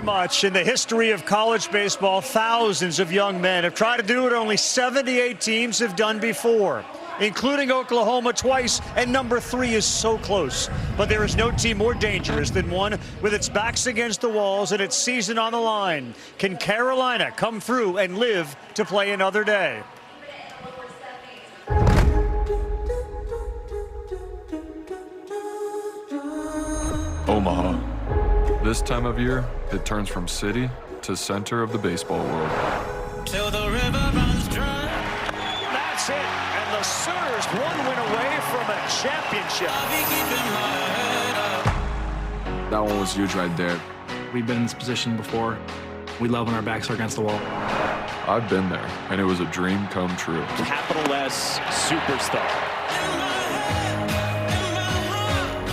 very much. In the history of college baseball, thousands of young men have tried to do what only 78 teams have done before, including Oklahoma twice, and number 3 is so close. But there is no team more dangerous than one with its backs against the walls and its season on the line. Can Carolina come through and live to play another day? Omaha. This time of year, it turns from city to center of the baseball world. Till the river runs dry. That's it. And the Sooners one win away from a championship. I'll be keeping my head up. That one was huge right there. We've been in this position before. We love when our backs are against the wall. I've been there, and it was a dream come true. Capital S superstar.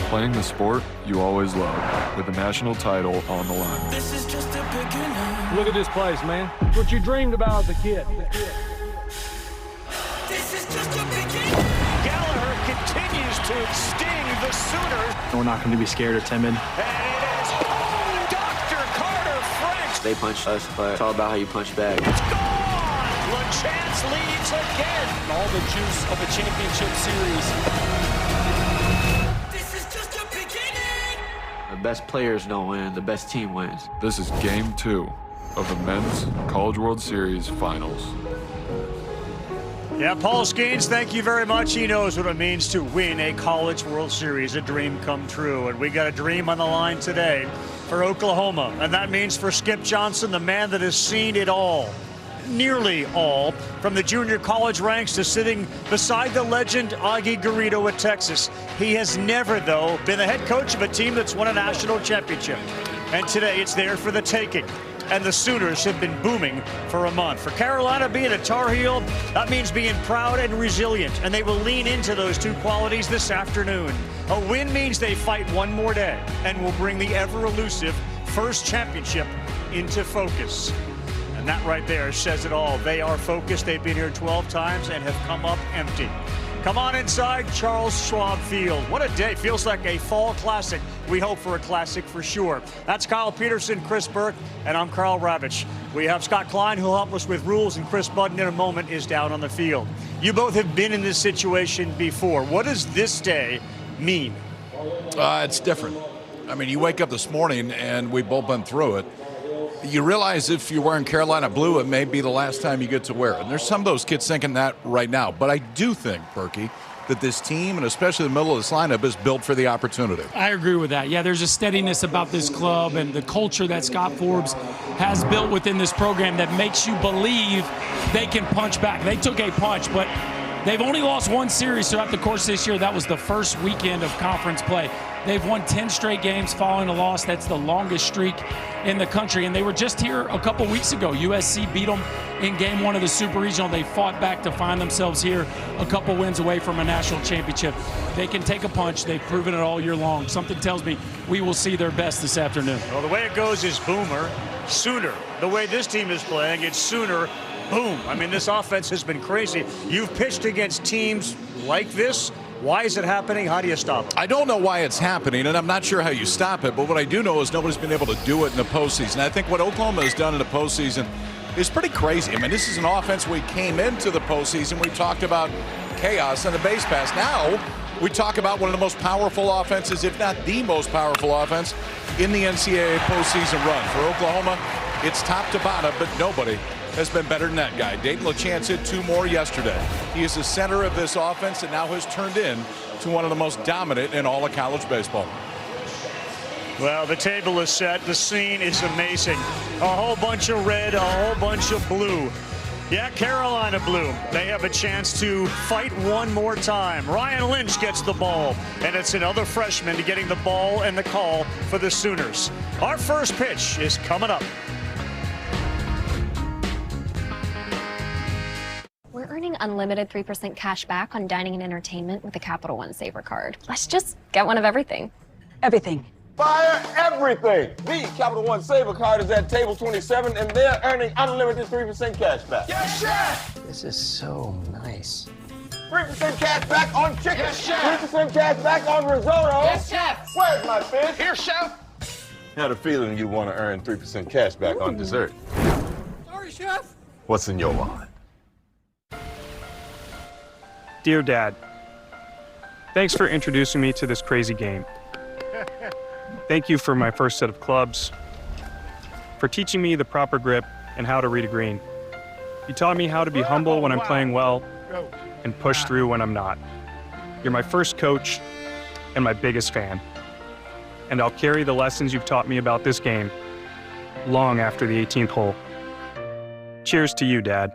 Playing the sport you always loved, with a national title on the line. This is just a beginning. Look at this place, man. It's what you dreamed about as a kid. This is just a beginning. Gallagher continues to sting the Sooners. We're not going to be scared or timid. And it is Dr. Carter Franks. They punched us, but it's all about how you punch back. It's gone. LaChance leads again. All the juice of a championship series. The best players don't win, the best team wins. This is Game 2 of the Men's College World Series Finals. Yeah, Paul Skeens, thank you very much. He knows what it means to win a College World Series, a dream come true. And we got a dream on the line today for Oklahoma. And that means for Skip Johnson, the man that has seen it all, nearly all, from the junior college ranks to sitting beside the legend Augie Garrido at Texas. He has never, though, been the head coach of a team that's won a national championship. And today it's there for the taking. And the Sooners have been booming for a month. For Carolina, being a Tar Heel, that means being proud and resilient. And they will lean into those two qualities this afternoon. A win means they fight one more day and will bring the ever-elusive first championship into focus. And that right there says it all. They are focused. They've been here 12 times and have come up empty. Come on inside Charles Schwab Field. What a day. Feels like a fall classic. We hope for a classic for sure. That's Kyle Peterson, Chris Burke, and I'm Carl Ravitch. We have Scott Klein, who'll help us with rules, and Chris Budden in a moment is down on the field. You both have been in this situation before. What does this day mean? It's different. I mean, you wake up this morning, and we've both been through it. You realize if you're wearing Carolina blue, it may be the last time you get to wear it. And there's some of those kids thinking that right now. But I do think, Perky, that this team, and especially the middle of this lineup, is built for the opportunity. I agree with that. Yeah, there's a steadiness about this club and the culture that Scott Forbes has built within this program that makes you believe they can punch back. They took a punch, but they've only lost one series throughout the course of this year. That was the first weekend of conference play. They've won 10 straight games following a loss. That's the longest streak in the country. And they were just here a couple weeks ago. USC beat them in game 1 of the Super Regional. They fought back to find themselves here a couple wins away from a national championship. They can take a punch. They've proven it all year long. Something tells me we will see their best this afternoon. Well, the way it goes is Boomer, Sooner. The way this team is playing, it's Sooner, boom. I mean, this offense has been crazy. You've pitched against teams like this. Why is it happening? How do you stop it? I don't know why it's happening, and I'm not sure how you stop it, but what I do know is nobody's been able to do it in the postseason. I think what Oklahoma has done in the postseason is pretty crazy. I mean, this is an offense we came into the postseason. We talked about chaos and the base pass. Now we talk about one of the most powerful offenses, if not the most powerful offense, in the NCAA postseason run. For Oklahoma, it's top to bottom, but nobody has been better than that guy. Dayton LaChance hit 2 more yesterday. He is the center of this offense and now has turned into one of the most dominant in all of college baseball. Well, the table is set. The scene is amazing. A whole bunch of red, a whole bunch of blue. Yeah, Carolina blue. They have a chance to fight one more time. Ryan Lynch gets the ball, and it's another freshman getting the ball and the call for the Sooners. Our first pitch is coming up. We're earning unlimited 3% cash back on dining and entertainment with the Capital One Saver card. Let's just get one of everything. Everything. Fire everything! The Capital One Saver card is at table 27, and they're earning unlimited 3% cash back. Yes, chef! This is so nice. 3% cash back on chicken. Yes, chef! 3% cash back on risotto. Yes, chef! Where's my fish? Here, chef! Had a feeling you want to earn 3% cash back on dessert. Sorry, Chef. What's in your wallet? Dear Dad, thanks for introducing me to this crazy game. Thank you for my first set of clubs, for teaching me the proper grip and how to read a green. You taught me how to be humble when I'm playing well and push through when I'm not. You're my first coach and my biggest fan. And I'll carry the lessons you've taught me about this game long after the 18th hole. Cheers to you, Dad.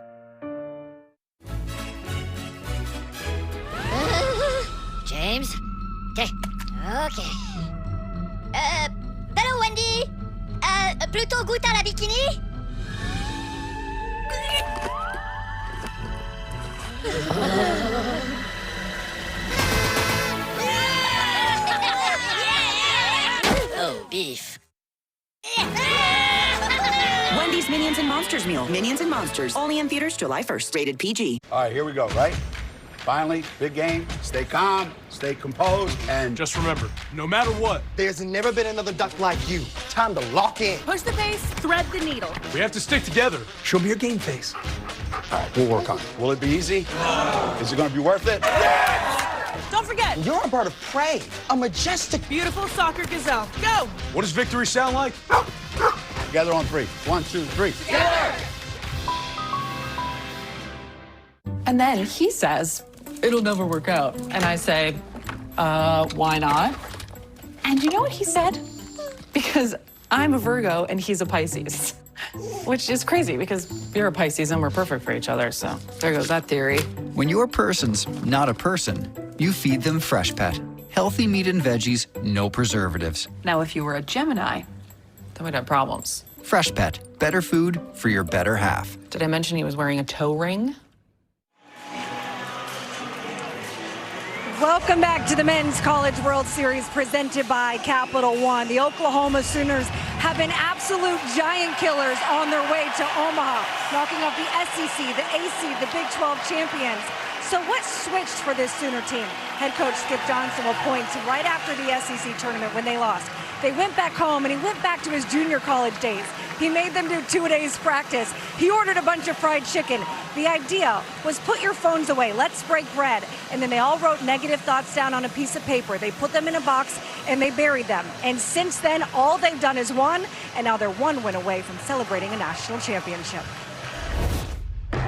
James? Okay. Hello, Wendy. Plutôt goûte à la bikini? Oh, beef. Wendy's Minions and Monsters meal. Minions and Monsters. Only in theaters July 1st. Rated PG. All right, here we go, right? Finally, big game. Stay calm, stay composed, and Just remember, no matter what, There's never been another duck like you. Time to lock in. Push the pace, thread the needle. we have to stick together. Show me your game face. all right, we'll work on it. Will it be easy? Is it going to be worth it? Don't forget, You're a bird of prey, a majestic. beautiful soccer gazelle. Go! What does victory sound like? Together on three. 1, 2, 3. And then he says, it'll never work out. And I say, why not? And you know what he said? Because I'm a Virgo and he's a Pisces. Which is crazy because you're a Pisces and we're perfect for each other. So there goes that theory. When your person's not a person, you feed them Freshpet. Healthy meat and veggies, no preservatives. Now, if you were a Gemini, then we'd have problems. Freshpet, better food for your better half. Did I mention he was wearing a toe ring? Welcome back to the Men's College World Series presented by Capital One. The Oklahoma Sooners have been absolute giant killers on their way to Omaha, knocking off the SEC, the AC, the Big 12 champions. So what switched for this Sooner team? Head coach Skip Johnson will point to right after the SEC tournament when they lost. They went back home and he went back to his junior college days. He made them do 2 days practice. He ordered a bunch of fried chicken. The idea was put your phones away, let's break bread. And then they all wrote negative thoughts down on a piece of paper. They put them in a box and they buried them. And since then, all they've done is won, and now they're 1 win away from celebrating a national championship.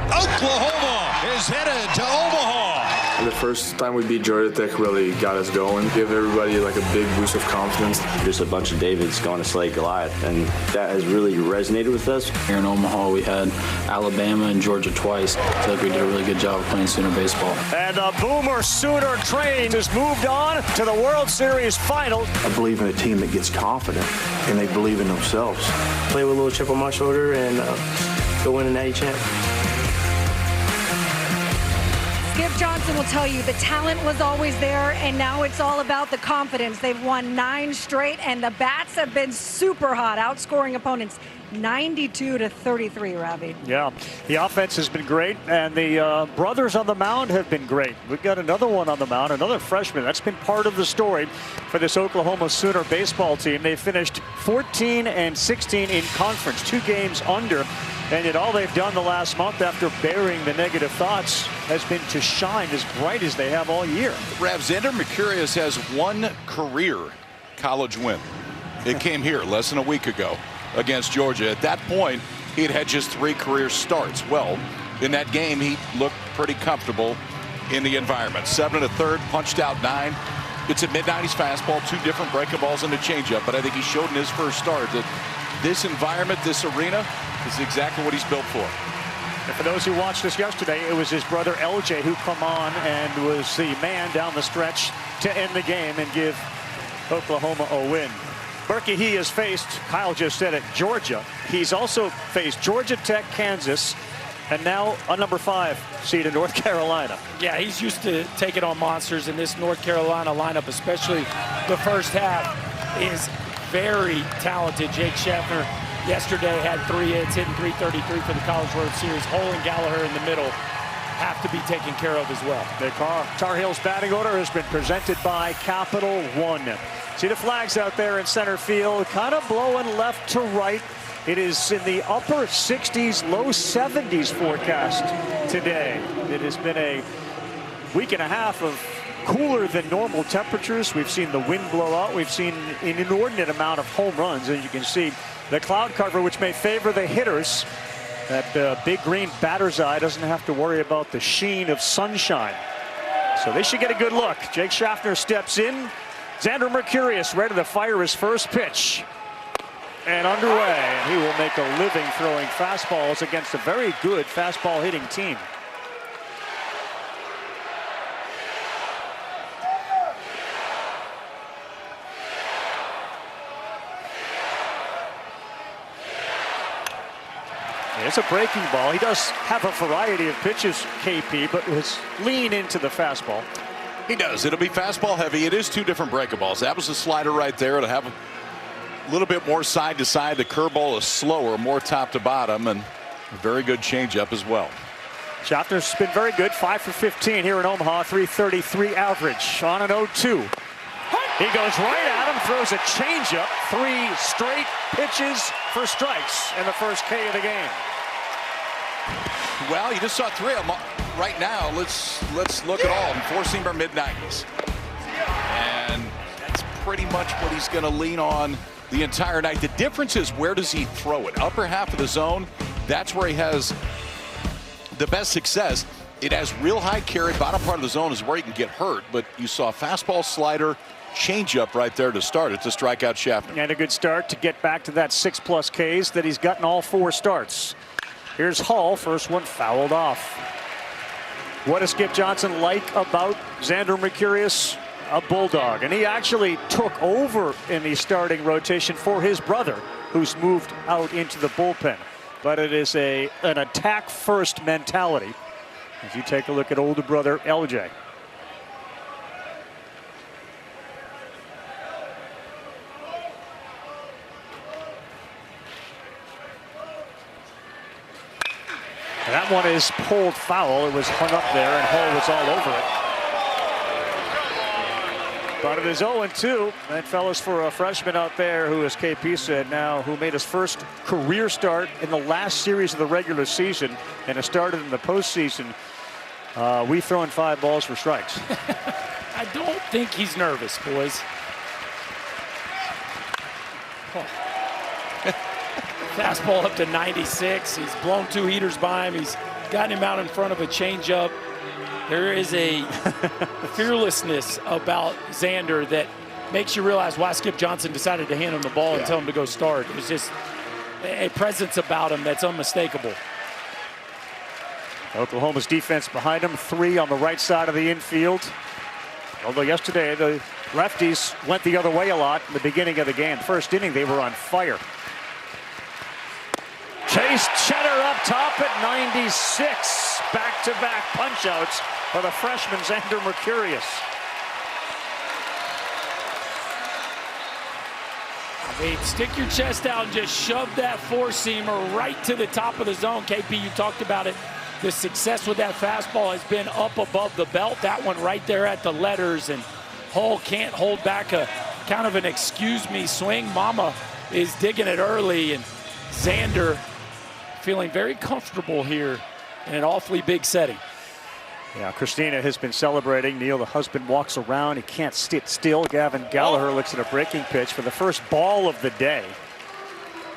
Oklahoma is headed to Omaha. The first time we beat Georgia Tech really got us going, give everybody like a big boost of confidence. Just a bunch of Davids going to slay Goliath, and that has really resonated with us. Here in Omaha, we had Alabama and Georgia twice. I feel like we did a really good job of playing Sooner baseball. And the Boomer Sooner train has moved on to the World Series final. I believe in a team that gets confident, and they believe in themselves. Play with a little chip on my shoulder and go win a Natty champ. Skip Johnson will tell you the talent was always there, and now it's all about the confidence. They've won 9 straight, and the bats have been super hot, outscoring opponents 92-33, Ravi. Yeah, the offense has been great, and the brothers on the mound have been great. We've got another one on the mound, another freshman. That's been part of the story for this Oklahoma Sooner baseball team. They finished 14-16 in conference, 2 games under. And yet all they've done the last month after burying the negative thoughts has been to shine as bright as they have all year. Xander Mercurius has 1 career college win. It came here less than a week ago against Georgia. At that point, he had had just 3 career starts. Well, in that game, he looked pretty comfortable in the environment. 7 1/3, punched out 9. It's a mid-90s fastball, 2 different breakables and a changeup. But I think he showed in his first start that this environment, this arena, is exactly what he's built for. And for those who watched this yesterday, it was his brother LJ who come on and was the man down the stretch to end the game and give Oklahoma a win. Berkey, he has faced, Kyle just said it, Georgia. He's also faced Georgia Tech, Kansas, and now a number 5 seed in North Carolina. Yeah, he's used to taking on monsters, in this North Carolina lineup, especially the first half, is very talented. Jake Schaffner yesterday had 3 hits, hitting .333 for the College World Series. Hole and Gallagher in the middle. have to be taken care of as well. The Tar Heels batting order has been presented by Capital One. See the flags out there in center field, kind of blowing left to right. It is in the upper 60s, low 70s forecast today. It has been a week and a half of cooler than normal temperatures. We've seen the wind blow out. We've seen an inordinate amount of home runs. As you can see, the cloud cover, which may favor the hitters. That big green batter's eye doesn't have to worry about the sheen of sunshine. So they should get a good look. Jake Schaffner steps in. Xander Mercurius ready to fire his first pitch. And underway. And he will make a living throwing fastballs against a very good fastball hitting team. It's a breaking ball. He does have a variety of pitches, KP, but was lean into the fastball. He does. It'll be fastball heavy. It is two different breakables. That was a slider right there. It'll have a little bit more side to side. The curveball is slower, more top to bottom, and a very good changeup as well. Schaffner's been very good, 5 for 15 here in Omaha, 333 average on an 0-2. He goes right at him, throws a changeup, 3 straight pitches for strikes in the first K of the game. Well, you just saw 3 of them right now. Let's look at all of them. 4-seamer mid-90s. And that's pretty much what he's going to lean on the entire night. The difference is, where does he throw it? Upper half of the zone, that's where he has the best success. It has real high carry. Bottom part of the zone is where he can get hurt. But you saw fastball, slider, changeup right there to start it, to strike out Schaffner. And a good start to get back to that 6+ Ks that he's gotten all 4 starts. Here's Hall, first one fouled off. What does Skip Johnson like about Xander Mercurius? A bulldog, and he actually took over in the starting rotation for his brother, who's moved out into the bullpen. But it is an attack-first mentality. If you take a look at older brother LJ. And that one is pulled foul. It was hung up there, and Hall was all over it. But it is 0-2. And fellas, for a freshman out there who, as KP said now, who made his first career start in the last series of the regular season and has started in the postseason, we throwing 5 balls for strikes. I don't think he's nervous, boys. Fastball up to 96. He's blown 2 heaters by him. He's gotten him out in front of a changeup. There is a fearlessness about Xander that makes you realize why Skip Johnson decided to hand him the ball and tell him to go start. It was just a presence about him that's unmistakable. Oklahoma's defense behind him, 3 on the right side of the infield. Although yesterday the lefties went the other way a lot in the beginning of the game. First inning they were on fire. Chase Cheddar up top at 96. Back-to-back punch-outs for the freshman Xander Mercurius. I mean, stick your chest out and just shove that 4-seamer right to the top of the zone. KP, you talked about it. The success with that fastball has been up above the belt. That one right there at the letters, and Hall can't hold back a kind of an excuse-me swing. Mama is digging it early, and Xander feeling very comfortable here in an awfully big setting. Yeah, Christina has been celebrating. Neil, the husband, walks around. He can't sit still. Gavin Gallagher looks at a breaking pitch for the first ball of the day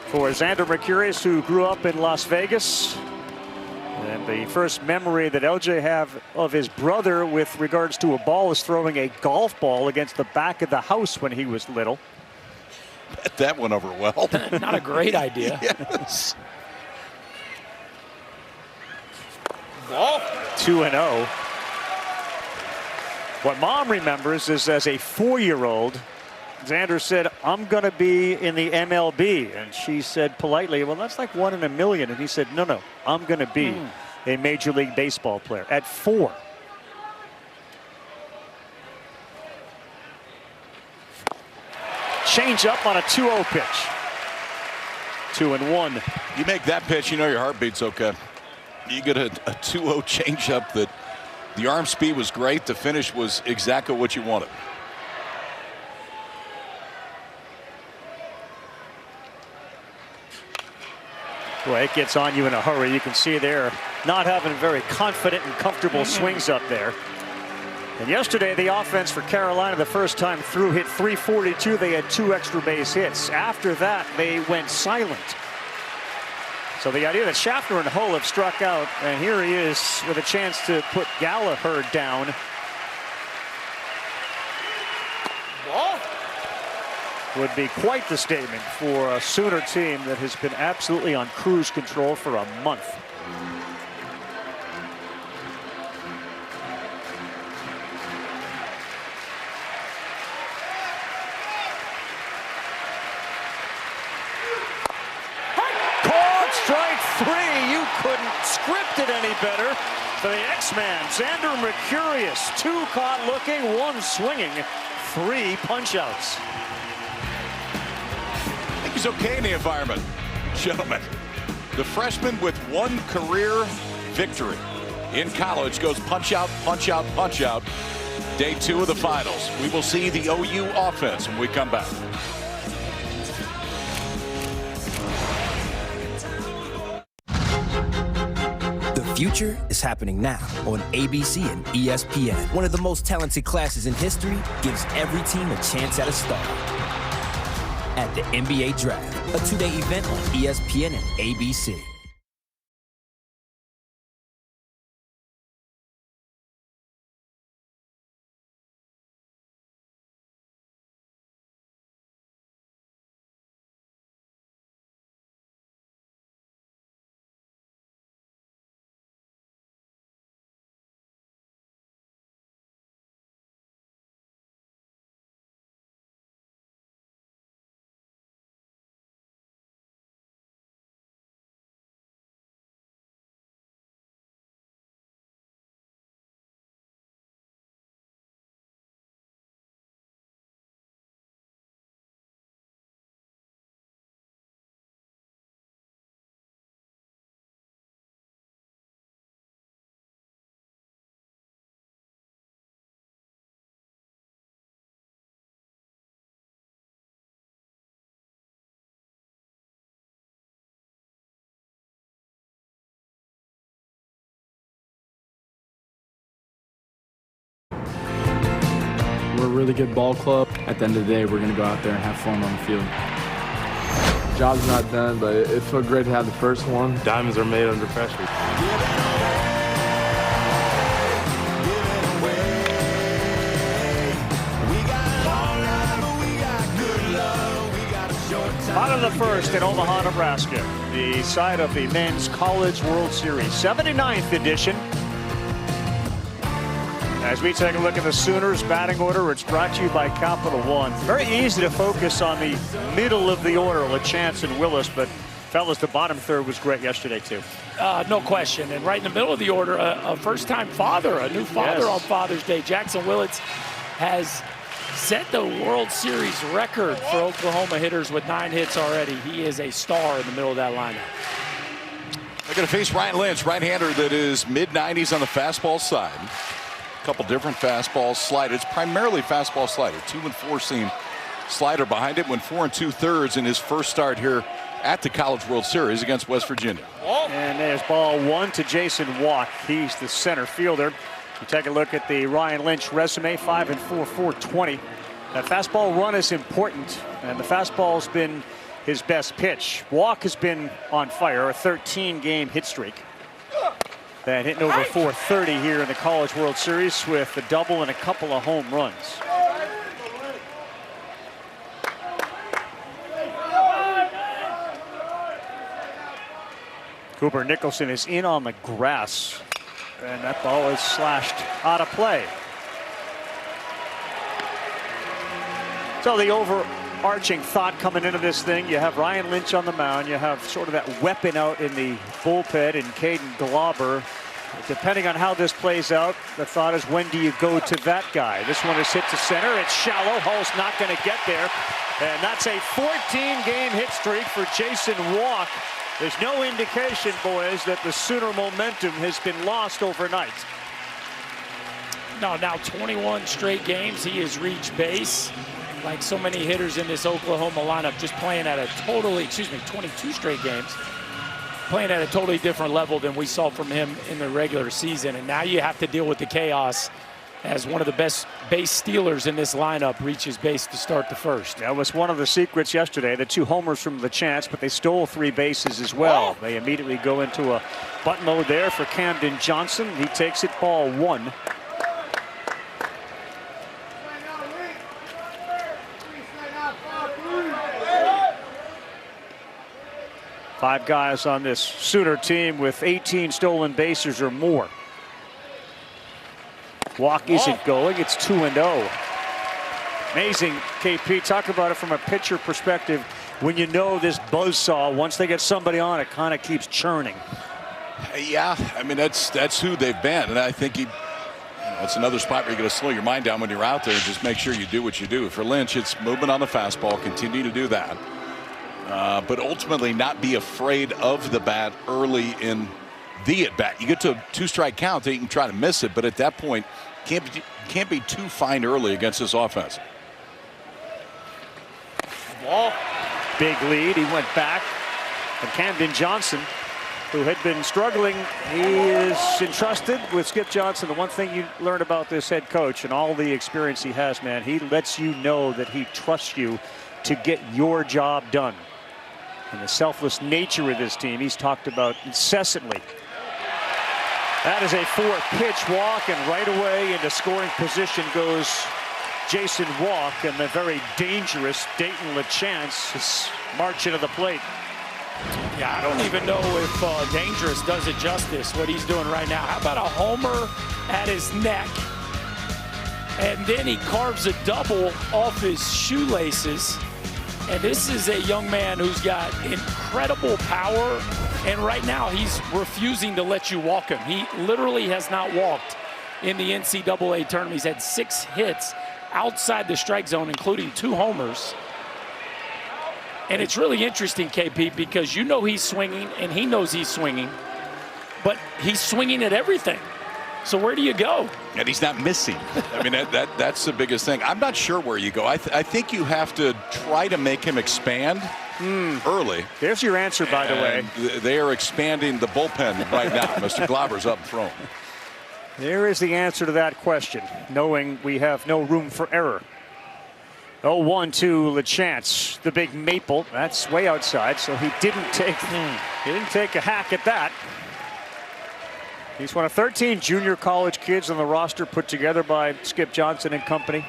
for Xander Mercurius, who grew up in Las Vegas. And the first memory that LJ have of his brother with regards to a ball is throwing a golf ball against the back of the house when he was little. That went over well. Not a great idea. Yes. 2-0. What Mom remembers is, as a 4-year-old, Xander said, "I'm going to be in the MLB." And she said politely, "Well, that's like 1 in a million." And he said, no, I'm going to be a Major League Baseball player at 4. Change up on a 2-0 pitch. 2-1. You make that pitch, you know your heartbeat's okay. You get a 2-0 changeup that the arm speed was great. The finish was exactly what you wanted. Boy, it gets on you in a hurry. You can see they're not having very confident and comfortable swings up there. And yesterday, the offense for Carolina, the first time through, hit .342. They had 2 extra base hits. After that, they went silent. So the idea that Schaffner and Hull have struck out, and here he is with a chance to put Gallagher down. Would be quite the statement for a Sooner team that has been absolutely on cruise control for a month. Called strike 3. You couldn't script it any better for the X-Man. Xander Mercurius, 2 caught looking, 1 swinging, 3 punch-outs. He's okay in the environment. Gentlemen, the freshman with 1 career victory in college goes punch out, punch out, punch out. Day 2 of the finals. We will see the OU offense when we come back. The future is happening now on ABC and ESPN. One of the most talented classes in history gives every team a chance at a star. At the NBA Draft, a 2-day event on ESPN and ABC. We're a really good ball club. At the end of the day, we're going to go out there and have fun on the field. Job's not done, but it felt great to have the first one. Diamonds are made under pressure. Bottom of the first in Omaha, Nebraska. The side of the Men's College World Series, 79th edition. As we take a look at the Sooners batting order, it's brought to you by Capital One. Very easy to focus on the middle of the order, LaChance and Willis, but fellas, the bottom third was great yesterday too. No question. And right in the middle of the order, a first-time father, a new father on Father's Day. Jackson Willits has set the World Series record for Oklahoma hitters with 9 hits already. He is a star in the middle of that lineup. They're going to face Ryan Lynch, right-hander that is mid-90s on the fastball side. A couple different fastballs, slider. It's primarily fastball slider. 2 and 4 seam slider behind it. Went 4 2/3 in his first start here at the College World Series against West Virginia. And there's ball 1 to Jason Watt. He's the center fielder. You take a look at the Ryan Lynch resume, 5 and 4, 420. That fastball run is important, and the fastball's been his best pitch. Walk has been on fire, a 13-game hit streak. That hitting over 430 here in the College World Series with a double and a couple of home runs. Cooper Nicholson is in on the grass, and that ball is slashed out of play. So the overarching thought coming into this thing, you have Ryan Lynch on the mound, you have sort of that weapon out in the bullpen in Caden Glauber. Depending on how this plays out, the thought is, when do you go to that guy? This one is hit to center. It's shallow. Hull's not going to get there. And that's a 14-game hit streak for Jason Walk. There's no indication, boys, that the Sooner momentum has been lost overnight. No, now 21 straight games he has reached base. Like so many hitters in this Oklahoma lineup, just playing at a totally, 22 straight games, playing at a totally different level than we saw from him in the regular season. And now you have to deal with the chaos as one of the best base stealers in this lineup reaches base to start the first. That was one of the secrets yesterday, the 2 homers from LaChance, but they stole 3 bases as well. They immediately go into a bunt mode there for Camden Johnson. He takes it, ball 1. Five guys on this Sooner team with 18 stolen bases or more. Walk isn't going. It's 2-0. Amazing, KP. Talk about it from a pitcher perspective. When you know this buzzsaw, once they get somebody on, it kind of keeps churning. Yeah, I mean, that's who they've been. And I think it's another spot where you're going to slow your mind down when you're out there and just make sure you do what you do. For Lynch, it's movement on the fastball. Continue to do that. But ultimately not be afraid of the bat early in the at-bat. You get to a 2-strike count, then you can try to miss it, but at that point, can't be too fine early against this offense. Ball. Big lead. He went back. And Camden Johnson, who had been struggling, he is entrusted with Skip Johnson. The one thing you learn about this head coach and all the experience he has, man, he lets you know that he trusts you to get your job done. And the selfless nature of this team he's talked about incessantly. That is a 4-pitch walk, and right away into scoring position goes Jason Walk, and the very dangerous Dayton LaChance is marching to the plate. Yeah, I don't even know if dangerous does it justice, what he's doing right now. How about a homer at his neck? And then he carves a double off his shoelaces. And this is a young man who's got incredible power, and right now he's refusing to let you walk him. He literally has not walked in the NCAA tournament. He's had 6 hits outside the strike zone, including 2 homers. And it's really interesting, KP, because you know he's swinging, and he knows he's swinging, but he's swinging at everything. So where do you go? And he's not missing. I mean, that's the biggest thing. I'm not sure where you go. I think you have to try to make him expand early. There's your answer, by the way. They are expanding the bullpen right now. Mr. Glauber's up front. There is the answer to that question, knowing we have no room for error. 0-1 to LaChance, the big maple. That's way outside, so he didn't take a hack at that. He's one of 13 junior college kids on the roster put together by Skip Johnson and company.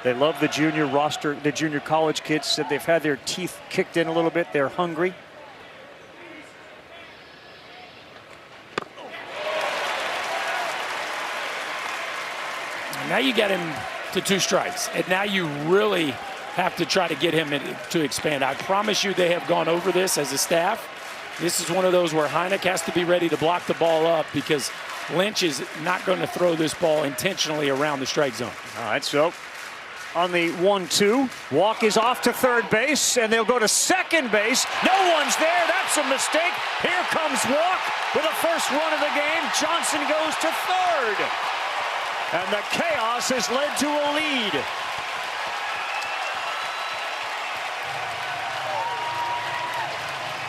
They love the junior roster. The junior college kids said they've had their teeth kicked in a little bit. They're hungry. And now you get him to 2 strikes. And now you really have to try to get him to expand. I promise you they have gone over this as a staff. This is one of those where Heineck has to be ready to block the ball up because Lynch is not going to throw this ball intentionally around the strike zone. All right, so on the 1-2, Walk is off to third base, and they'll go to second base. No one's there. That's a mistake. Here comes Walk with the first run of the game. Johnson goes to third. And the chaos has led to a lead.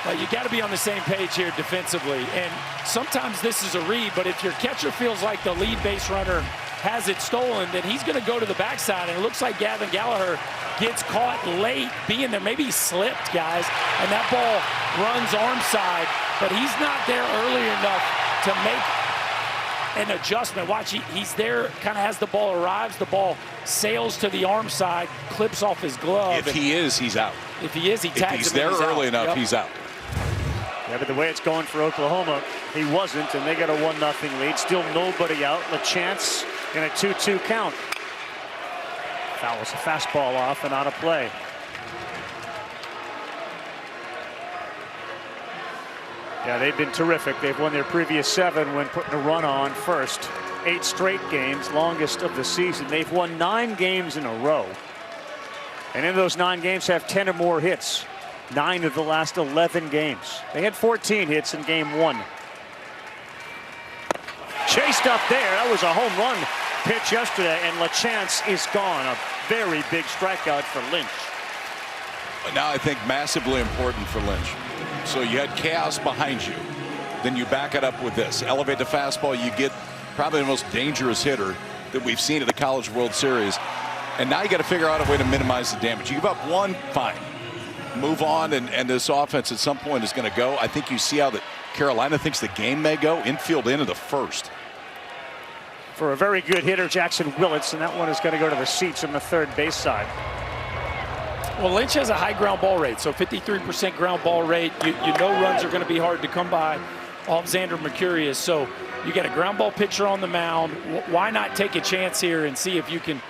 Well, you got to be on the same page here defensively. And sometimes this is a read, but if your catcher feels like the lead base runner has it stolen, then he's going to go to the backside. And it looks like Gavin Gallagher gets caught late being there. Maybe he slipped, guys, and that ball runs arm side, but he's not there early enough to make an adjustment. Watch, he's there, kind of has the ball arrives, the ball sails to the arm side, clips off his glove. If he is, he's out. If he is, he tags him. If he's there early enough, he's out. Yeah, but the way it's going for Oklahoma, he wasn't, and they got a 1-0 lead. Still nobody out. LaChance in a 2-2 count. Fouls a fastball off and out of play. Yeah, they've been terrific. They've won their previous 7 when putting a run on first. 8 straight games, longest of the season. They've won 9 games in a row. And in those 9 games have 10 or more hits. 9 of the last 11 games. They had 14 hits in game 1. Chased up there. That was a home run pitch yesterday, and LaChance is gone. A very big strikeout for Lynch. Now I think massively important for Lynch. So you had chaos behind you. Then you back it up with this. Elevate the fastball. You get probably the most dangerous hitter that we've seen at the College World Series. And now you got to figure out a way to minimize the damage. You give up one, fine. Move on, and this offense at some point is going to go. I think you see how that Carolina thinks the game may go. Infield into the first. For a very good hitter, Jackson Willits, and that one is going to go to the seats on the third base side. Well, Lynch has a high ground ball rate, so 53% ground ball rate. You know runs are going to be hard to come by off Xander Mercurius. So you got a ground ball pitcher on the mound. Why not take a chance here and see if you can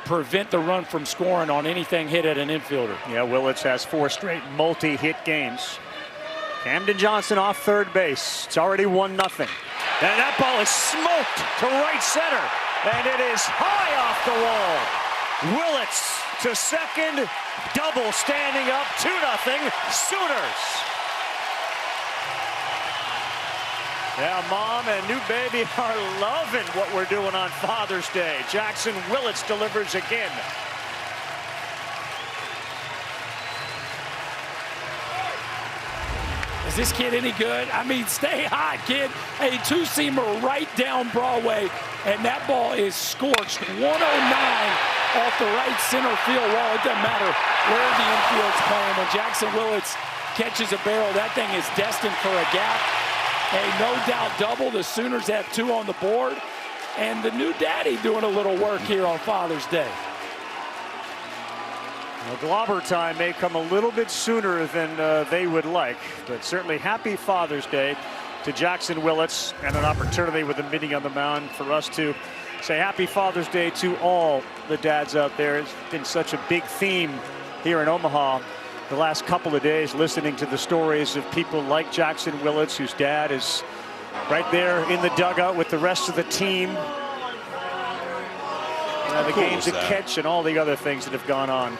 prevent the run from scoring on anything hit at an infielder? Yeah, Willits has 4 straight multi-hit games. Camden Johnson off third base. It's already 1-0. And that ball is smoked to right center. And it is high off the wall. Willits to second. Double standing up. 2-0 Sooners. Yeah, Mom and new baby are loving what we're doing on Father's Day. Jackson Willits delivers again. Is this kid any good? I mean, stay hot, kid. A 2-seamer right down Broadway, and that ball is scorched. 109 off the right center field wall. It doesn't matter where the infield's playing. When Jackson Willits catches a barrel, that thing is destined for a gap. A no-doubt double. The Sooners have 2 on the board. And the new daddy doing a little work here on Father's Day. Well, Glauber time may come a little bit sooner than they would like, but certainly happy Father's Day to Jackson Willits, and an opportunity with a meeting on the mound for us to say happy Father's Day to all the dads out there. It's been such a big theme here in Omaha the last couple of days, listening to the stories of people like Jackson Willits, whose dad is right there in the dugout with the rest of the team. The cool games at catch and all the other things that have gone on.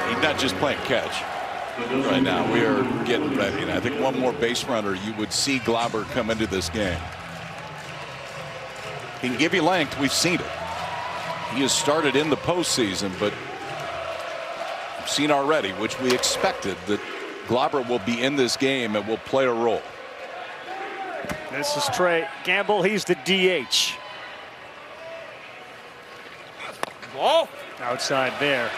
He's not just playing catch right now. We are getting ready, and I think one more base runner, you would see Glauber come into this game. He can give you length. We've seen it. He has started in the postseason, but we've seen already, which we expected, that Glauber will be in this game and will play a role. This is Trey Gamble. He's the DH. Ball outside there.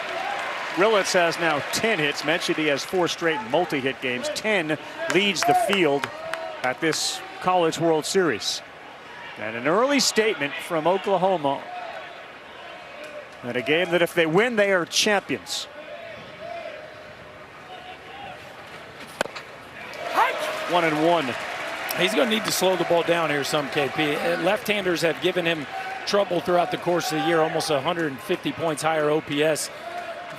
Willits has now 10 hits. Mentioned he has 4 straight multi-hit games. 10 leads the field at this College World Series. And an early statement from Oklahoma in a game that if they win, they are champions. Hi. 1-1. He's going to need to slow the ball down here some, KP. Left-handers have given him trouble throughout the course of the year, almost 150 points higher OPS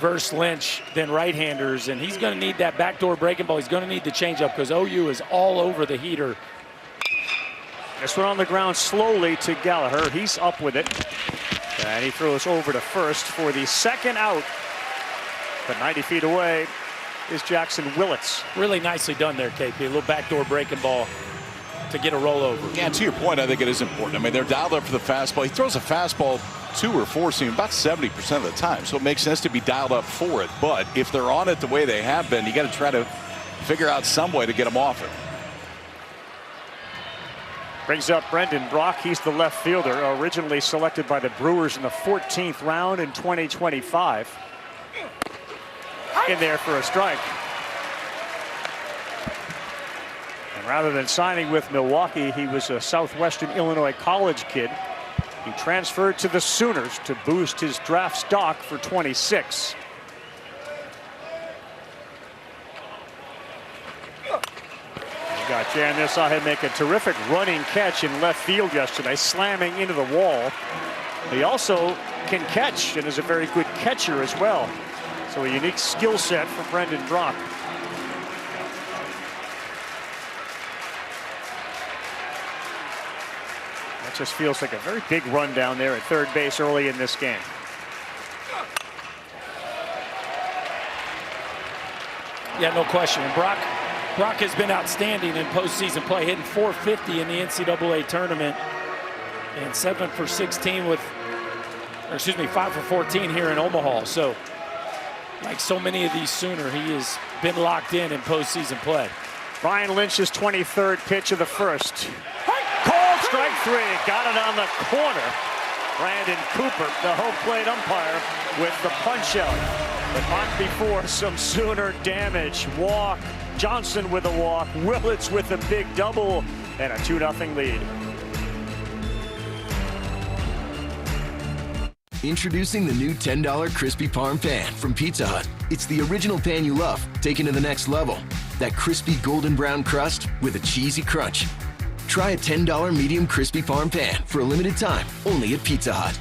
versus Lynch than right-handers, and he's going to need that backdoor breaking ball. He's going to need the changeup because OU is all over the heater. This one on the ground slowly to Gallagher. He's up with it, and he throws over to first for the second out. But 90 feet away is Jackson Willits. Really nicely done there, KP. A little backdoor breaking ball to get a rollover. Yeah, to your point, I think it is important. I mean, they're dialed up for the fastball. He throws a fastball 2 or 4 seam about 70% of the time, so it makes sense to be dialed up for it. But if they're on it the way they have been, you got to try to figure out some way to get them off it. Brings up Brendan Brock. He's the left fielder, originally selected by the Brewers in the 14th round in 2025. In there for a strike. And rather than signing with Milwaukee, he was a Southwestern Illinois college kid. He transferred to the Sooners to boost his draft stock for 26. Got jammed there. Saw him make a terrific running catch in left field yesterday, slamming into the wall. He also can catch and is a very good catcher as well. So a unique skill set for Brendan Brock. Just feels like a very big run down there at third base early in this game. Yeah, no question. And Brock has been outstanding in postseason play, hitting .450 in the NCAA tournament and 7 for 16 with, or excuse me, 5 for 14 here in Omaha. So, like so many of these Sooner, he has been locked in postseason play. Brian Lynch's 23rd pitch of the first. Called strike 3, got it on the corner. Brandon Cooper, the home plate umpire, with the punch out. But not before some Sooner damage. Walk, Johnson with a walk, Willits with a big double, and a 2-0 lead. Introducing the new $10 Crispy Parm Pan from Pizza Hut. It's the original pan you love, taken to the next level. That crispy golden brown crust with a cheesy crunch. Try a $10 medium crispy Parm Pan for a limited time, only at Pizza Hut.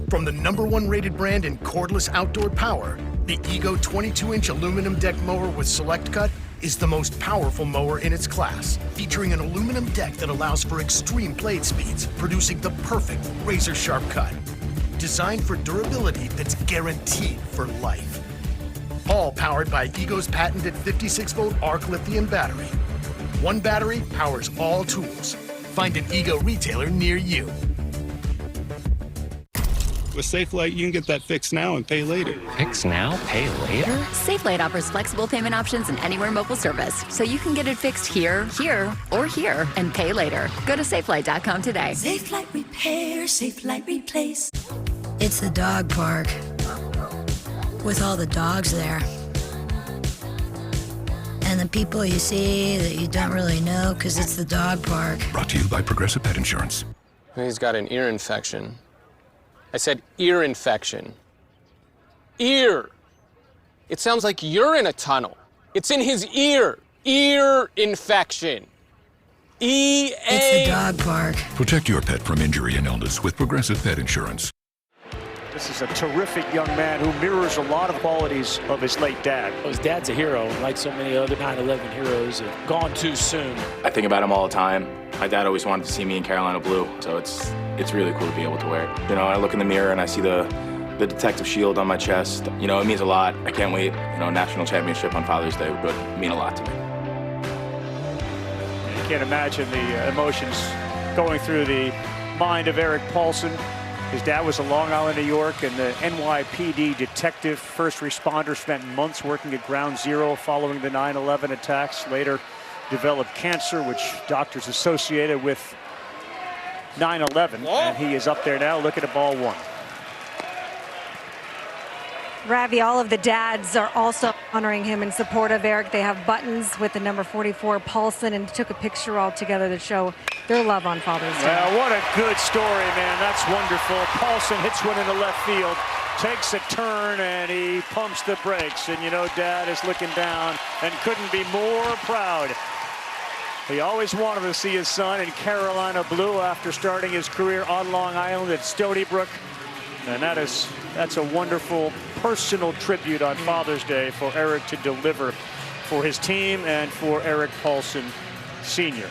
From the #1 rated brand in cordless outdoor power, the Ego 22-inch aluminum deck mower with Select Cut is the most powerful mower in its class, featuring an aluminum deck that allows for extreme blade speeds, producing the perfect razor-sharp cut. Designed for durability that's guaranteed for life. All powered by Ego's patented 56-volt arc lithium battery. One battery powers all tools. Find an Ego retailer near you. With SafeLight, you can get that fixed now and pay later. Fix now, pay later? SafeLight offers flexible payment options and anywhere mobile service, so you can get it fixed here, or here, and pay later. Go to safelight.com today. SafeLight Repair, SafeLight Replace. It's the dog park with all the dogs there. And the people you see that you don't really know because it's the dog park. Brought to you by Progressive Pet Insurance. He's got an ear infection. I said ear infection. Ear. It sounds like you're in a tunnel. It's in his ear. Ear infection. E-A. It's the dog park. Protect your pet from injury and illness with Progressive Pet Insurance. This is a terrific young man who mirrors a lot of qualities of his late dad. His dad's a hero, and like so many other 9/11 heroes, have gone too soon. I think about him all the time. My dad always wanted to see me in Carolina blue, so it's really cool to be able to wear it. You know, I look in the mirror and I see the detective shield on my chest. You know, it means a lot. I can't wait. You know, national championship on Father's Day would mean a lot to me. You can't imagine the emotions going through the mind of Erik Paulson. His dad was in Long Island, New York, and the NYPD detective, first responder, spent months working at Ground Zero following the 9/11 attacks. Later developed cancer, which doctors associated with 9/11. And he is up there now looking at ball one. Ravi, all of the dads are also honoring him in support of Erik. They have buttons with the number 44 Paulson and took a picture all together to show their love on Father's Day. Well, what a good story, man. That's wonderful. Paulson hits one into left field, takes a turn, and he pumps the brakes. And you know, Dad is looking down and couldn't be more proud. He always wanted to see his son in Carolina blue after starting his career on Long Island at Stony Brook. And that's a wonderful personal tribute on Father's Day for Erik to deliver for his team and for Erik Paulson Sr.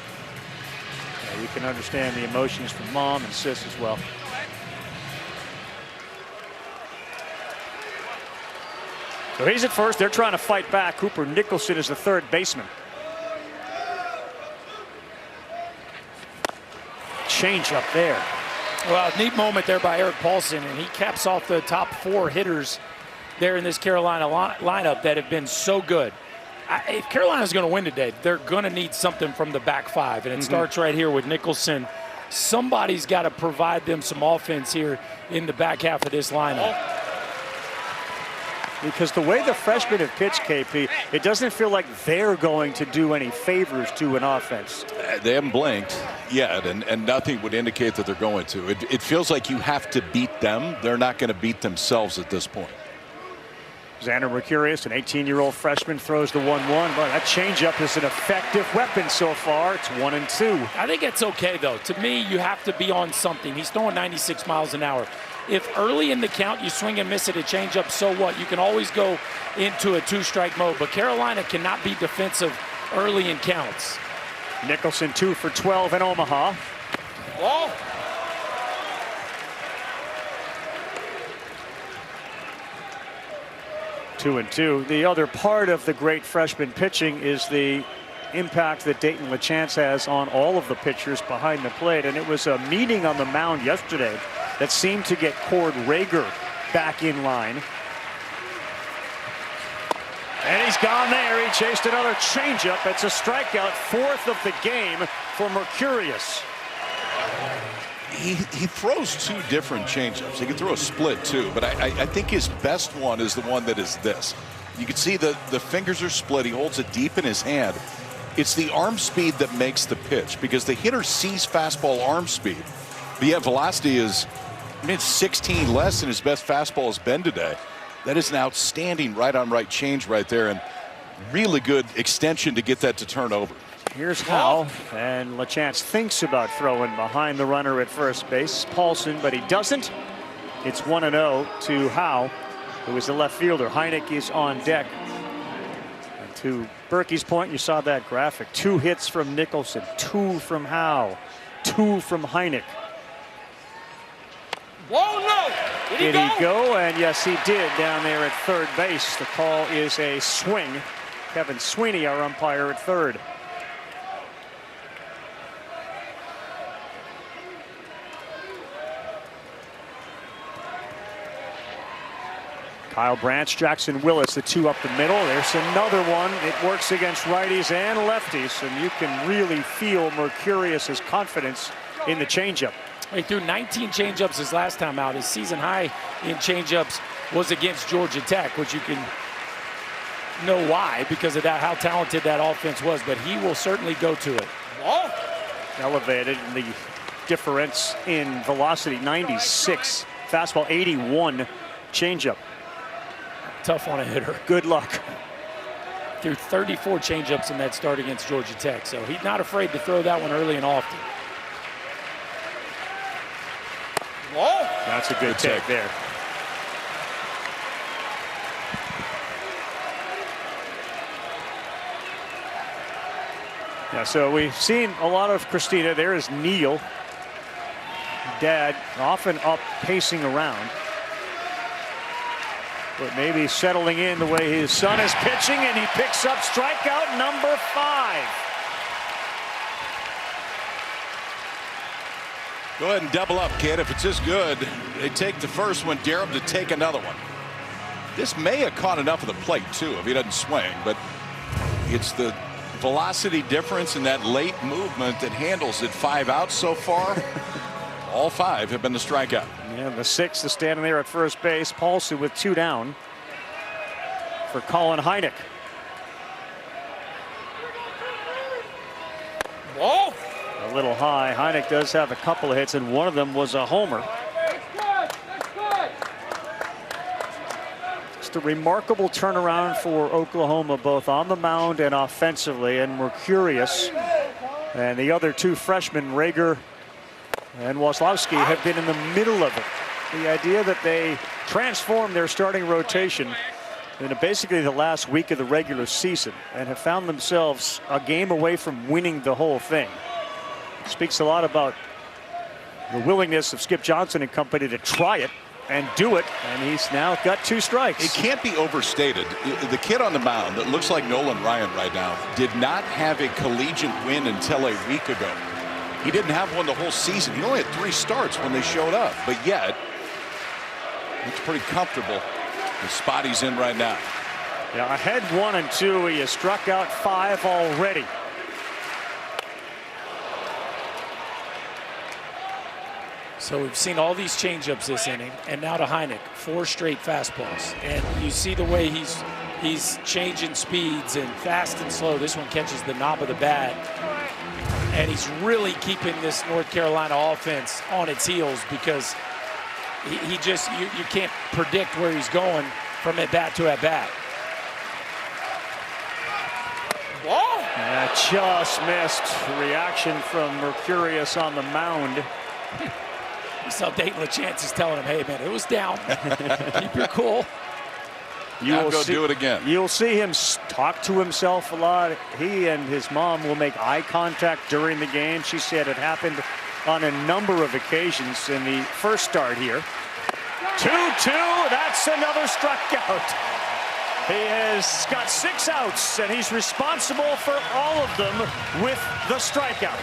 You can understand the emotions from Mom and Sis as well. So he's at first. They're trying to fight back. Cooper Nicholson is the third baseman. Change up there. Well, neat moment there by Erik Paulson, and he caps off the top 4 hitters there in this Carolina lineup that have been so good. If Carolina's going to win today, they're going to need something from the back 5, and it starts right here with Nicholson. Somebody's got to provide them some offense here in the back half of this lineup. Because the way the freshmen have pitched, KP, it doesn't feel like they're going to do any favors to an offense. They haven't blinked yet, and nothing would indicate that they're going to. It feels like you have to beat them. They're not going to beat themselves at this point. Xander Mercurius, an 18-year-old freshman, throws the 1-1. But that changeup is an effective weapon so far. It's 1-2. I think it's okay, though. To me, you have to be on something. He's throwing 96 miles an hour. If early in the count you swing and miss at a changeup, so what? You can always go into a 2-strike mode. But Carolina cannot be defensive early in counts. Nicholson 2 for 12 in Omaha. Ball. Two and two. The other part of the great freshman pitching is the impact that Dayton LaChance has on all of the pitchers behind the plate. And it was a meeting on the mound yesterday that seemed to get Cord Rager back in line. And he's gone there. He chased another changeup. It's a strikeout, fourth of the game for Mercurius. He throws two different changeups. He can throw a split too, but I think his best one is the one that is this. You can see the fingers are split. He holds it deep in his hand. It's the arm speed that makes the pitch, because the hitter sees fastball arm speed. But yet velocity is, it's 16 less than his best fastball has been today. That is an outstanding right-on-right change right there, and really good extension to get that to turn over. Here's Howe, and LaChance thinks about throwing behind the runner at first base, Paulson, but he doesn't. It's 1-0 to Howe, who is the left fielder. Heineck is on deck. And to Berkey's point, you saw that graphic. 2 hits from Nicholson, 2 from Howe, 2 from Heineck. Whoa, no! Did he go? And yes, he did down there at third base. The call is a swing. Kevin Sweeney, our umpire, at third. Kyle Branch, Jackson Willis, the two up the middle. There's another one. It works against righties and lefties, and you can really feel Mercurius's confidence in the changeup. He threw 19 changeups his last time out. His season high in changeups was against Georgia Tech, which you can know why, because of that, how talented that offense was. But he will certainly go to it. Ball. Elevated in the difference in velocity, 96. Fastball, 81. Changeup. Tough on a hitter. Good luck. Threw 34 changeups in that start against Georgia Tech, so he's not afraid to throw that one early and often. Ball. That's a good take there. Yeah, so we've seen a lot of Christina. There is Neil. Dad often up pacing around, but maybe settling in the way his son is pitching, and he picks up strikeout number 5. Go ahead and double up, kid. If it's this good, they take the first one, dare him to take another one. This may have caught enough of the plate, too, if he doesn't swing, but it's the velocity difference in that late movement that handles it. 5 outs so far. All 5 have been the strikeout. Yeah, the 6th is standing there at first base. Paulson with 2 down for Colin Heineck. Ball. A little high. Heineck does have a couple of hits, and one of them was a homer. Just a remarkable turnaround for Oklahoma, both on the mound and offensively, and Mercurius and the other 2 freshmen, Rager and Waslowski, have been in the middle of it. The idea that they transformed their starting rotation in basically the last week of the regular season and have found themselves a game away from winning the whole thing speaks a lot about the willingness of Skip Johnson and company to try it and do it, and he's now got 2 strikes. It can't be overstated. The kid on the mound that looks like Nolan Ryan right now did not have a collegiate win until a week ago. He didn't have one the whole season. He only had 3 starts when they showed up, but yet it's pretty comfortable the spot he's in right now. Yeah, ahead 1 and 2. He has struck out 5 already. So we've seen all these changeups this inning, and now to Heineck, 4 straight fastballs. And you see the way he's changing speeds and fast and slow. This one catches the knob of the bat. And he's really keeping this North Carolina offense on its heels, because he just, you can't predict where he's going from at bat to at bat. Ball. Just missed. Reaction from Mercurius on the mound. You saw Dayton LaChance is telling him, hey, man, it was down. Keep your cool. You'll go do it again. You'll see him talk to himself a lot. He and his mom will make eye contact during the game. She said it happened on a number of occasions in the first start here. 2-2, that's another strikeout. He has got 6 outs, and he's responsible for all of them with the strikeout.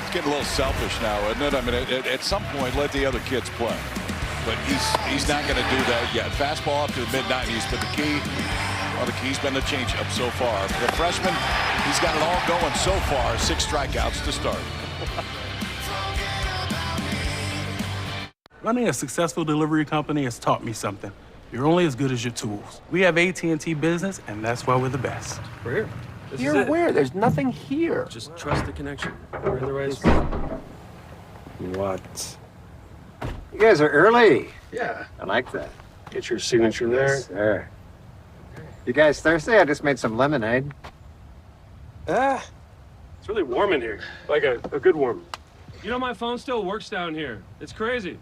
It's getting a little selfish now, isn't it? I mean, at some point, let the other kids play. But he's not going to do that yet. Fastball up to the mid-90s, but the key's been the changeup so far. The freshman, he's got it all going so far. 6 strikeouts to start. Running a successful delivery company has taught me something. You're only as good as your tools. We have AT&T Business, and that's why we're the best. We're here. You're where? There's nothing here. Just trust the connection. We're in the right spot. What? You guys are early. Yeah. I like that. Get your signature there. There. You guys thirsty? I just made some lemonade. It's really warm in here. Like a good warm. You know, my phone still works down here. It's crazy.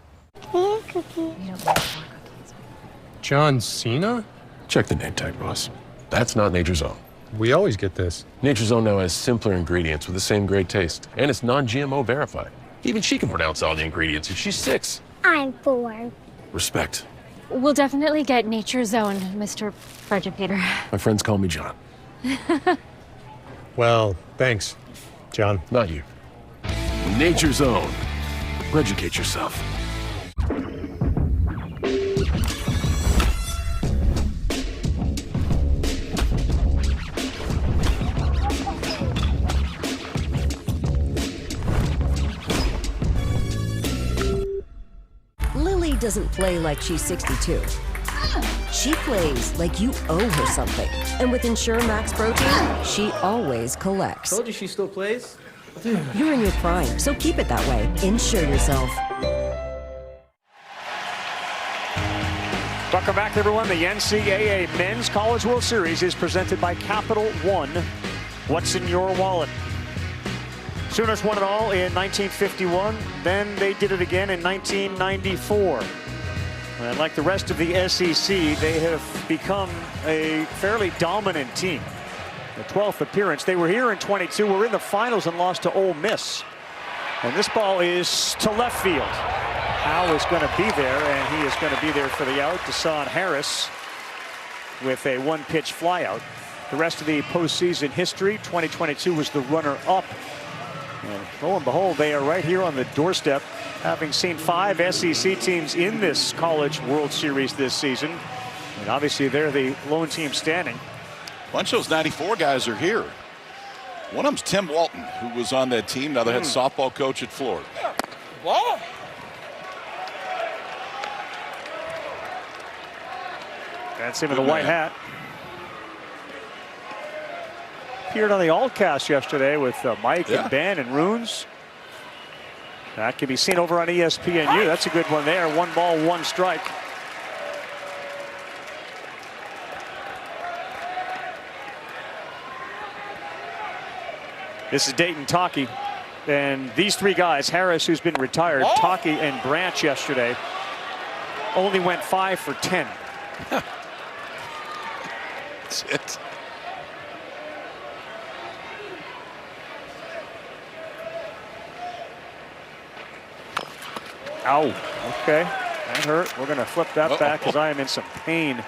John Cena? Check the name tag, boss. That's not Nature's Own. We always get this. Nature's Own now has simpler ingredients with the same great taste. And it's non-GMO verified. Even she can pronounce all the ingredients, and she's 6. I'm 4. Respect. We'll definitely get Nature's Own, Mr. Educator. My friends call me John. Well, thanks, John. Not you. Nature's Own. Educate yourself. Lily doesn't play like she's 62. She plays like you owe her something. And with Ensure Max Protein, she always collects. Told you she still plays? You're in your prime, so keep it that way. Ensure yourself. Welcome back, everyone. The NCAA Men's College World Series is presented by Capital One. What's in your wallet? Sooners won it all in 1951. Then they did it again in 1994. And like the rest of the SEC, they have become a fairly dominant team. The 12th appearance. They were here in 22. Were in the finals and lost to Ole Miss. And this ball is to left field. Howe is going to be there, and he is going to be there for the out. Deshaun Harris with a 1-pitch flyout. The rest of the postseason history, 2022 was the runner-up. And lo and behold, they are right here on the doorstep, having seen 5 SEC teams in this College World Series this season. And obviously, they're the lone team standing. A bunch of those 94 guys are here. One of them's Tim Walton, who was on that team, now the head softball coach at Florida. Whoa. That's him in the white hat. Appeared on the Allcast yesterday with Mike and Ben and Runes. That can be seen over on ESPNU. That's a good one there. 1 ball, 1 strike. This is Dayton Taki. And these 3 guys, Harris, who's been retired, Taki and Branch yesterday, only went 5 for 10. That's it. Ow. Okay. That hurt. We're going to flip that back because I am in some pain.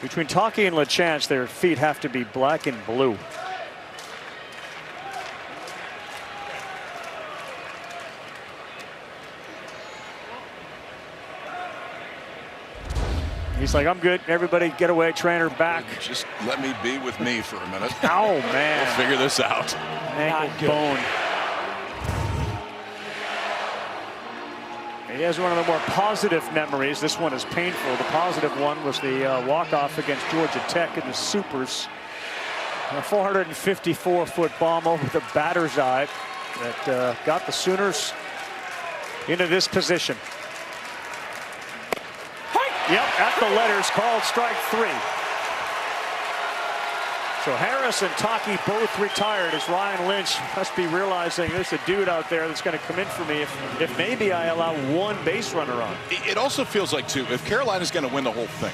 Between Taki and LaChance, their feet have to be black and blue. He's like, I'm good. Everybody get away. Trainer back. Just let me be with me for a minute. Oh, man. We'll figure this out. Ankle bone. He has one of the more positive memories. This one is painful. The positive one was the walk-off against Georgia Tech in the Supers. A 454-foot bomb over the batter's eye that got the Sooners into this position. Yep, at the letters, called strike 3. So Harris and Taki both retired, as Ryan Lynch must be realizing there's a dude out there that's going to come in for me if maybe I allow 1 base runner on. It also feels like, too, if Carolina's going to win the whole thing,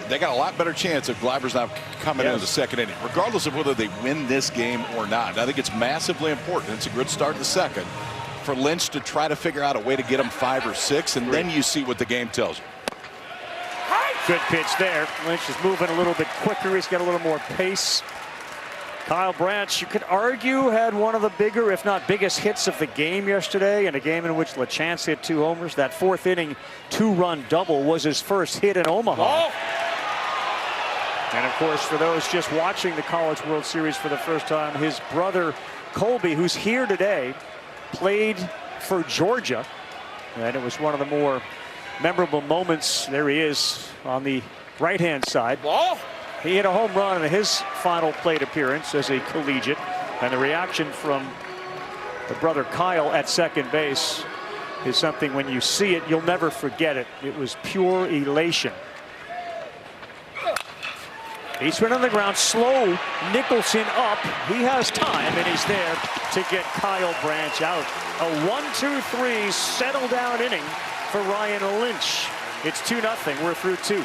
they got a lot better chance of Gleiber's not coming into the second inning, regardless of whether they win this game or not. I think it's massively important. It's a good start in the second for Lynch to try to figure out a way to get him 5 or 6, and then you see what the game tells you. Good pitch there. Lynch is moving a little bit quicker. He's got a little more pace. Kyle Branch, you could argue, had one of the bigger, if not biggest, hits of the game yesterday, in a game in which LaChance hit 2 homers. That 4th inning 2-run double was his first hit in Omaha. And of course, for those just watching the College World Series for the first time, his brother Colby, who's here today, played for Georgia. And it was one of the more memorable moments. There he is on the right-hand side. He hit a home run in his final plate appearance as a collegiate. And the reaction from the brother Kyle at second base is something, when you see it, you'll never forget it. It was pure elation. Eastman on the ground, slow Nicholson up. He has time, and he's there to get Kyle Branch out. A 1-2-3 settle down inning for Ryan Lynch. It's 2-0. We're through 2.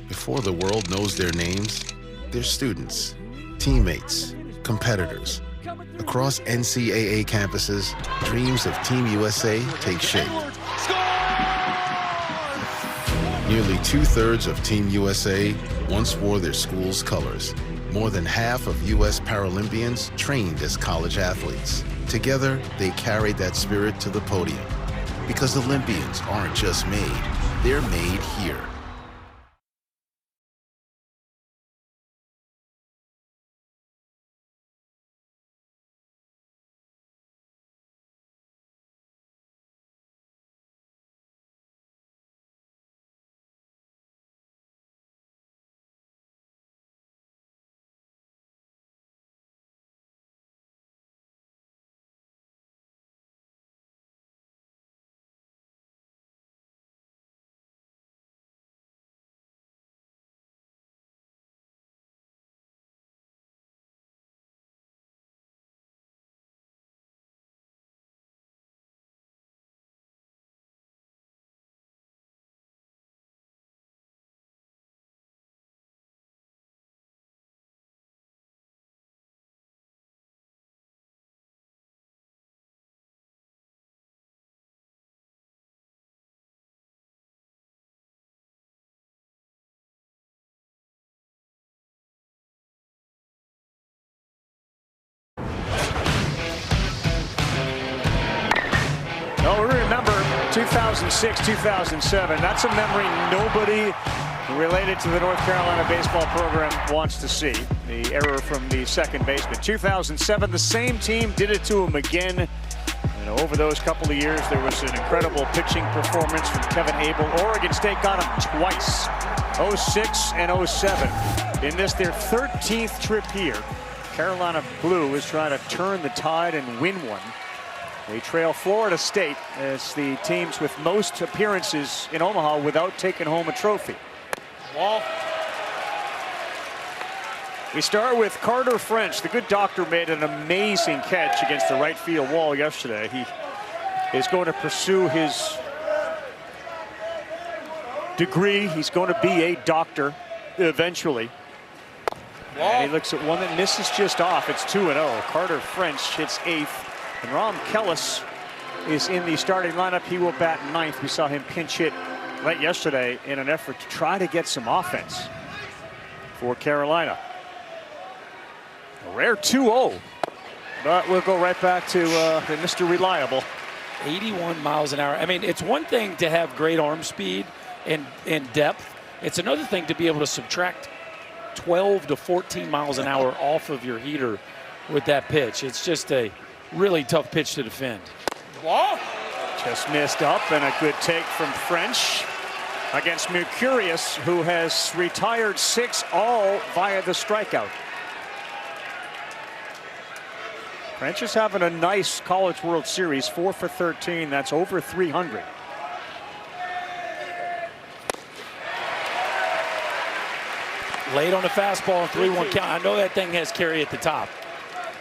Before the world knows their names, they're students, teammates, competitors. Across NCAA campuses, dreams of Team USA take shape. Nearly 2/3 of Team USA once wore their school's colors. More than half of U.S. Paralympians trained as college athletes. Together, they carried that spirit to the podium. Because Olympians aren't just made, they're made here. Oh, we remember 2006, 2007. That's a memory nobody related to the North Carolina baseball program wants to see. The error from the second baseman. 2007, the same team did it to him again. And over those couple of years, there was an incredible pitching performance from Kevin Abel. Oregon State got him twice, 06 and 07. In this, their 13th trip here, Carolina Blue is trying to turn the tide and win one. They trail Florida State as the teams with most appearances in Omaha without taking home a trophy. We start with Carter French. The good doctor made an amazing catch against the right field wall yesterday. He is going to pursue his degree. He's going to be a doctor eventually. And he looks at one that misses just off. It's 2-0. Carter French hits 8th. And Rom Kellis is in the starting lineup. He will bat 9th. We saw him pinch hit late yesterday in an effort to try to get some offense for Carolina. A rare 2-0. But we'll go right back to Mr. Reliable. 81 miles an hour. I mean, it's one thing to have great arm speed and depth. It's another thing to be able to subtract 12 to 14 miles an hour off of your heater with that pitch. It's just a really tough pitch to defend. Just missed up, and a good take from French against Mercurius, who has retired 6 all via the strikeout. French is having a nice College World Series, 4 for 13. That's over 300. Late on the fastball, 3-1 count. I know that thing has carry at the top,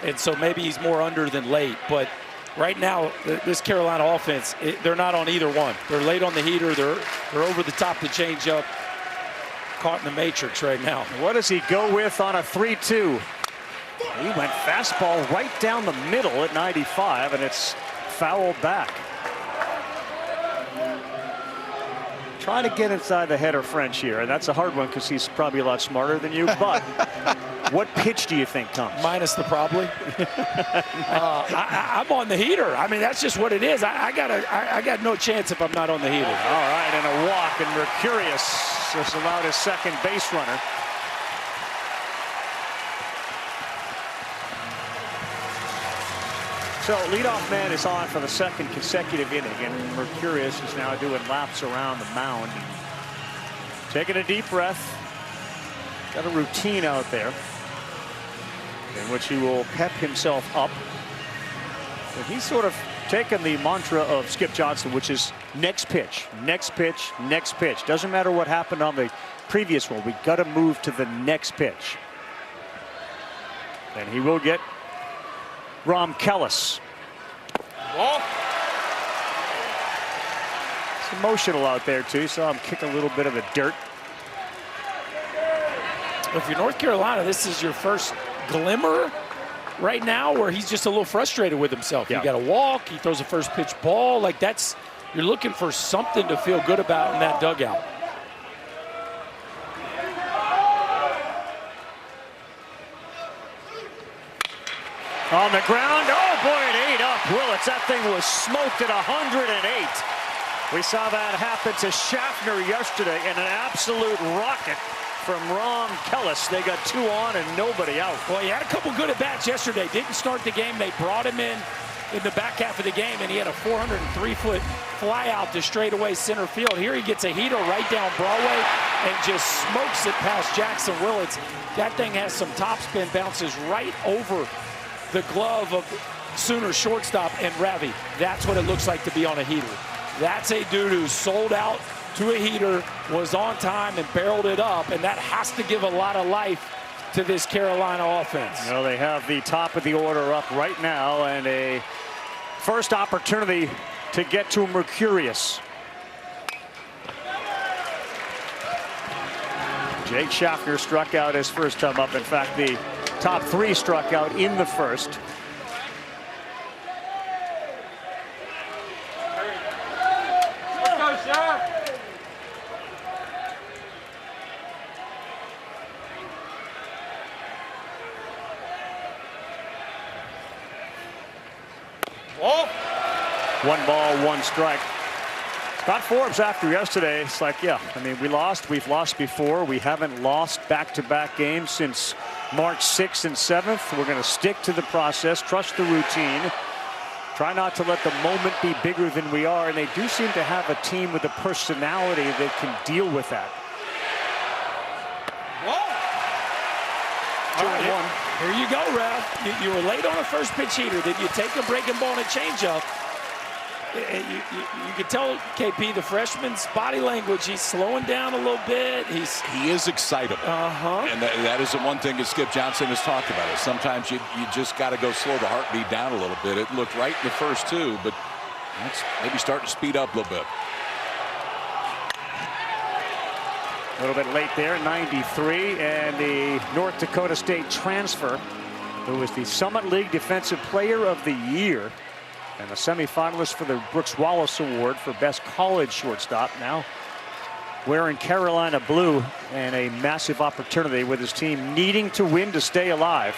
and so maybe he's more under than late, but Right now, this Carolina offense, they're not on either one. They're late on the heater. They're over the top of the changeup. Caught in the matrix right now. What does he go with on a 3-2? He went fastball right down the middle at 95, and it's fouled back. Trying to get inside the head of French here, and that's a hard one because he's probably a lot smarter than you. But what pitch do you think comes? Minus the probably. I'm on the heater. I mean, that's just what it is. I got no chance if I'm not on the heater. All right, and a walk, and Mercurius has allowed his second base runner. So leadoff man is on for the second consecutive inning, and Mercurius is now doing laps around the mound. Taking a deep breath. Got a routine out there in which he will pep himself up. And he's sort of taken the mantra of Skip Johnson, which is next pitch, next pitch, next pitch. Doesn't matter what happened on the previous one. We got to move to the next pitch. And he will get Rom Kellis. It's emotional out there too. Saw him kick a little bit of the dirt. If you're North Carolina, this is your first glimmer right now where he's just a little frustrated with himself. Yeah. He got a walk, he throws a first pitch ball. Like that's, you're looking for something to feel good about in that dugout. On the ground, oh boy, it ate up Willits. That thing was smoked at 108. We saw that happen to Schaffner yesterday, and an absolute rocket from Rom Kellis. They got 2 on and nobody out. Well, he had a couple good at-bats yesterday. Didn't start the game. They brought him in the back half of the game, and he had a 403-foot fly out to straightaway center field. Here he gets a heater right down Broadway and just smokes it past Jackson Willits. That thing has some topspin, bounces right over the glove of Sooner shortstop and Ravi. That's what it looks like to be on a heater. That's a dude who sold out to a heater, was on time and barreled it up, and that has to give a lot of life to this Carolina offense. Well, they have the top of the order up right now, and a first opportunity to get to Mercurius. Jake Schaffner struck out his first time up. In fact, the top 3 struck out in the first. Let's go, Schaff. One ball, 1 strike. Scott Forbes after yesterday, it's like, yeah, I mean, we've lost before. We haven't lost back-to-back games since March 6th and 7th. We're going to stick to the process, trust the routine, try not to let the moment be bigger than we are. And they do seem to have a team with a personality that can deal with that. 2-1. Here you go, Ralph. You were late on a first pitch heater. Did you take a breaking ball and a changeup? You could tell KP, the freshman's body language, he's slowing down a little bit. He is excitable. And that is the one thing that Skip Johnson has talked about. Is sometimes you just got to go slow the heartbeat down a little bit. It looked right in the first 2, but it's maybe starting to speed up a little bit. A little bit late there, 93, and the North Dakota State transfer, who was the Summit League Defensive Player of the Year and a semifinalist for the Brooks Wallace Award for Best College Shortstop, now wearing Carolina blue, and a massive opportunity with his team needing to win to stay alive.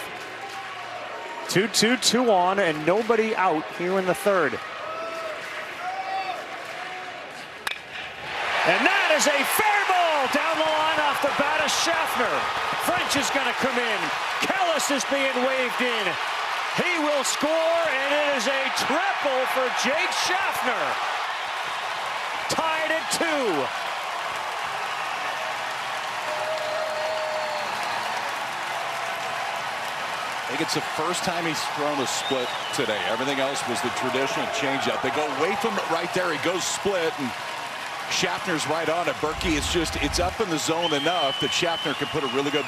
2-2, 2 on, and nobody out here in the third. And that is a fair ball down the line off the bat of Schaffner. French is going to come in. Kellis is being waved in. He will score, and it is a triple for Jake Schaffner. Tied at 2. I think it's the first time he's thrown a split today. Everything else was the traditional changeup. They go away from it right there. He goes split, and Schaffner's right on it. Berkey, it's up in the zone enough that Schaffner can put a really good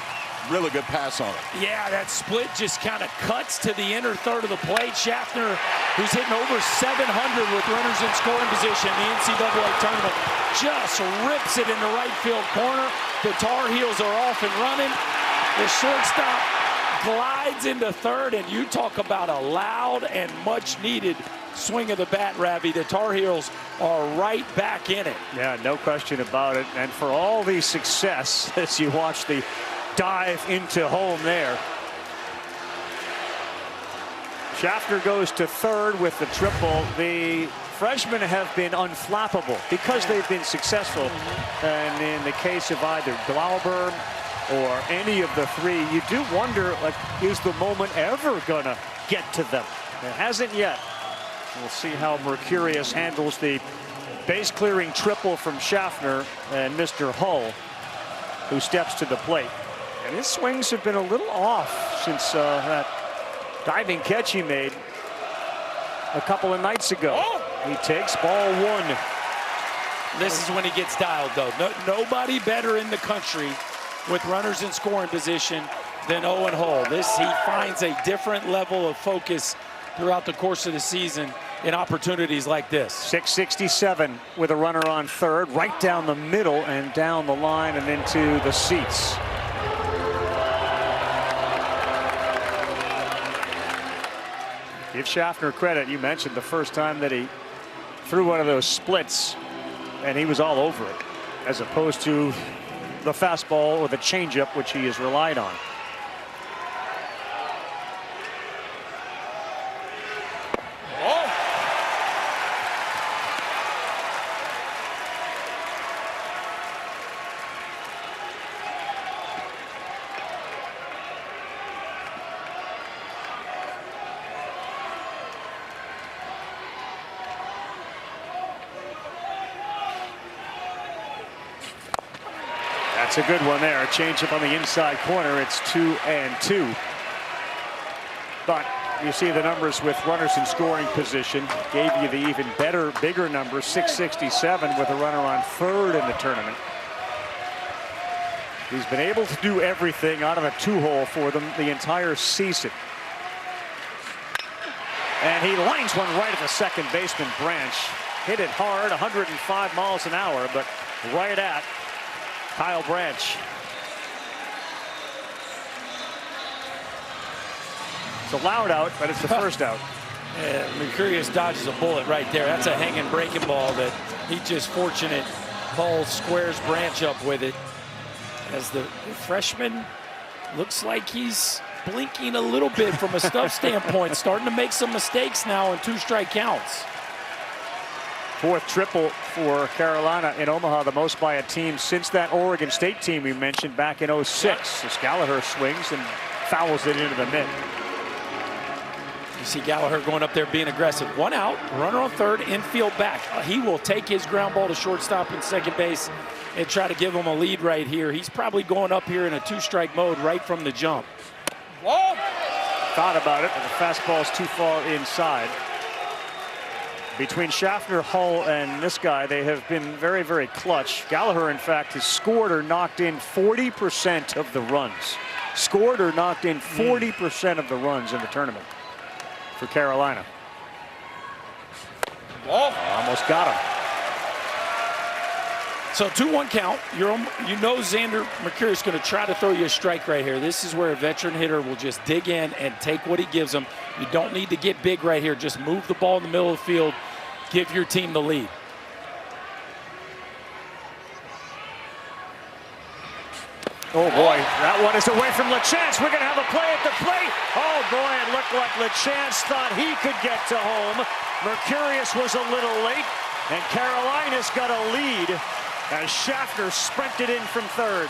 really good pass on it. Yeah, that split just kind of cuts to the inner third of the plate. Schaffner, who's hitting over 700 with runners in scoring position in the NCAA tournament, just rips it in the right field corner. The Tar Heels are off and running. The shortstop glides into third, and you talk about a loud and much-needed swing of the bat, Ravi. The Tar Heels are right back in it. Yeah, no question about it. And for all the success as you watch the dive into home there, Schaffner goes to third with the triple. The freshmen have been unflappable because they've been successful. And in the case of either Glauber or any of the three, you do wonder, like, is the moment ever gonna get to them? It hasn't yet. We'll see how Mercurius handles the base clearing triple from Schaffner and Mr. Hull, who steps to the plate. And his swings have been a little off since that diving catch he made a couple of nights ago. He takes ball one. This is when he gets dialed, though. Nobody better in the country with runners in scoring position than Owen Hull. He finds a different level of focus throughout the course of the season in opportunities like this. 667 with a runner on third, right down the middle and down the line and into the seats. Give Schaffner credit. You mentioned the first time that he threw one of those splits and he was all over it, as opposed to the fastball or the changeup, which he has relied on. That's a good one there. A changeup on the inside corner. It's 2-2. But you see the numbers with runners in scoring position. Gave you the even better, bigger number, 667, with a runner on third in the tournament. He's been able to do everything out of a two-hole for them the entire season. And he lines one right at the second baseman, Branch. Hit it hard, 105 miles an hour, but right at Kyle Branch. It's a loud out, but it's the first out. Yeah, Mercurius dodges a bullet right there. That's a hanging breaking ball that he just fortunate. Hull squares Branch up with it. As the freshman looks like he's blinking a little bit from a stuff standpoint, starting to make some mistakes now in 2 strike counts. Fourth triple for Carolina in Omaha, the most by a team since that Oregon State team we mentioned back in 06. As Gallagher swings and fouls it into the mitt. You see Gallagher going up there being aggressive. One out, runner on third, infield back. He will take his ground ball to shortstop and second base and try to give him a lead right here. He's probably going up here in a 2-strike mode right from the jump. Whoa. Thought about it, but the fastball's too far inside. Between Schaffner, Hull, and this guy, they have been very, very clutch. Gallagher, in fact, has scored or knocked in 40% of the runs. Scored or knocked in 40% of the runs in the tournament for Carolina. Almost got him. So 2-1 count. You know Xander Mercurius is going to try to throw you a strike right here. This is where a veteran hitter will just dig in and take what he gives him. You don't need to get big right here. Just move the ball in the middle of the field. Give your team the lead. Oh boy, that one is away from LaChance. We're going to have a play at the plate. Oh boy, it looked like LaChance thought he could get to home. Mercurius was a little late, and Carolina's got a lead as Schaffner sprinted in from third.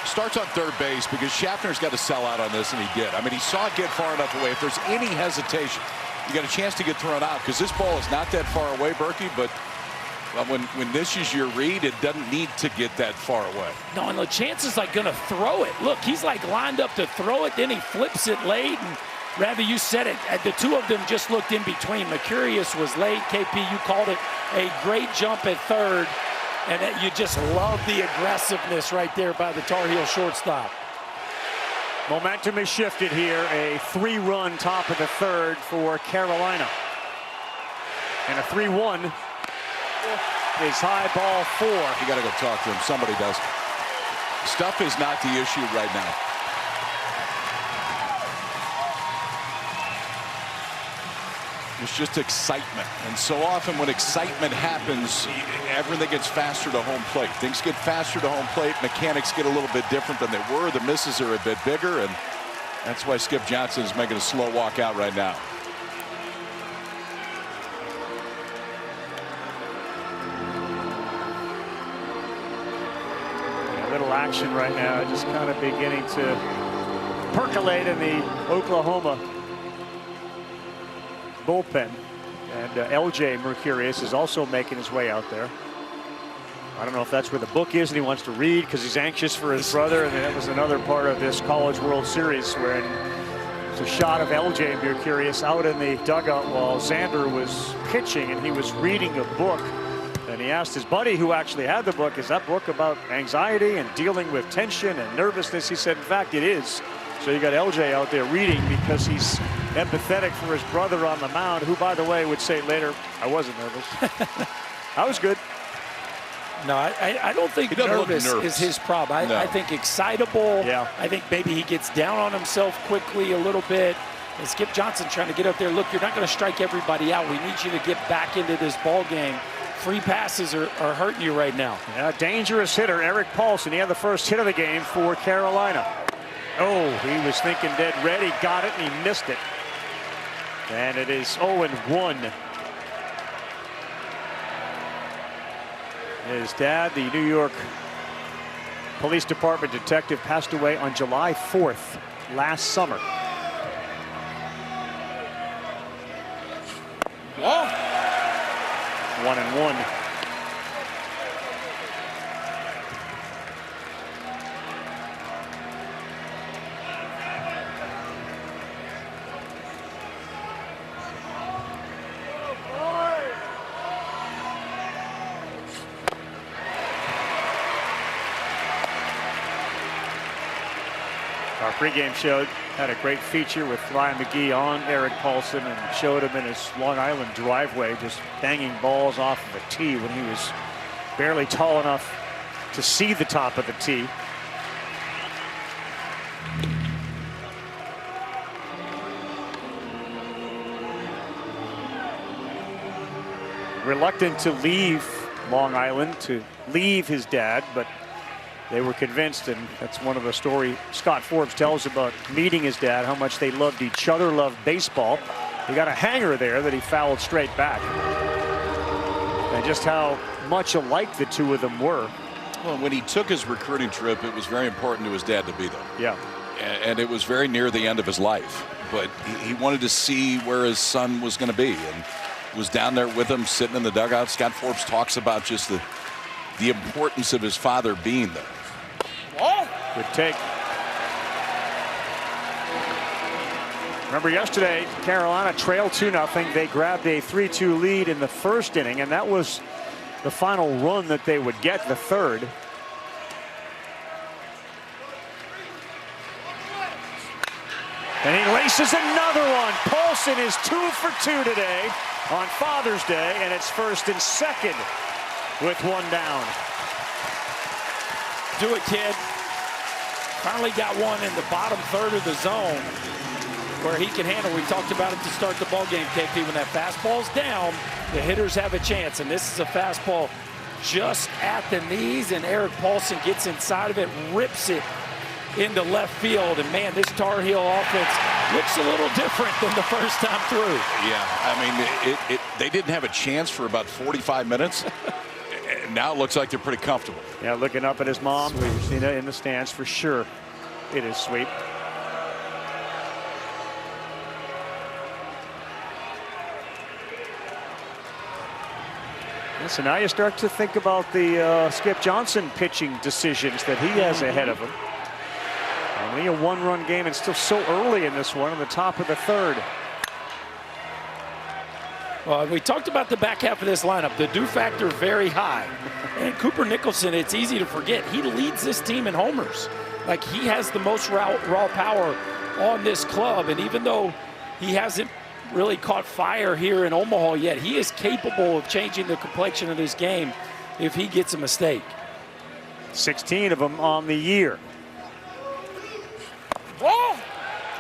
Starts on third base because Schaffner's got to sell out on this, and he did. I mean, he saw it get far enough away. If there's any hesitation, you got a chance to get thrown out because this ball is not that far away, Berkey, but when this is your read, it doesn't need to get that far away. No, and LaChance is like going to throw it. Look, he's like lined up to throw it, then he flips it late, and Ravi, you said it. The two of them just looked in between. Mercurius was late. KP, you called it. A great jump at third. And you just love the aggressiveness right there by the Tar Heel shortstop. Momentum is shifted here. A 3-run top of the third for Carolina. And a 3-1 is high, ball 4. You got to go talk to him. Somebody does. Stuff is not the issue right now. It's just excitement. And so often when excitement happens, everything gets faster to home plate. Things get faster to home plate. Mechanics get a little bit different than they were. The misses are a bit bigger, and that's why Skip Johnson is making a slow walk out right now. A little action right now, just kind of beginning to percolate in the Oklahoma bullpen. And LJ Mercurius is also making his way out there. I don't know if that's where the book is and he wants to read because he's anxious for his brother. And that was another part of this College World Series where it's a shot of LJ Mercurius out in the dugout while Xander was pitching and he was reading a book. And he asked his buddy who actually had the book, is that book about anxiety and dealing with tension and nervousness? He said, in fact, it is. So you got LJ out there reading because he's empathetic for his brother on the mound, who, by the way, would say later, I wasn't nervous. I was good. No, I don't think nervous is his problem. I think excitable. Yeah. I think maybe he gets down on himself quickly a little bit. And Skip Johnson trying to get up there. Look, you're not going to strike everybody out. We need you to get back into this ball game. Free passes are hurting you right now. Yeah, dangerous hitter, Eric Paulson. He had the first hit of the game for Carolina. Oh, he was thinking dead red. He got it and he missed it. And it is 0-1. His dad, the New York Police Department detective, passed away on July 4th last summer. Oh. 1-1. Our pregame show had a great feature with Ryan McGee on Eric Paulson and showed him in his Long Island driveway just banging balls off of a tee when he was barely tall enough to see the top of the tee. Reluctant to leave Long Island, to leave his dad, but they were convinced, and that's one of the story Scott Forbes tells about meeting his dad, how much they loved each other, loved baseball. He got a hanger there that he fouled straight back. And just how much alike the two of them were. Well, when he took his recruiting trip, it was very important to his dad to be there. Yeah. And it was very near the end of his life. But he wanted to see where his son was going to be, and was down there with him, sitting in the dugout. Scott Forbes talks about just the importance of his father being there. Oh, good take. Remember yesterday, Carolina trailed 2-0. They grabbed a 3-2 lead in the first inning, and that was the final run that they would get, the third. And he laces another one. Paulson is 2 for 2 today on Father's Day, and it's first and second with one down. Do it, kid. Finally got one in the bottom third of the zone where he can handle. We talked about it to start the ball game, KP. When that fastball's down, the hitters have a chance. And this is a fastball just at the knees, and Eric Paulson gets inside of it, rips it into left field. And man, this Tar Heel offense looks a little different than the first time through. Yeah, I mean, they didn't have a chance for about 45 minutes. Now it looks like they're pretty comfortable. Yeah, looking up at his mom, we've seen it in the stands for sure. It is sweet. Yeah, so now you start to think about the Skip Johnson pitching decisions that he has ahead of him. Only a one-run game, and still so early in this one, on the top of the third. Well, we talked about the back half of this lineup. The do factor very high. And Cooper Nicholson, it's easy to forget, he leads this team in homers. Like, he has the most raw power on this club. And even though he hasn't really caught fire here in Omaha yet, he is capable of changing the complexion of this game if he gets a mistake. 16 of them on the year. Whoa!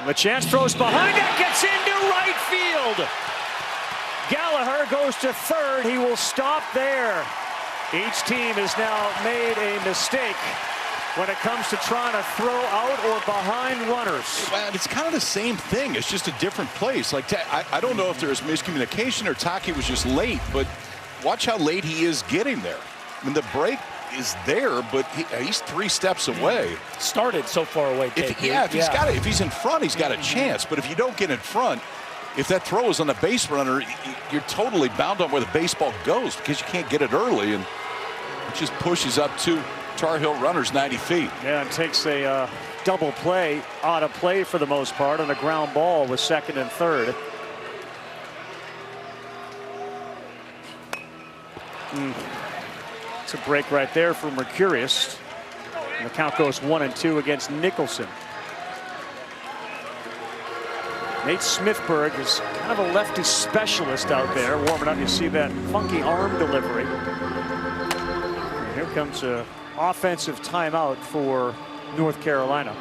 The chance throws behind it, gets into right field. Gallagher goes to third. He will stop there. Each team has now made a mistake when it comes to trying to throw out or behind runners. Well, it's kind of the same thing. It's just a different place. Like, I don't know if there was miscommunication or Taki was just late, but watch how late he is getting there. I mean, the break is there, but he's 3 steps away. Started so far away, if he's in front, he's got a chance. But if you don't get in front, if that throw is on the base runner, you're totally bound on where the baseball goes because you can't get it early, and it just pushes up to Tar Heel runners 90 feet. Yeah, and takes a double play out of play for the most part on a ground ball with second and third. It's a break right there for Mercurius. And the count goes 1-2 against Nicholson. Nate Smithberg is kind of a lefty specialist out there, warming up. You see that funky arm delivery. And here comes a offensive timeout for North Carolina.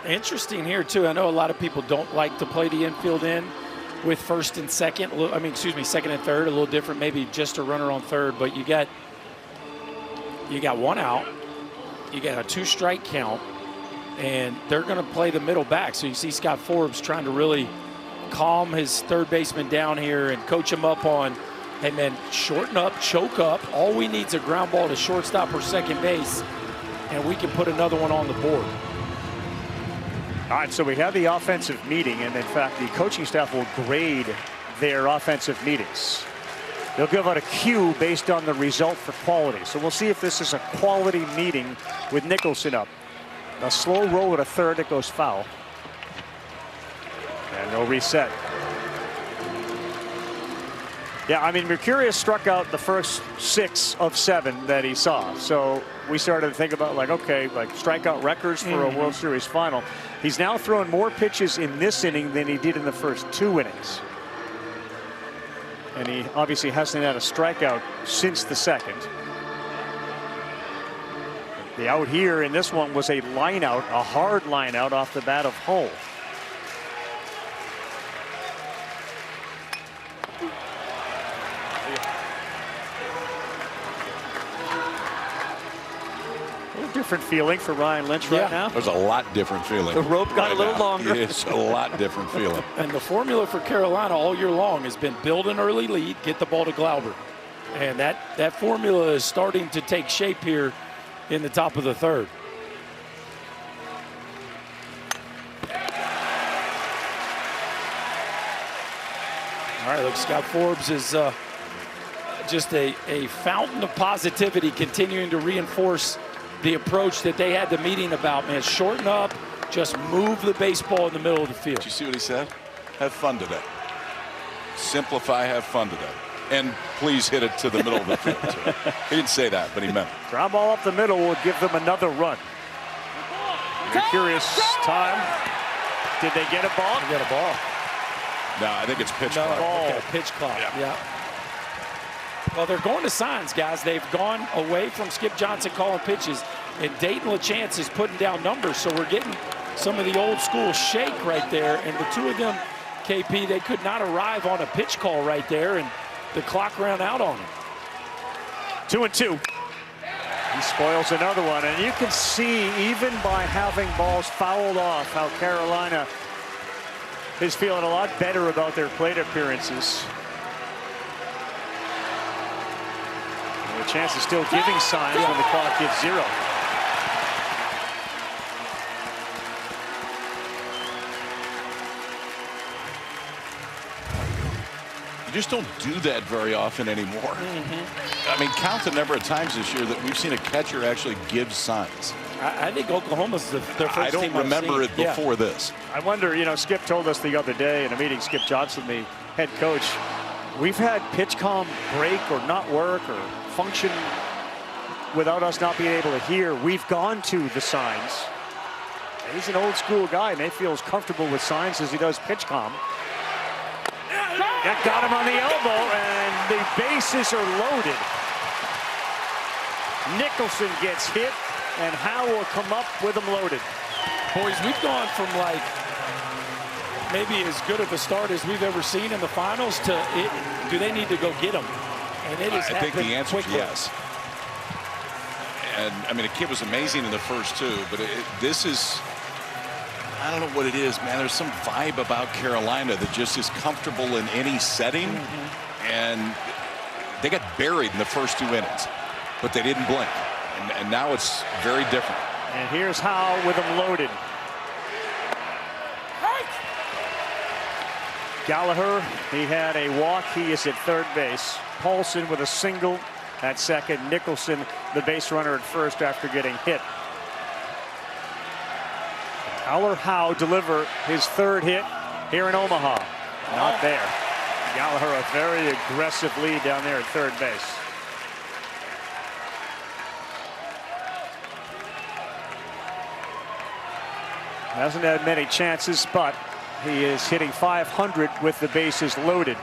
Interesting here too. I know a lot of people don't like to play the infield in with first and second. Second and third, a little different. Maybe just a runner on third, but you got one out. You got a 2-strike count, and they're going to play the middle back. So you see Scott Forbes trying to really calm his third baseman down here and coach him up on, hey man, shorten up, choke up. All we need is a ground ball to shortstop or second base, and we can put another one on the board. All right, so we have the offensive meeting, and in fact, the coaching staff will grade their offensive meetings. They'll give out a cue based on the result for quality. So we'll see if this is a quality meeting with Nicholson up. A slow roll at a third, it goes foul. And no reset. Yeah, I mean, Mercurius struck out the first 6 of 7 that he saw. So we started to think about, like, okay, like strikeout records for a World Series final. He's now thrown more pitches in this inning than he did in the first 2 innings. And he obviously hasn't had a strikeout since the second. The out here in this one was a line out, a hard line out off the bat of Hull. Different feeling for Ryan Lynch right now. There's a lot different feeling. The rope got a little longer. It's a lot different feeling. And the formula for Carolina all year long has been build an early lead, get the ball to Glauber. And that formula is starting to take shape here in the top of the third. All right, look, Scott Forbes is just a fountain of positivity, continuing to reinforce the approach that they had the meeting about, man. Shorten up, just move the baseball in the middle of the field. Did you see what he said? Have fun today. Simplify, have fun today. And please hit it to the middle of the field. He didn't say that, but he meant it. Ground ball up the middle will give them another run. Curious time. Did they get a ball? They got a ball. No, I think it's pitch clock. clock. Okay, pitch clock, yeah. Well, they're going to signs, guys. They've gone away from Skip Johnson calling pitches, and Dayton LaChance is putting down numbers, so we're getting some of the old school shake right there. And the two of them, KP, they could not arrive on a pitch call right there, and the clock ran out on them. 2-2. He spoils another one, and you can see, even by having balls fouled off, how Carolina is feeling a lot better about their plate appearances. The chance is still giving signs when the clock gives 0. You just don't do that very often anymore. I mean, count the number of times this year that we've seen a catcher actually give signs. I think Oklahoma's their first I don't team remember I've it seen. before this. I wonder, you know, Skip told us the other day in a meeting, Skip Johnson, the head coach, We've had PitchCom break or not work or function without us not being able to hear. We've gone to the signs. He's an old school guy. Mayfield is comfortable with signs as he does PitchCom. That got him on the elbow, and the bases are loaded. Nicholson gets hit, and Howe will come up with him loaded. Boys, we've gone from like maybe as good of a start as we've ever seen in the finals to do they need to go get him? And it is. I think the answer is quickly. yes. And I mean, the kid was amazing in the first two, but this is, I don't know what it is, man. There's some vibe about Carolina that just is comfortable in any setting. And they got buried in the first 2 innings, but they didn't blink. And now it's very different. And here's Howe with him loaded. Gallagher, he had a walk. He is at third base. Paulson with a single at second. Nicholson, the base runner at first after getting hit. Tyler Howe deliver his third hit here in Omaha. Not there. Gallagher a very aggressive lead down there at third base. Hasn't had many chances, but he is hitting .500 with the bases loaded.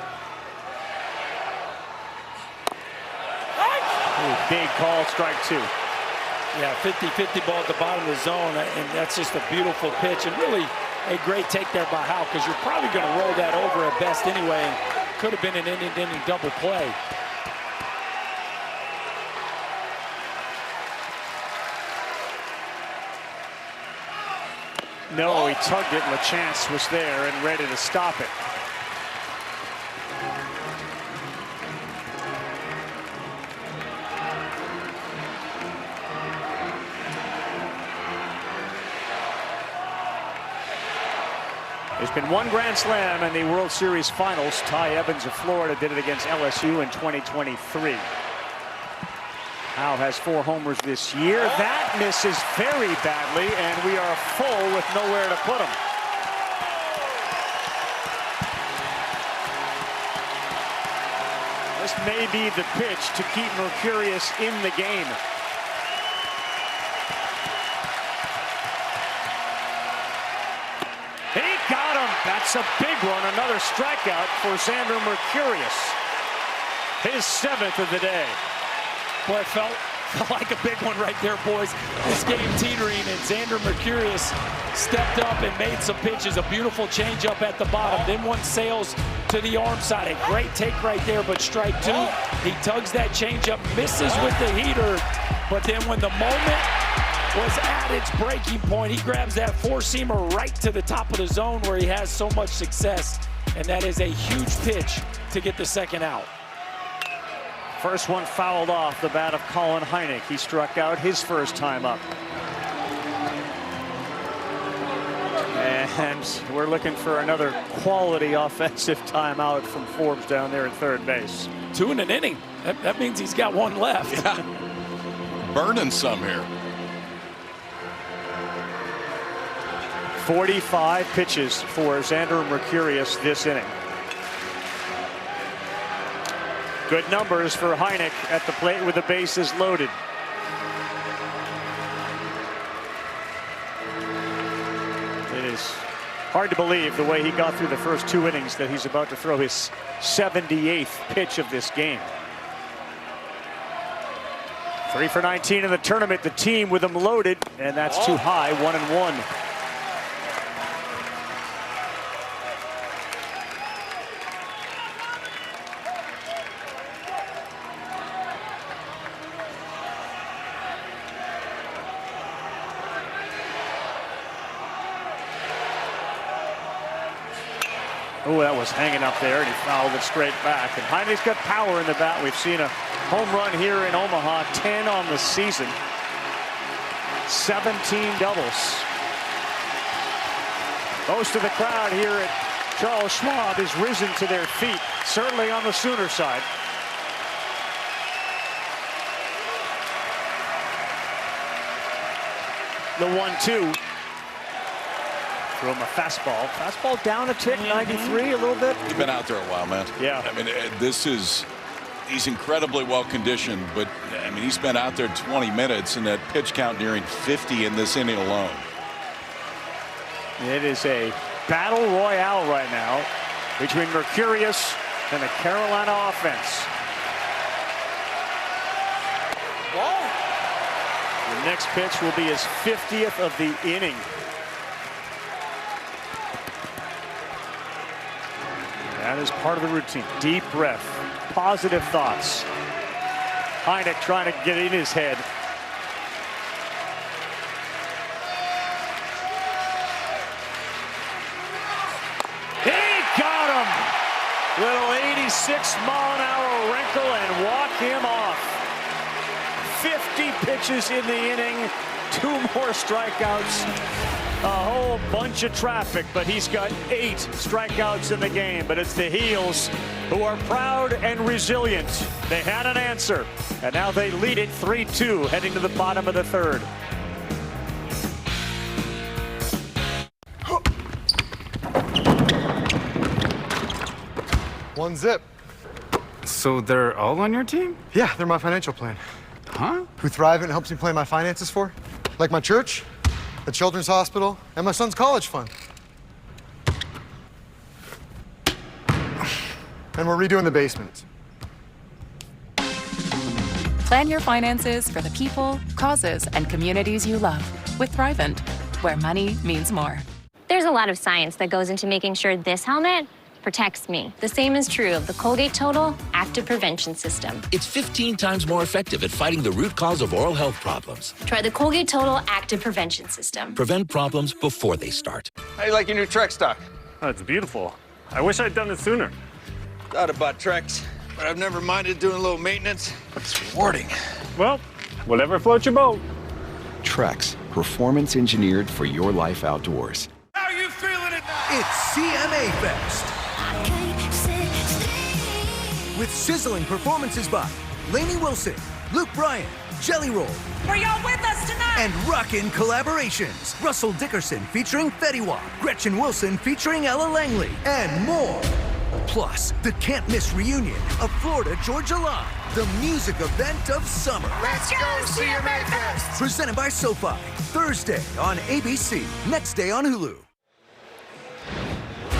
Ooh, big call, strike 2. Yeah, 50-50 ball at the bottom of the zone, and that's just a beautiful pitch, and really a great take there by Howe, because you're probably going to roll that over at best anyway, and could have been an inning double play. No, he tugged it. LaChance was there and ready to stop it. There's been one Grand Slam in the World Series Finals. Ty Evans of Florida did it against LSU in 2023. Howe has 4 homers this year. That misses very badly, and we are full with nowhere to put him. This may be the pitch to keep Mercurius in the game. He got him. That's a big one. Another strikeout for Xander Mercurius. His 7th of the day. Boy, it felt like a big one right there, boys. This game teetering, and Xander Mercurius stepped up and made some pitches. A beautiful changeup at the bottom. Then one sails to the arm side. A great take right there, but strike 2. He tugs that changeup, misses with the heater, but then when the moment was at its breaking point, he grabs that 4-seamer right to the top of the zone where he has so much success, and that is a huge pitch to get the second out. First one fouled off the bat of Colin Heineck. He struck out his first time up. And we're looking for another quality offensive timeout from Forbes down there at third base. 2 in an inning. That means he's got 1 left. Yeah. Burning some here. 45 pitches for Xander Mercurius this inning. Good numbers for Heineck at the plate with the bases loaded. It is hard to believe the way he got through the first 2 innings that he's about to throw his 78th pitch of this game. 3 for 19 in the tournament. The team with them loaded, and that's too high. 1-1. Oh, that was hanging up there, and he fouled it straight back. And Heineck's got power in the bat. We've seen a home run here in Omaha, 10 on the season, 17 doubles. Most of the crowd here at Charles Schwab has risen to their feet, certainly on the Sooner side. The 1-2. Throw him a fastball. Fastball down a tick, 93 a little bit. He's been out there a while, man. Yeah. I mean, he's incredibly well conditioned, but I mean, he's been out there 20 minutes and that pitch count nearing 50 in this inning alone. It is a battle royale right now between Mercurius and the Carolina offense. The next pitch will be his 50th of the inning. That is part of the routine. Deep breath, positive thoughts. Heineck trying to get in his head. He got him! Little 86-mile-an-hour wrinkle and walk him off. 50 pitches in the inning, 2 more strikeouts, a whole bunch of traffic, but he's got 8 strikeouts in the game. But it's the Heels who are proud and resilient. They had an answer, and now they lead it 3-2 heading to the bottom of the 3rd. One zip. So they're all on your team? Yeah, they're my financial plan. Huh? Who Thrivent helps me plan my finances for. Like my church, the children's hospital, and my son's college fund. And we're redoing the basement. Plan your finances for the people, causes, and communities you love with Thrivent, where money means more. There's a lot of science that goes into making sure this helmet protects me. The same is true of the Colgate Total Active Prevention System. It's 15 times more effective at fighting the root cause of oral health problems. Try the Colgate Total Active Prevention System. Prevent problems before they start. How you like your new Trek stock? Oh, it's beautiful. I wish I'd done it sooner. Thought about Treks, but I've never minded doing a little maintenance. It's rewarding. Well, whatever floats your boat. Trex, performance engineered for your life outdoors. How you feeling it? It's CMA Fest. With sizzling performances by Lainey Wilson, Luke Bryan, Jelly Roll. Were y'all with us tonight? And rockin' collaborations. Russell Dickerson featuring Fetty Wap, Gretchen Wilson featuring Ella Langley, and more. Plus, the can't-miss reunion of Florida Georgia Line, the music event of summer. Let's go CMA Fest! Presented by SoFi, Thursday on ABC, next day on Hulu.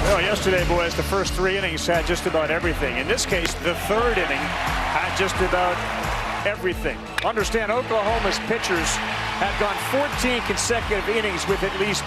Well, yesterday, boys, the first 3 innings had just about everything. In this case, the 3rd inning had just about everything. Understand, Oklahoma's pitchers have gone 14 consecutive innings with at least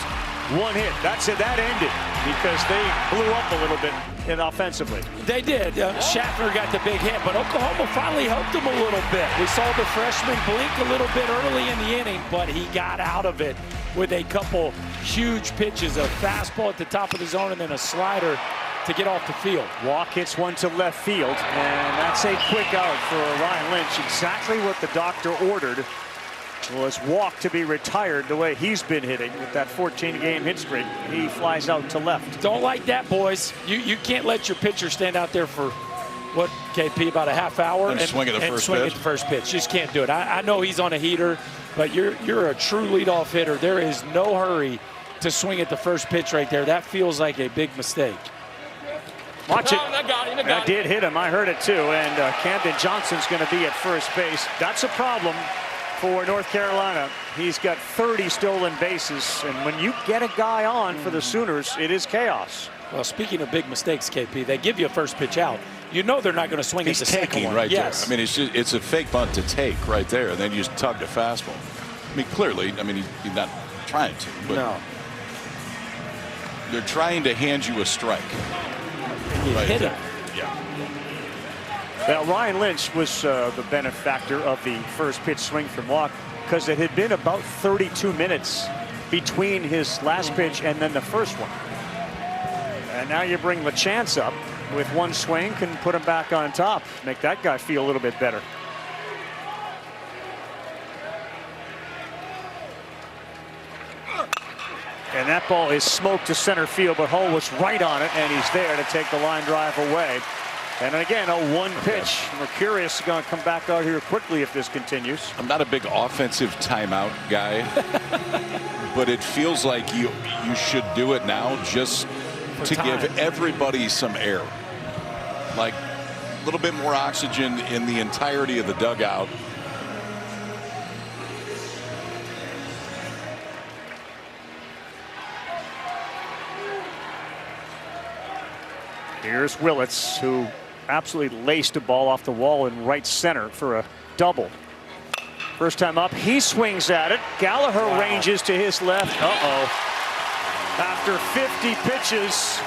1 hit. That's it. That ended because they blew up a little bit offensively. They did. Schaffner got the big hit, but Oklahoma finally helped him a little bit. We saw the freshman blink a little bit early in the inning, but he got out of it with a couple huge pitches, a fastball at the top of the zone and then a slider to get off the field. Walk hits one to left field, and that's a quick out for Ryan Lynch. Exactly what the doctor ordered was Walk to be retired the way he's been hitting with that 14-game hit streak. He flies out to left. Don't like that, boys. You can't let your pitcher stand out there for, what, KP, about a half hour and swing at the first pitch. Just can't do it. I know he's on a heater, but you're a true leadoff hitter. There is no hurry to swing at the first pitch right there. That feels like a big mistake. Watch it. That That did hit him. I heard it too. And Camden Johnson's going to be at first base. That's a problem for North Carolina. He's got 30 stolen bases. And when you get a guy on for the Sooners, it is chaos. Well, speaking of big mistakes, KP, they give you a first pitch out. You know they're not going to swing at the second one. Right yes. there. I mean, it's a fake bunt to take right there, and then you just tug the fastball. I mean, clearly, he's not trying to, but no. They're trying to hand you a strike. You hit him. Yeah. Well, Ryan Lynch was the benefactor of the first pitch swing from Walk because it had been about 32 minutes between his last pitch and then the first one. And now you bring LeChance up with one swing, can put him back on top, make that guy feel a little bit better. And that ball is smoked to center field, but Hull was right on it, and he's there to take the line drive away. And again, a one pitch. Mercurius is going to come back out here quickly if this continues. I'm not a big offensive timeout guy, but it feels like you should do it now just to give everybody some air. Like a little bit more oxygen in the entirety of the dugout. Here's Willits, who absolutely laced a ball off the wall in right center for a double. First time up, he swings at it. Gallagher ranges to his left. Uh-oh. After 50 pitches,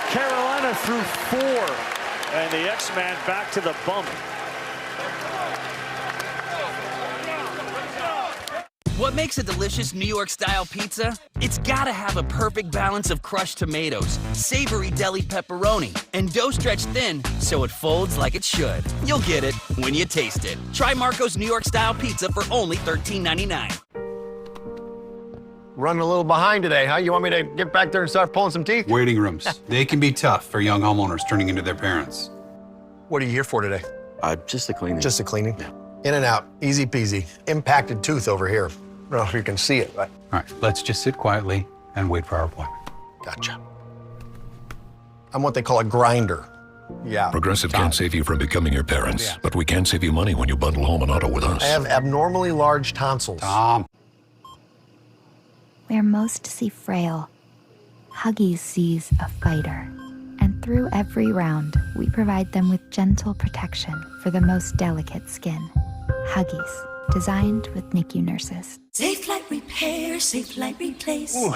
Carolina threw 4. And the X-Man back to the bump. What makes a delicious New York-style pizza? It's gotta have a perfect balance of crushed tomatoes, savory deli pepperoni, and dough stretched thin so it folds like it should. You'll get it when you taste it. Try Marco's New York-style pizza for only $13.99. Running a little behind today, huh? You want me to get back there and start pulling some teeth? Waiting rooms. They can be tough for young homeowners turning into their parents. What are you here for today? Just a cleaning. Just a cleaning? Yeah. In and out, easy peasy. Impacted tooth over here. I don't know if you can see it, but... All right, let's just sit quietly and wait for our appointment. Gotcha. I'm what they call a grinder. Yeah. Progressive can't save you from becoming your parents, but we can save you money when you bundle home and auto with us. I have abnormally large tonsils. Tom. Where most see frail, Huggies sees a fighter. And through every round, we provide them with gentle protection for the most delicate skin. Huggies, designed with NICU nurses. Safe Light Repair, Safe Light Replace. Ooh,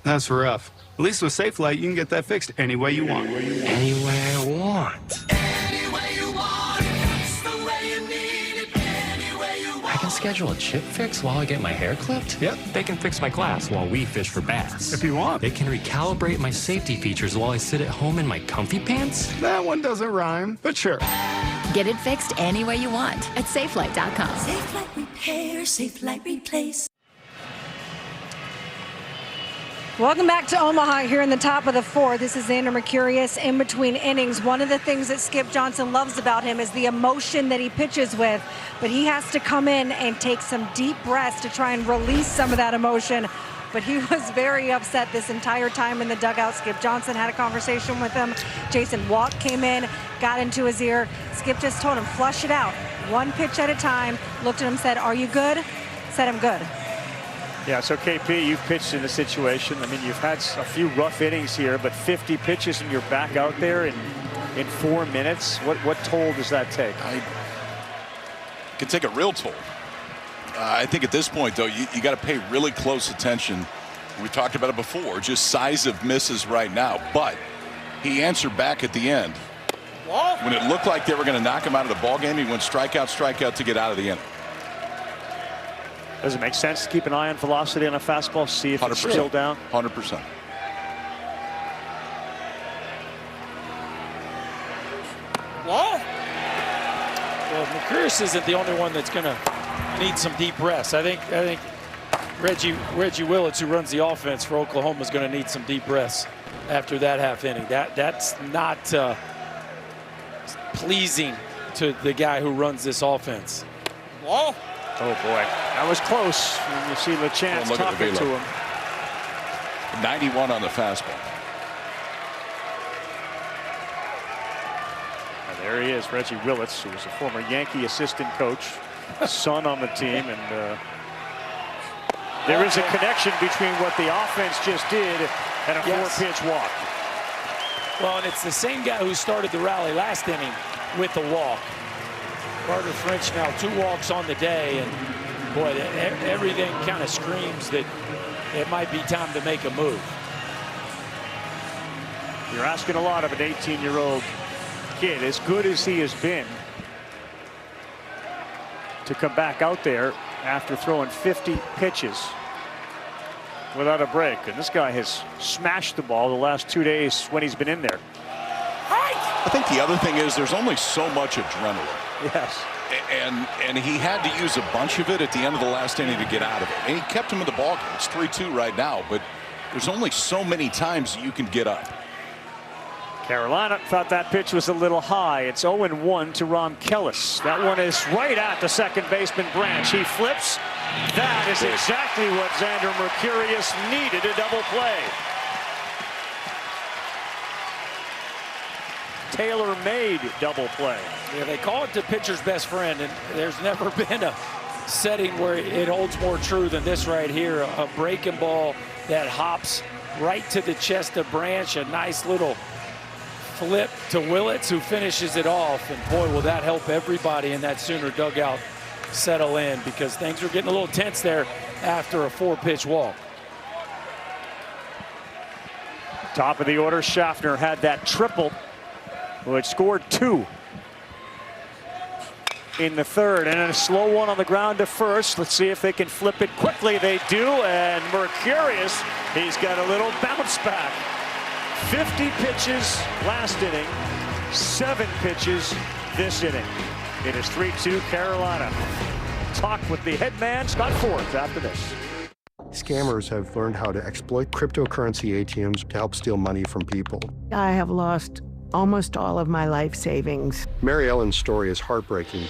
that's rough. At least with Safe Light, you can get that fixed any way you want. Any way I want. Any way you want it. It's the way you need it. Any way you want. I can schedule a chip fix while I get my hair clipped? Yep, they can fix my glass while we fish for bass. If you want. They can recalibrate my safety features while I sit at home in my comfy pants? That one doesn't rhyme, but sure. Get it fixed any way you want at safelight.com. Safe Light Repair, Safe Light Replace. Welcome back to Omaha here in the top of the 4th. This is Xander Mercurius in between innings. One of the things that Skip Johnson loves about him is the emotion that he pitches with, but he has to come in and take some deep breaths to try and release some of that emotion. But he was very upset this entire time in the dugout. Skip Johnson had a conversation with him. Jason Walk came in, got into his ear. Skip just told him, flush it out. One pitch at a time. Looked at him, said, are you good? Said, I'm good. Yeah, so KP, you've pitched in this situation. I mean, you've had a few rough innings here, but 50 pitches and you're back out there in 4 minutes. What toll does that take? It can take a real toll. I think at this point, though, you got to pay really close attention. We talked about it before, just size of misses right now. But he answered back at the end. When it looked like they were going to knock him out of the ballgame, he went strikeout to get out of the inning. Does it make sense to keep an eye on velocity on a fastball, see if 100%. It's still down? 100%. Well, Mercurius isn't the only one that's going to need some deep rest. I think Reggie Willits, who runs the offense for Oklahoma, is going to need some deep rest after that half inning. That's not pleasing to the guy who runs this offense. Whoa. Oh boy, that was close. When you see LeChance talking to him. 91 on the fastball. And there he is, Reggie Willits, who was a former Yankee assistant coach, son on the team, and there is a connection between what the offense just did and a 4-pitch walk. Well, and it's the same guy who started the rally last inning with the walk. Carter French now 2 walks on the day, and boy, everything kind of screams that it might be time to make a move. You're asking a lot of an 18-year-old kid, as good as he has been, to come back out there after throwing 50 pitches without a break. And this guy has smashed the ball the last 2 days when he's been in there. I think the other thing is there's only so much adrenaline. Yes. And he had to use a bunch of it at the end of the last inning to get out of it. And he kept him in the ballgame. It's 3-2 right now, but there's only so many times you can get up. Carolina thought that pitch was a little high. It's 0-1 to Rom Kellis. That one is right at the second baseman Branch. He flips. That is exactly what Xander Mercurius needed, a double play. Tailor-made double play. Yeah, they call it the pitcher's best friend, and there's never been a setting where it holds more true than this right here. A breaking ball that hops right to the chest of Branch. A nice little flip to Willits, who finishes it off. And boy, will that help everybody in that Sooner dugout settle in, because things were getting a little tense there after a 4-pitch walk. Top of the order, Schaffner had that triple, which scored 2 in the third, and a slow one on the ground to first. Let's see if they can flip it quickly. They do, and Mercurius, he's got a little bounce back. 50 pitches last inning, 7 pitches this inning. It is 3-2 Carolina. Talk with the head man, Scott Forbes, after this. Scammers have learned how to exploit cryptocurrency ATMs to help steal money from people. I have lost almost all of my life savings. Mary Ellen's story is heartbreaking.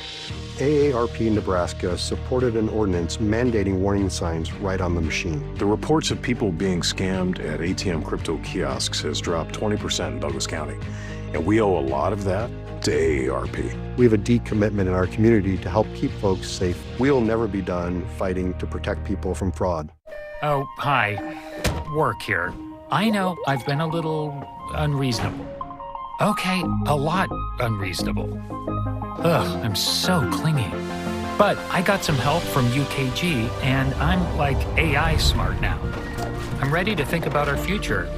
AARP Nebraska supported an ordinance mandating warning signs right on the machine. The reports of people being scammed at ATM crypto kiosks has dropped 20% in Douglas County, and we owe a lot of that to AARP. We have a deep commitment in our community to help keep folks safe. We will never be done fighting to protect people from fraud. Oh, hi. Work here. I know I've been a little unreasonable. Okay, a lot unreasonable. Ugh, I'm so clingy. But I got some help from UKG, and I'm like AI smart now. I'm ready to think about our future.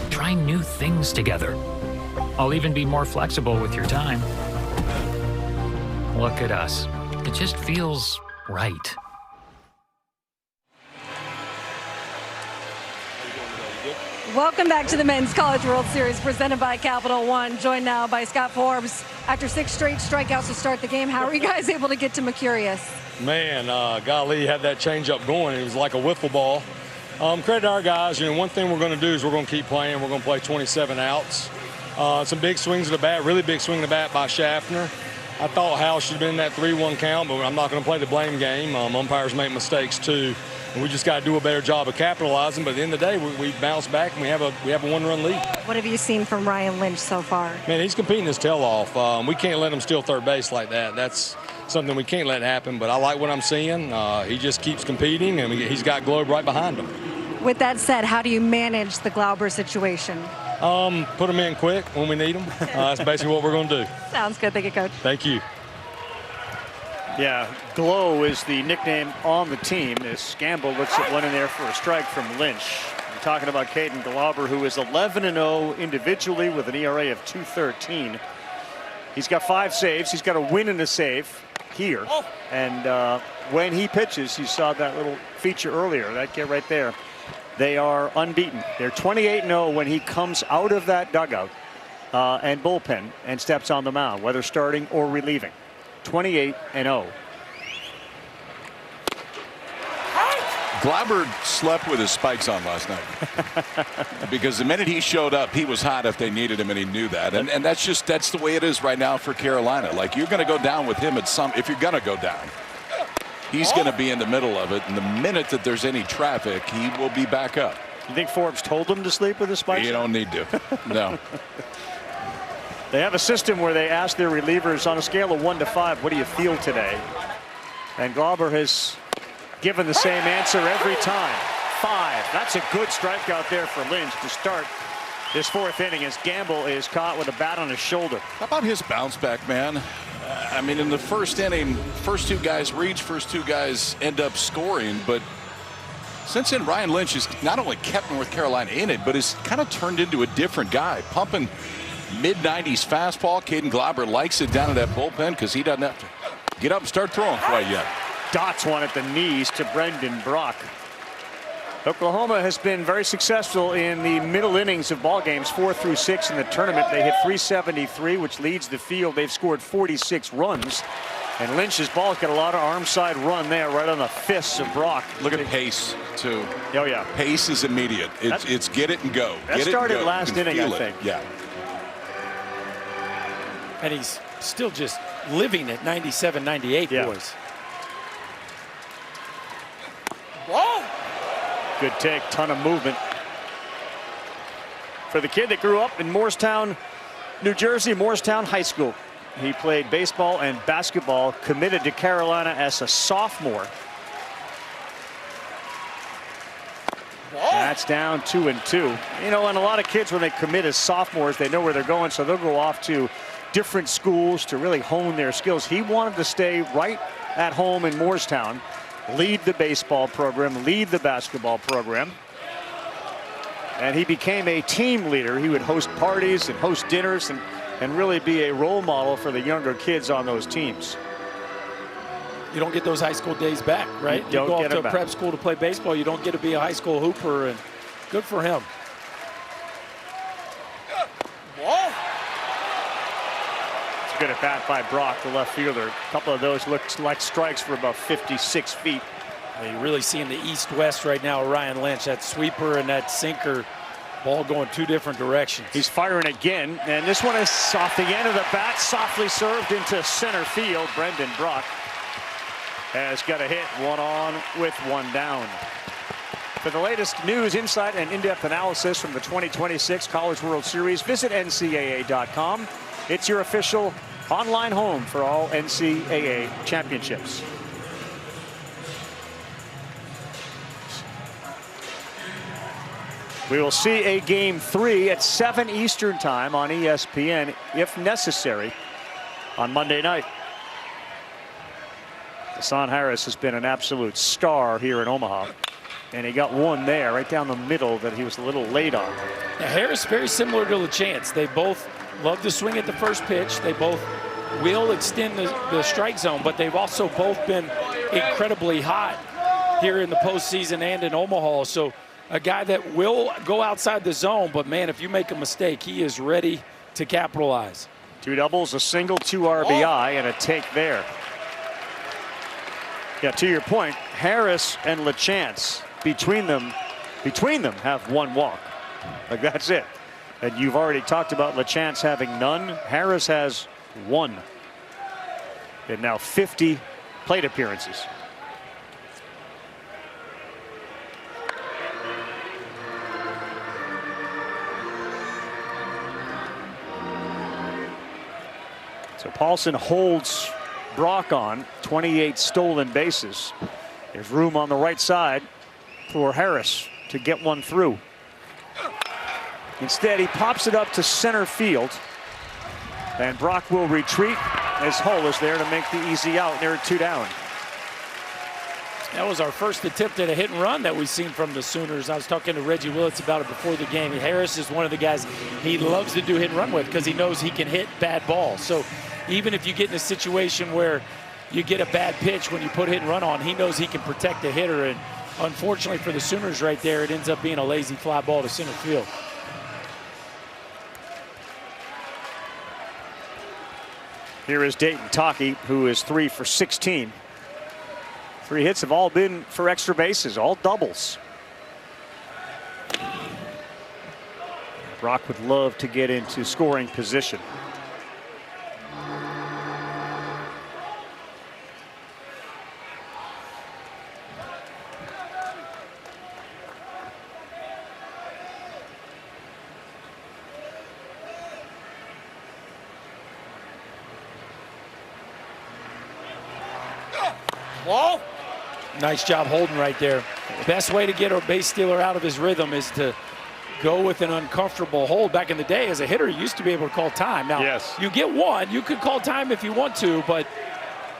Try new things together. I'll even be more flexible with your time. Look at us. It just feels right. Welcome back to the Men's College World Series presented by Capital One. Joined now by Scott Forbes. After 6 straight strikeouts to start the game, how are you guys able to get to Mercurius? Man, golly, had that changeup going. It was like a wiffle ball. Credit to our guys. You know, one thing we're going to do is we're going to keep playing. We're going to play 27 outs. Some big swings of the bat, really big swing of the bat by Schaffner. I thought Hal should have been in that 3-1 count, but I'm not going to play the blame game. Umpires make mistakes too. And we just got to do a better job of capitalizing. But at the end of the day, we bounce back and we have a 1-run lead. What have you seen from Ryan Lynch so far? Man, he's competing his tail off. We can't let him steal third base like that. That's something we can't let happen. But I like what I'm seeing. He just keeps competing, and he's got Globe right behind him. With that said, how do you manage the Glauber situation? Put them in quick when we need them. That's basically what we're going to do. Sounds good. Thank you, Coach. Thank you. Yeah, Glow is the nickname on the team as Gamble looks at one in there for a strike from Lynch. We're talking about Caden Glauber, who is 11-0 individually with an ERA of 2.13. He's got 5 saves. He's got a win and a save here. And when he pitches, you saw that little feature earlier, that kid right there. They are unbeaten. They're 28-0 when he comes out of that dugout and bullpen and steps on the mound, whether starting or relieving. 28-0. Glauber slept with his spikes on last night because the minute he showed up, he was hot if they needed him, and he knew that. And that's the way it is right now for Carolina. Like, you're going to go down with him if you're going to go down. He's going to be in the middle of it, and the minute that there's any traffic, he will be back up. You think Forbes told him to sleep with his spikes? You don't need to. No. They have a system where they ask their relievers on a scale of 1 to 5, what do you feel today? And Glauber has given the same answer every time. 5. That's a good strikeout there for Lynch to start this 4th inning as Gamble is caught with a bat on his shoulder. How about his bounce back, man? I mean, in the first inning, first 2 guys reach, first 2 guys end up scoring. But since then, Ryan Lynch has not only kept North Carolina in it, but has kind of turned into a different guy, pumping mid-90s fastball. Caden Glauber likes it down at that bullpen because he doesn't have to get up and start throwing quite yet. Dots one at the knees to Brendan Brock. Oklahoma has been very successful in the middle innings of ball games, 4 through 6 in the tournament. They hit .373, which leads the field. They've scored 46 runs. And Lynch's ball's got a lot of arm side run there, right on the fists of Brock. Look at pace, too. Oh, yeah. Pace is immediate. It's get it and go. That started last inning, I think. Yeah. And he's still just living at 97, 98, boys. Whoa! Good take, ton of movement. For the kid that grew up in Morristown, New Jersey, Morristown High School. He played baseball and basketball, committed to Carolina as a sophomore. That's down 2-2. You know, and a lot of kids, when they commit as sophomores, they know where they're going, so they'll go off to different schools to really hone their skills. He wanted to stay right at home in Morristown, lead the baseball program, lead the basketball program. And he became a team leader. He would host parties and host dinners and really be a role model for the younger kids on those teams. You don't get those high school days back, right? You go off to a prep school to play baseball. You don't get to be a high school hooper, and good for him. It's a good at bat by Brock, the left fielder. A couple of those looked like strikes for about 56 feet. You're really seeing the east-west right now, Ryan Lynch. That sweeper and that sinker, ball going two different directions. He's firing again, and this one is off the end of the bat, softly served into center field. Brendan Brock has got a hit, one on with one down. For the latest news, insight, and in-depth analysis from the 2026 College World Series, visit NCAA.com. It's your official online home for all NCAA championships. We will see a Game 3 at 7 Eastern Time on ESPN, if necessary, on Monday night. Hassan Harris has been an absolute star here in Omaha, and he got one there right down the middle that he was a little late on. Now, Harris, very similar to LaChance. They both love to swing at the first pitch. They both will extend the strike zone, but they've also both been incredibly hot here in the postseason and in Omaha. So a guy that will go outside the zone, but man, if you make a mistake, he is ready to capitalize. 2 doubles, a single, 2 RBI, and a take there. Yeah, to your point, Harris and LaChance, between them have 1 walk. Like, that's it. And you've already talked about LaChance having none. Harris has 1. And now 50 plate appearances. So Paulson holds Brock on 28 stolen bases. There's room on the right side for Harris to get one through. Instead, he pops it up to center field, and Brock will retreat as Hull is there to make the easy out near 2 down. That was our first attempt at a hit and run that we've seen from the Sooners. I was talking to Reggie Willits about it before the game. Harris is one of the guys he loves to do hit and run with because he knows he can hit bad balls. So even if you get in a situation where you get a bad pitch when you put hit and run on, he knows he can protect the hitter. And unfortunately for the Sooners right there, it ends up being a lazy fly ball to center field. Here is Dayton Taki, who is 3 for 16. 3 hits have all been for extra bases, all doubles. Brock would love to get into scoring position. Whoa. Nice job holding right there. Best way to get a base stealer out of his rhythm is to go with an uncomfortable hold. Back in the day, as a hitter, you used to be able to call time. Now, yes, you get one, you could call time if you want to, but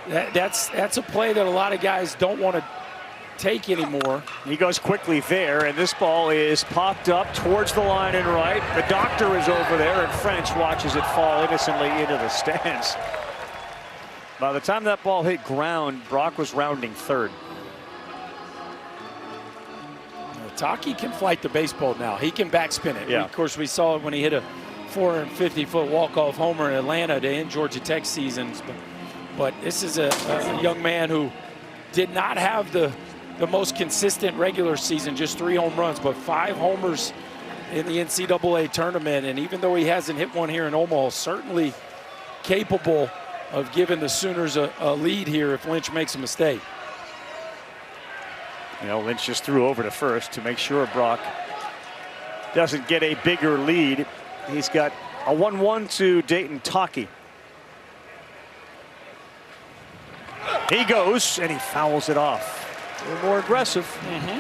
that's a play that a lot of guys don't want to take anymore. He goes quickly there, and this ball is popped up towards the line and right. The doctor is over there, and French watches it fall innocently into the stands. By the time that ball hit ground, Brock was rounding third. Taki can flight the baseball now. He can backspin it. Yeah. Of course, we saw it when he hit a 450-foot walk-off homer in Atlanta to end Georgia Tech seasons. But this is a young man who did not have the most consistent regular season, just 3 home runs, but 5 homers in the NCAA tournament. And even though he hasn't hit one here in Omaha, certainly capable of giving the Sooners a lead here if Lynch makes a mistake. You know, Lynch just threw over to first to make sure Brock doesn't get a bigger lead. He's got a 1-1 to Dayton Taki. He goes and he fouls it off. A little more aggressive. Mm-hmm.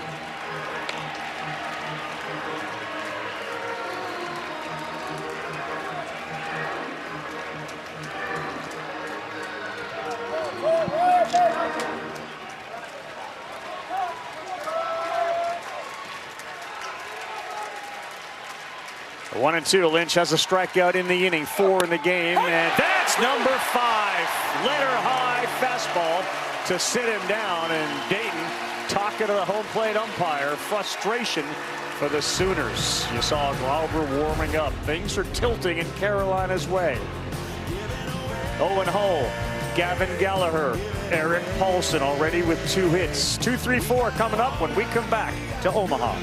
1-2. Lynch has a strikeout in the inning, 4 in the game, and that's number 5. Letter high fastball to sit him down, and Dayton talking to the home plate umpire. Frustration for the Sooners. You saw Glauber warming up. Things are tilting in Carolina's way. Owen Hull, Gavin Gallagher, Eric Paulson already with 2 hits. 2-3-4 coming up when we come back to Omaha.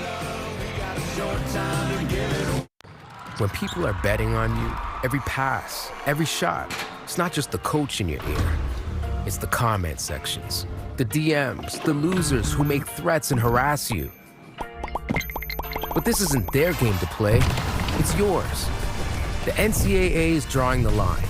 When people are betting on you, every pass, every shot, it's not just the coach in your ear. It's the comment sections, the DMs, the losers who make threats and harass you. But this isn't their game to play, it's yours. The NCAA is drawing the line,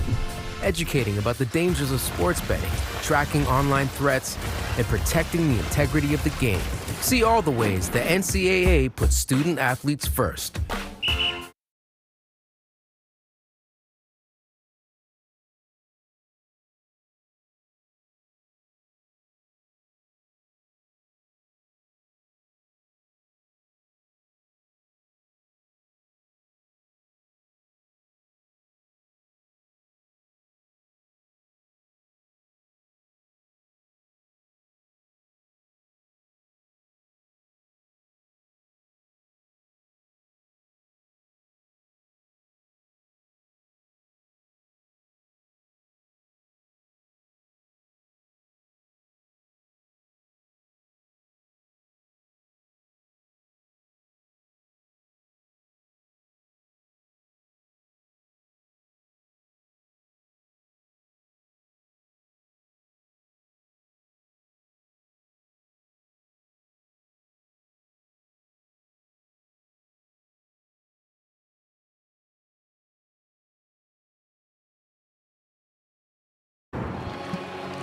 educating about the dangers of sports betting, tracking online threats, and protecting the integrity of the game. See all the ways the NCAA puts student athletes first.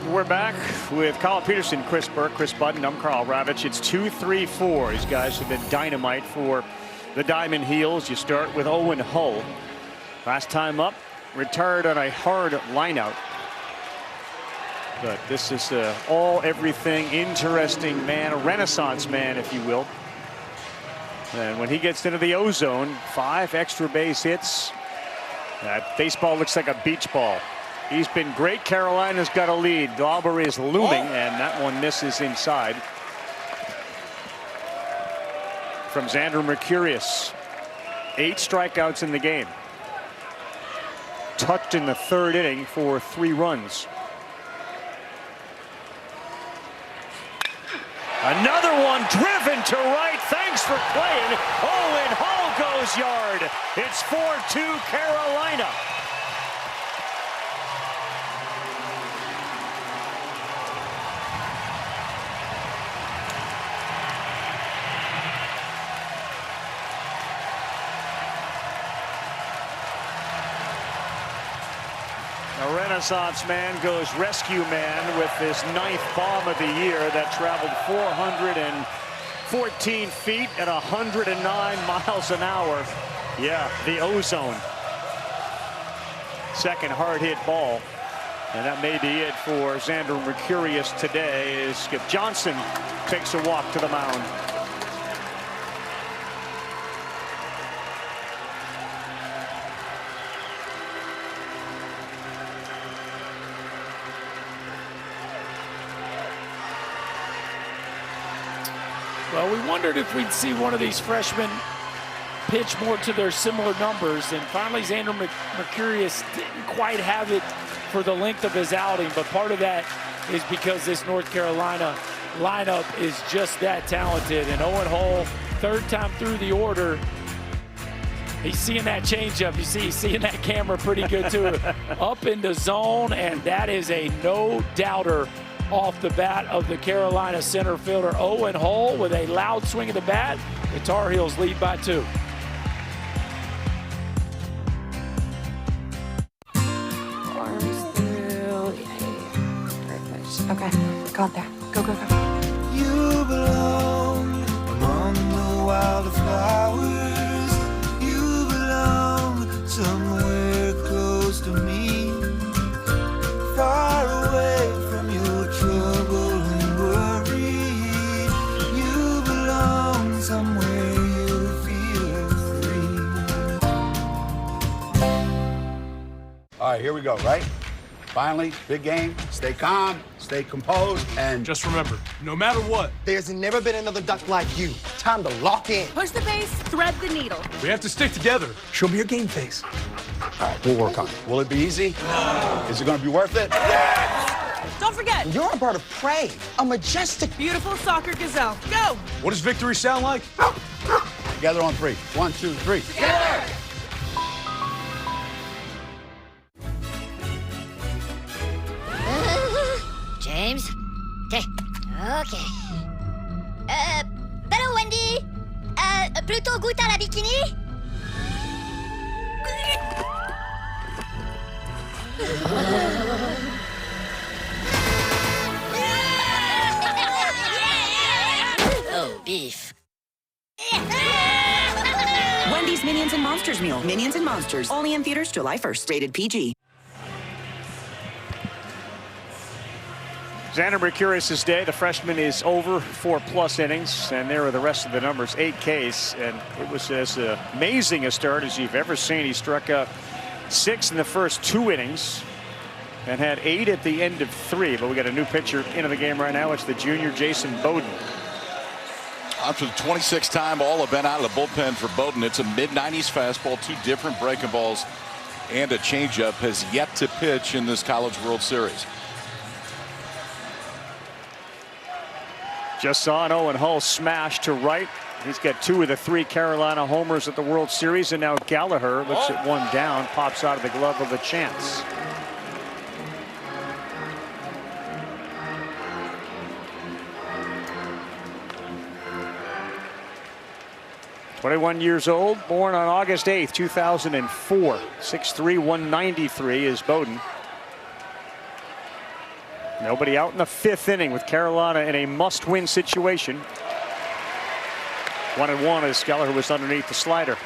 We're back with Kyle Peterson, Chris Burke, Chris Button. I'm Carl Ravitch. It's 2-3-4. These guys have been dynamite for the Diamond Heels. You start with Owen Hull. Last time up, retired on a hard lineout. But this is everything interesting man, a renaissance man, if you will. And when he gets into the O-zone, 5 extra base hits. That baseball looks like a beach ball. He's been great. Carolina's got a lead. Glauber is looming, and that one misses inside. From Xander Mercurius. 8 strikeouts in the game. Touched in the 3rd inning for 3 runs. Another one driven to right. Thanks for playing. Owen Hull goes yard. It's 4-2 Carolina. A renaissance man goes rescue man with this 9th bomb of the year that traveled 414 feet at 109 miles an hour. Yeah, the O-zone. Second hard hit ball. And that may be it for Xander Mercurius today as Skip Johnson takes a walk to the mound. Well, we wondered if we'd see one of these freshmen pitch more to their similar numbers, and finally Xander Mercurius didn't quite have it for the length of his outing, but part of that is because this North Carolina lineup is just that talented. And Owen Hull, third time through the order, he's seeing that changeup. You see, he's seeing that camera pretty good too. Up in the zone, and that is a no-doubter off the bat of the Carolina center fielder. Owen Hull with a loud swing of the bat. The Tar Heels lead by 2. Arms through. Yeah. Perfect. Okay, got there. Go, go, go. You belong among the wildflowers. You belong somewhere close to me, far away from your trouble and worry. You belong somewhere you feel free. All right, here we go, right? Finally, big game. Stay calm, stay composed, and Just remember, no matter what, There's never been another duck like you. Time to lock in. Push the base, thread the needle. we have to stick together. Show me your game face. all right, we'll work on it. Will it be easy? No. Is it going to be worth it? Don't forget, You're a bird of prey, a majestic. beautiful soccer gazelle. Go! What does victory sound like? Together on 3. 1, 2, 3. Together! James? Okay. Okay. Hello, Wendy. Plutôt goûte à la bikini? Oh, beef. Wendy's Minions and Monsters meal. Minions and Monsters. Only in theaters July 1st. Rated PG. Xander Mercurius' day. The freshman is over 4+ innings, and there are the rest of the numbers. 8 Ks, and it was as amazing a start as you've ever seen. He struck out 6 in the first 2 innings and had 8 at the end of 3. But we got a new pitcher into the game right now. It's the junior Jason Bowden. After the 26th time, all have been out of the bullpen for Bowden. It's a mid-90s fastball, 2 different breaking balls, and a changeup. Has yet to pitch in this College World Series. Just saw an Owen Hull smash to right. He's got 2 of the 3 Carolina homers at the World Series, and now Gallagher looks at one down, pops out of the glove of a chance. ...21 years old, born on August 8th, 2004. 6'3", 193 is Bowden. Nobody out in the 5th inning with Carolina in a must-win situation. 1-1 as Gallagher was underneath the slider.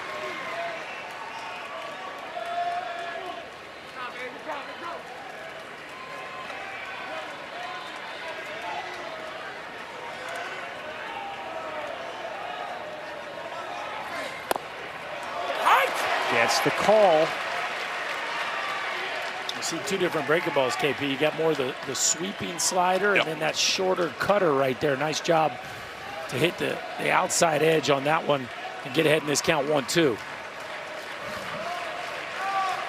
Gets the call. You see 2 different breaking balls, KP. You got more of the sweeping slider and then that shorter cutter right there. Nice job to hit the outside edge on that one and get ahead in this count 1-2.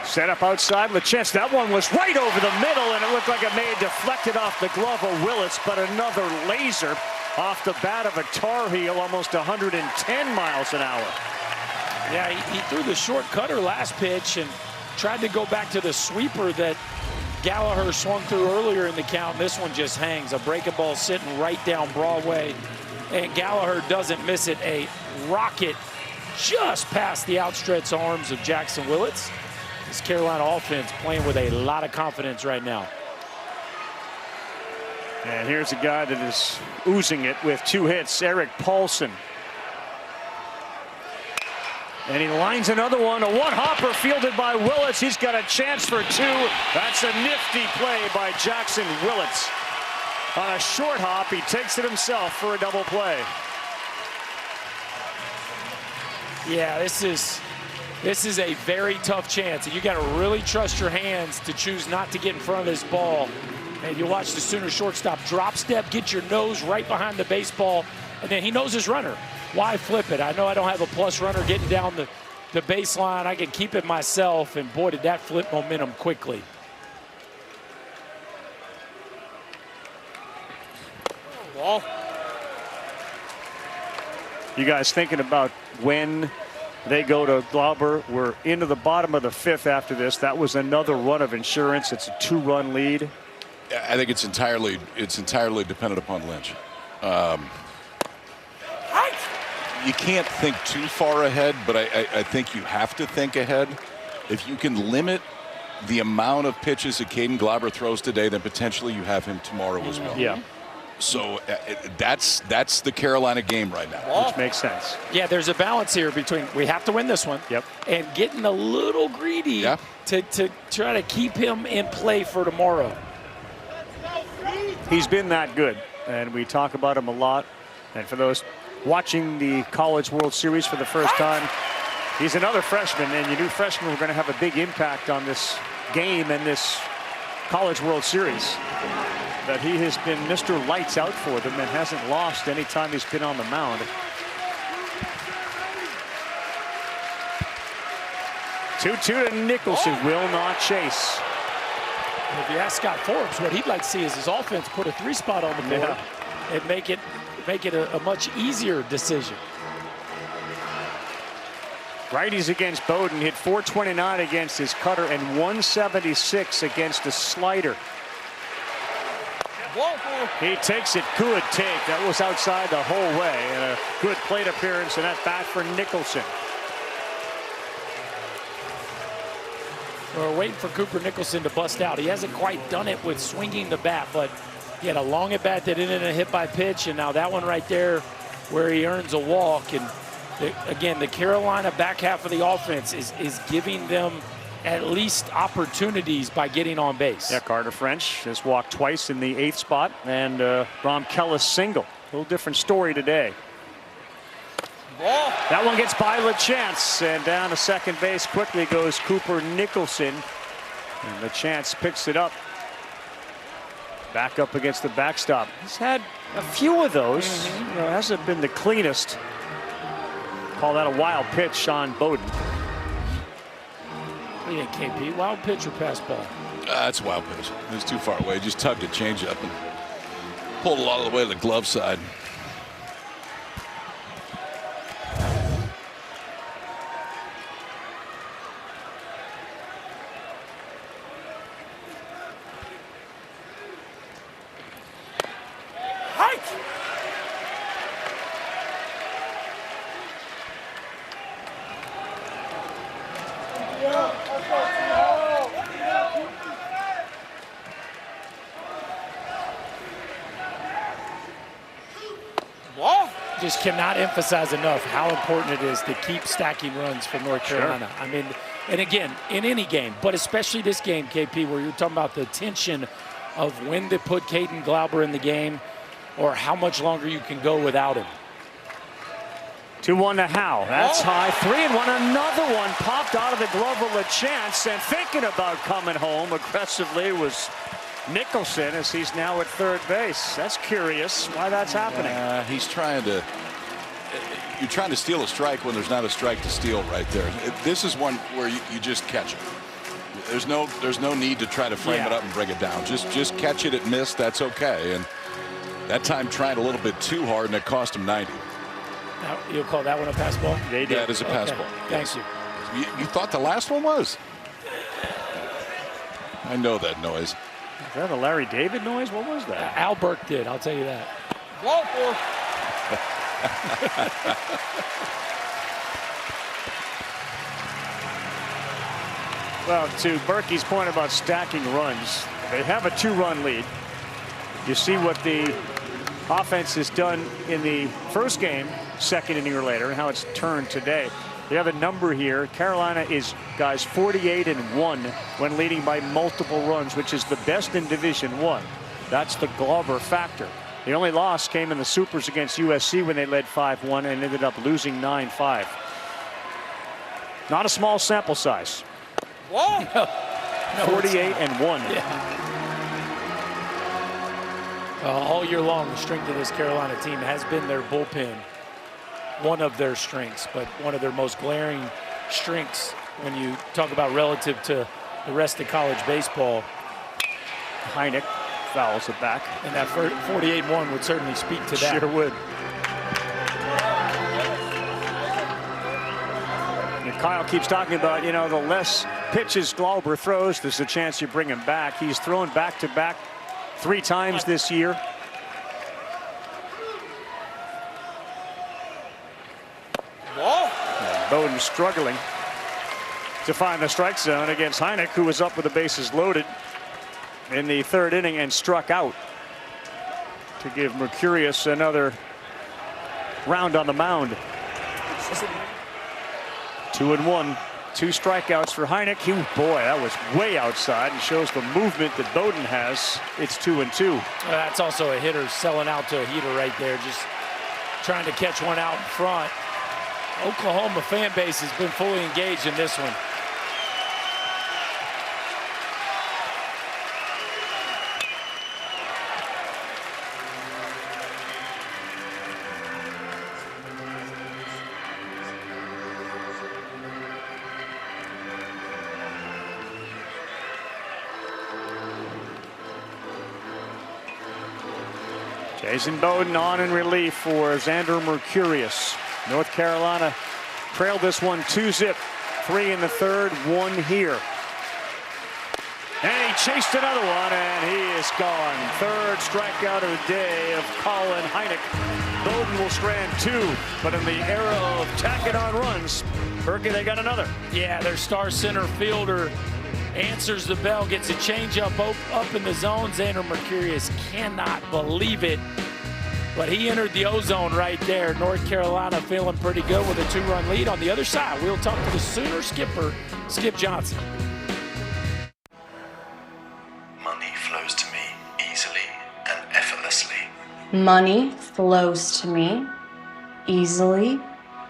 Set up outside with a chance. That one was right over the middle, and it looked like it may have deflected off the glove of Willits, but another laser off the bat of a Tar Heel, almost 110 miles an hour. Yeah, he threw the short cutter last pitch and tried to go back to the sweeper that Gallagher swung through earlier in the count. This one just hangs. A breaking ball sitting right down Broadway, and Gallagher doesn't miss it. A rocket just past the outstretched arms of Jackson Willits. This Carolina offense playing with a lot of confidence right now. And here's a guy that is oozing it with 2 hits, Eric Paulson. And he lines another one, a one-hopper fielded by Willits. He's got a chance for 2. That's a nifty play by Jackson Willits. On a short hop, he takes it himself for a double play. Yeah, this is a very tough chance, and you got to really trust your hands to choose not to get in front of this ball. And you watch the Sooner shortstop drop step, get your nose right behind the baseball, and then he knows his runner. Why flip it? I know I don't have a plus runner getting down the baseline. I can keep it myself, and boy, did that flip momentum quickly. Ball. You guys thinking about when they go to Glauber? We're into the bottom of the 5th after this. That was another run of insurance. It's a 2-run lead. I think it's entirely dependent upon Lynch. You can't think too far ahead, but I think you have to think ahead. If you can limit the amount of pitches that Caden Glauber throws today, then potentially you have him tomorrow as well. Yeah. So that's the Carolina game right now. Which makes sense. Yeah, there's a balance here between we have to win this one. Yep. And getting a little greedy to try to keep him in play for tomorrow. He's been that good, and we talk about him a lot. And for those watching the College World Series for the first time, he's another freshman, and you knew freshmen were going to have a big impact on this game and this College World Series. That he has been Mr. Lights Out for them and hasn't lost any time he's been on the mound. 2-2 to Nicholson, will not chase. And if you ask Scott Forbes, what he'd like to see is his offense put a 3-spot on the board and make it a much easier decision. Righties against Bowden, hit .429 against his cutter and .176 against the slider. He takes it, good take. That was outside the whole way, and a good plate appearance and at bat for Nicholson. We're waiting for Cooper Nicholson to bust out. He hasn't quite done it with swinging the bat, but he had a long at bat that ended in a hit by pitch, and now that one right there where he earns a walk. And again, the Carolina back half of the offense is giving them at least opportunities by getting on base. Yeah, Carter French has walked twice in the 8th spot, and Rom Kellis single. A little different story today. That one gets by LaChance, and down to second base quickly goes Cooper Nicholson. And LaChance picks it up. Back up against the backstop. He's had a few of those. You know, hasn't been the cleanest. Call that a wild pitch on Bowden. Yeah, KP, wild pitch or pass ball? That's a wild pitch. It was too far away. Just tugged a changeup and pulled a lot of the way to the glove side. Just cannot emphasize enough how important it is to keep stacking runs for North Carolina. I mean, and again, in any game, but especially this game, KP, where you're talking about the tension of when to put Caden Glauber in the game or how much longer you can go without him. 2-1 to Howe. That's high. 3-1. Another one popped out of the glove of LaChance, and thinking about coming home aggressively was Nicholson, as he's now at third base. That's curious why that's happening. He's trying to. You're trying to steal a strike when there's not a strike to steal right there. This is one where you just catch it. There's no need to try to frame it up and bring it down. Just catch it at miss. That's okay. And that time trying a little bit too hard, and it cost him 90. Now, you'll call that one a pass ball? They did. That is a pass ball. Thank you. You thought the last one was? I know that noise. Is that a Larry David noise? What was that? Al Burke did, I'll tell you that. Well, to Berkey's point about stacking runs, they have a 2-run lead. You see what the offense has done in the first game, second inning or later, and how it's turned today. You have a number here. Carolina is, guys, 48-1 when leading by multiple runs, which is the best in Division I. That's the Glauber factor. The only loss came in the Supers against USC when they led 5-1 and ended up losing 9-5. Not a small sample size. 48-1. All year long, the strength of this Carolina team has been their bullpen. One of their strengths, but one of their most glaring strengths when you talk about relative to the rest of college baseball. Heineck fouls it back. And that 48-1 would certainly speak to that. Sure would. And Kyle keeps talking about, you know, the less pitches Glauber throws, there's a chance you bring him back. He's thrown back-to-back 3 times this year. Bowden struggling to find the strike zone against Heineck, who was up with the bases loaded in the 3rd inning and struck out to give Mercurius another round on the mound. 2-1, 2 strikeouts for Heineck. Boy, that was way outside and shows the movement that Bowden has. It's 2-2. That's also a hitter selling out to a heater right there, just trying to catch one out in front. Oklahoma fan base has been fully engaged in this one. Jason Bowden on in relief for Xander Mercurius. North Carolina trailed this one 2-zip. 3 in the 3rd, 1 here. And he chased another one, and he is gone. 3rd strikeout of the day of Colin Heineck. Bowden will strand 2, but in the era of tacking on runs, Berkey, they got another. Yeah, their star center fielder answers the bell, gets a changeup up in the zone. Xander Mercurius cannot believe it. But he entered the ozone right there. North Carolina feeling pretty good with a 2-run lead. On the other side, we'll talk to the Sooner skipper, Skip Johnson. Money flows to me easily and effortlessly. Money flows to me easily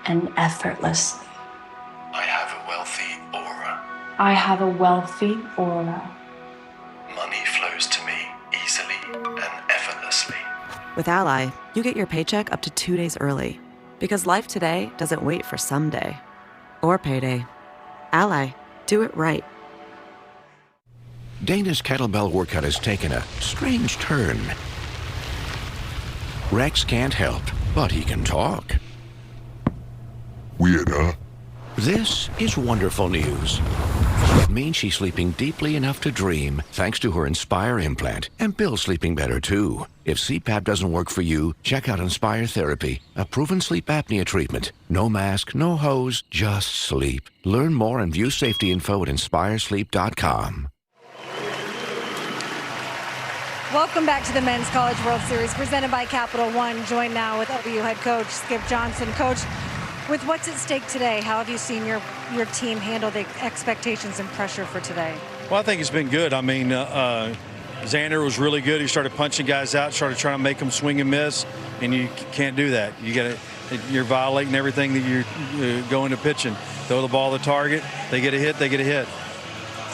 and effortlessly. I have a wealthy aura. I have a wealthy aura. Money flows to me easily and effortlessly. With Ally, you get your paycheck up to 2 days early. Because life today doesn't wait for someday. Or payday. Ally, do it right. Dana's kettlebell workout has taken a strange turn. Rex can't help, but he can talk. Weird, huh? This is wonderful news. It means she's sleeping deeply enough to dream thanks to her Inspire implant, and Bill's sleeping better too. If CPAP doesn't work for you, check out Inspire Therapy, a proven sleep apnea treatment. No mask, no hose, just sleep. Learn more and view safety info at inspiresleep.com. Welcome back to the Men's College World Series presented by Capital One. Joined now with OU head coach Skip Johnson. Coach, with what's at stake today, how have you seen your team handle the expectations and pressure for today? Well, I think it's been good. I mean, Xander was really good. He started punching guys out, started trying to make them swing and miss, and you can't do that. You're violating everything that you're going to pitching. Throw the ball to the target. They get a hit. They get a hit.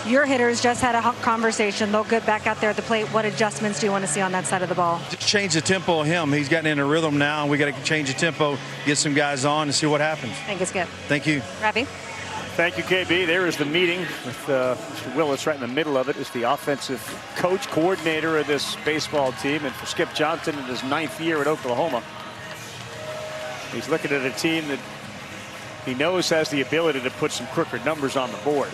Your hitters just had a conversation. They'll get back out there at the plate. What adjustments do you want to see on that side of the ball? Just change the tempo of him. He's gotten in a rhythm now, and we got to change the tempo, get some guys on, and see what happens. Thank you, Skip. Thank you. Ravi. Thank you, KB. There is the meeting with Mr. Willis right in the middle of it. Is the offensive coach, coordinator of this baseball team, and for Skip Johnson in his 9th year at Oklahoma. He's looking at a team that he knows has the ability to put some crooked numbers on the board.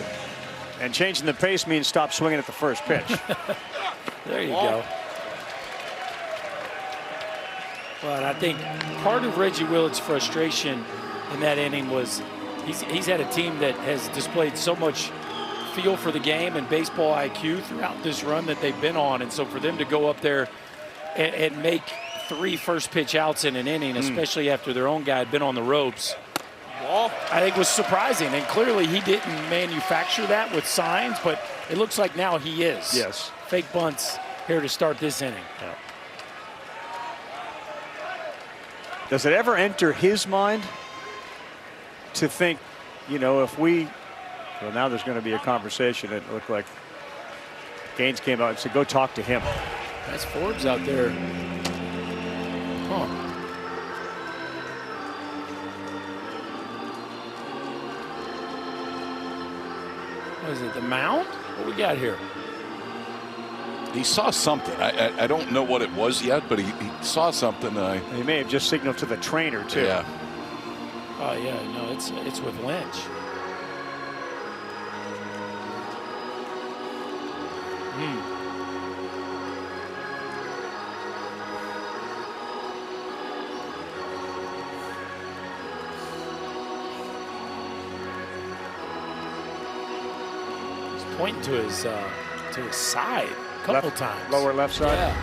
And changing the pace means stop swinging at the first pitch. There you go. But I think part of Reggie Willard's frustration in that inning was he's had a team that has displayed so much feel for the game and baseball IQ throughout this run that they've been on. And so for them to go up there and make 3 first pitch outs in an inning, especially after their own guy had been on the ropes, I think was surprising. And clearly he didn't manufacture that with signs, but it looks like now he is. Yes. Fake bunts here to start this inning. Yeah. Does it ever enter his mind to think, you know, if we, well, now there's going to be a conversation. It looked like Gaines came out and said, go talk to him. That's Forbes out there. Huh. What is it, the mound? What we got here? He saw something. I don't know what it was yet, but he saw something. He may have just signaled to the trainer, too. Yeah. Oh, yeah, no, it's with Lynch. He's pointing to his side a couple times. Lower left side? Yeah.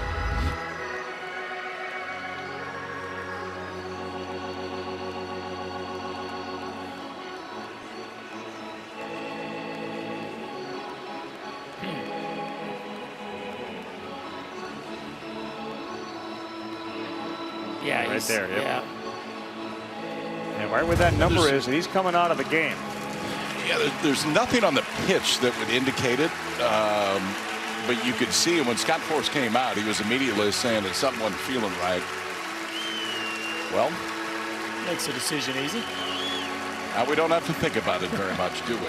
Yeah, right there. Yep. Yeah. And right where that number is, and he's coming out of the game. Yeah, there's nothing on the pitch that would indicate it, but you could see when Scott Force came out, he was immediately saying that something wasn't feeling right. Well, makes the decision easy. Now we don't have to think about it very much, do we?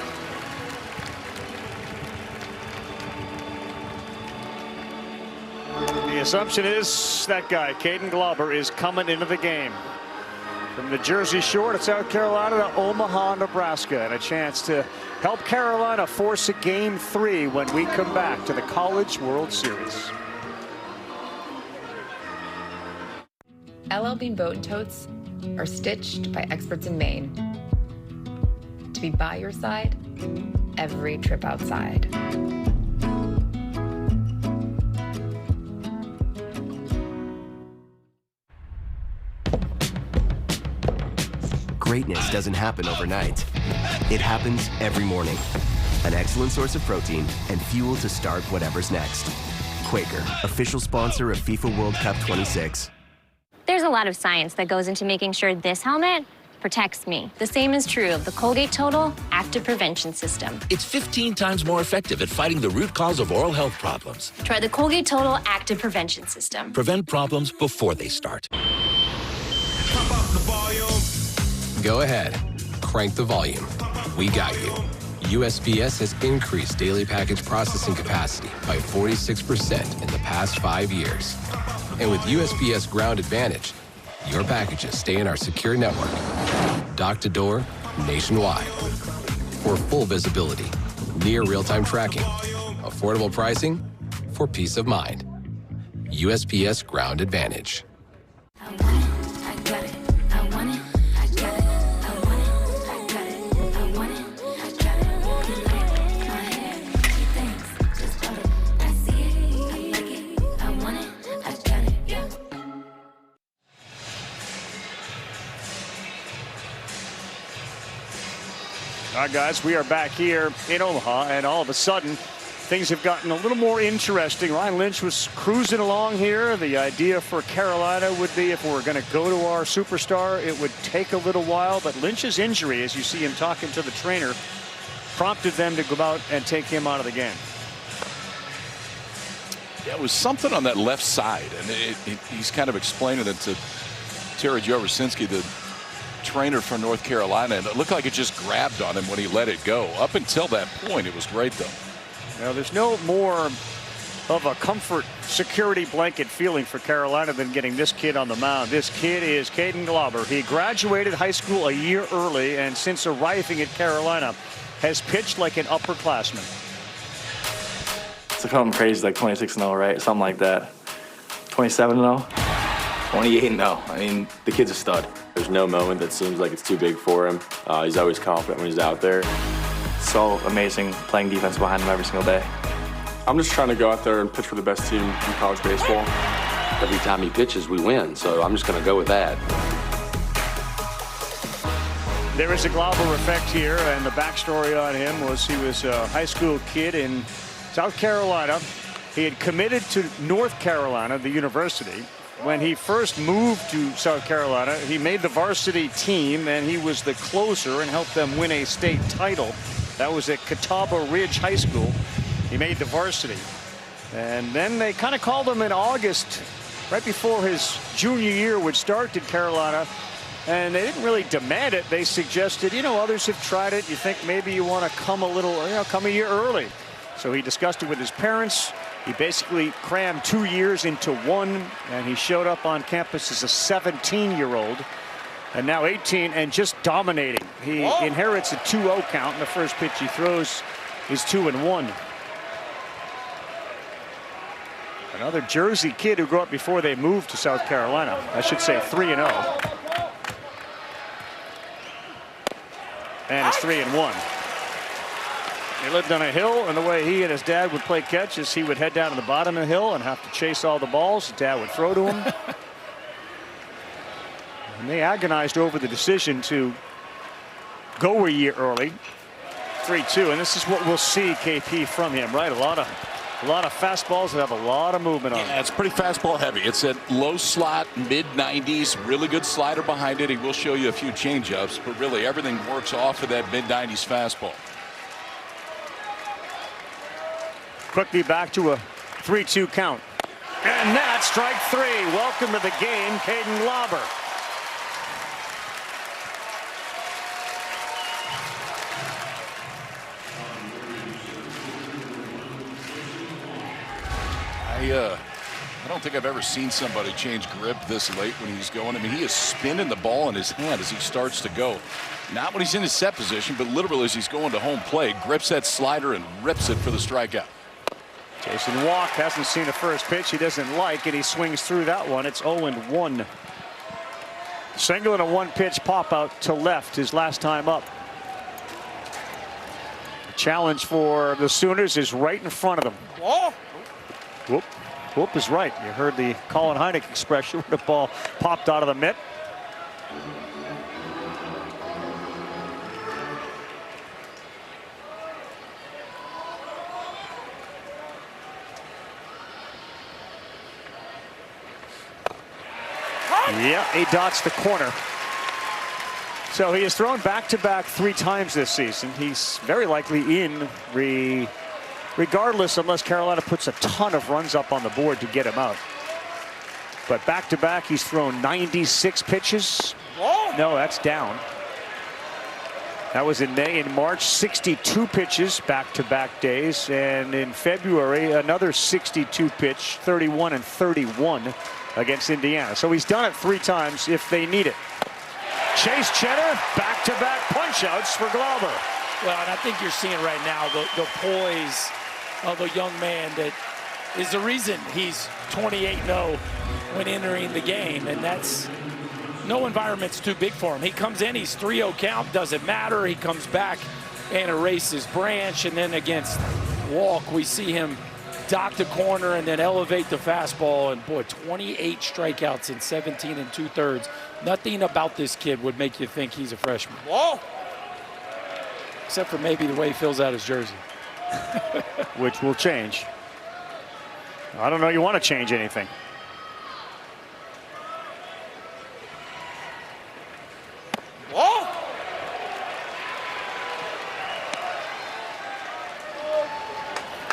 The assumption is that guy, Caden Glauber, is coming into the game. From the Jersey Shore to South Carolina to Omaha, Nebraska, and a chance to help Carolina force a Game 3 when we come back to the College World Series. LL Bean boat and totes are stitched by experts in Maine to be by your side every trip outside. Greatness doesn't happen overnight. It happens every morning. An excellent source of protein and fuel to start whatever's next. Quaker, official sponsor of FIFA World Cup 26. There's a lot of science that goes into making sure this helmet protects me. The same is true of the Colgate Total Active Prevention System. It's 15 times more effective at fighting the root cause of oral health problems. Try the Colgate Total Active Prevention System. Prevent problems before they start. Go ahead, crank the volume. We got you. USPS has increased daily package processing capacity by 46% in the past 5 years. And with USPS Ground Advantage, your packages stay in our secure network, dock to door, nationwide. For full visibility, near real-time tracking, affordable pricing, for peace of mind. USPS Ground Advantage. All right, guys, we are back here in Omaha, and all of a sudden, things have gotten a little more interesting. Ryan Lynch was cruising along here. The idea for Carolina would be if we're going to go to our superstar, it would take a little while. But Lynch's injury, as you see him talking to the trainer, prompted them to go out and take him out of the game. Yeah, it was something on that left side, and he's kind of explaining it to Terry Joversinski, the trainer from North Carolina, and it looked like it just grabbed on him when he let it go. Up until that point, it was great, though. Now, there's no more of a comfort security blanket feeling for Carolina than getting this kid on the mound. This kid is Caden Glauber. He graduated high school a year early, and since arriving at Carolina, has pitched like an upperclassman. It's something crazy, like 26-0, right? Something like that. 27-0? 28-0. I mean, the kid's a stud. There's no moment that seems like it's too big for him. He's always confident when he's out there. So amazing playing defense behind him every single day. I'm just trying to go out there and pitch for the best team in college baseball. Every time he pitches, we win, so I'm just going to go with that. There is a Glauber effect here, and the backstory on him was he was a high school kid in South Carolina. He had committed to North Carolina, the university. When he first moved to South Carolina, he made the varsity team, and he was the closer and helped them win a state title. That was at Catawba Ridge High School. He made the varsity. And then they kind of called him in August, right before his junior year would start at Carolina. And they didn't really demand it. They suggested, you know, others have tried it. You think maybe you want to come a little, come a year early. So he discussed it with his parents. He basically crammed 2 years into one, and he showed up on campus as a 17-year-old, and now 18 and just dominating. He inherits a 2-0 count, and the first pitch he throws is 2-1. Another Jersey kid who grew up before they moved to South Carolina. I should say 3-0. And it's 3-1. He lived on a hill, and the way he and his dad would play catch is he would head down to the bottom of the hill and have to chase all the balls. His dad would throw to him. And they agonized over the decision to go a year early. 3-2, and this is what we'll see, KP, from him, right? A lot of fastballs that have a lot of movement on them. Yeah, it's pretty fastball heavy. It's at low slot, mid-90s, really good slider behind it. He will show you a few changeups, but really everything works off of that mid-90s fastball. Quickly back to a 3-2 count. And that's strike 3. Welcome to the game, Caden Glauber. I don't think I've ever seen somebody change grip this late when he's going. I mean, he is spinning the ball in his hand as he starts to go. Not when he's in his set position, but literally as he's going to home plate, grips that slider and rips it for the strikeout. Jason Walk hasn't seen a first pitch he doesn't like, and he swings through that one. It's 0-1. Single and a one-pitch pop out to left his last time up. The challenge for the Sooners is right in front of them. Whoa. Whoop. Whoop is right. You heard the Colin Heineck expression when the ball popped out of the mitt. Yeah, he dots the corner. So he has thrown back-to-back 3 times this season. He's very likely in regardless, unless Carolina puts a ton of runs up on the board to get him out. But back-to-back, he's thrown 96 pitches. Whoa. No, that's down. That was in May. In March, 62 pitches back-to-back days. And in February, another 62 pitch, 31 and 31 against Indiana. So he's done it 3 times if they need it. Chase Cheddar, back-to-back punch-outs for Glauber. Well, and I think you're seeing right now the poise of a young man that is the reason he's 28-0 when entering the game, and that's no environment's too big for him. He comes in, he's 3-0 count, doesn't matter. He comes back and erases Branch, and then against Walk, we see him dot the corner and then elevate the fastball, and boy, 28 strikeouts in 17 2/3. Nothing about this kid would make you think he's a freshman. Whoa. Except for maybe the way he fills out his jersey. Which will change. I don't know you want to change anything. Whoa.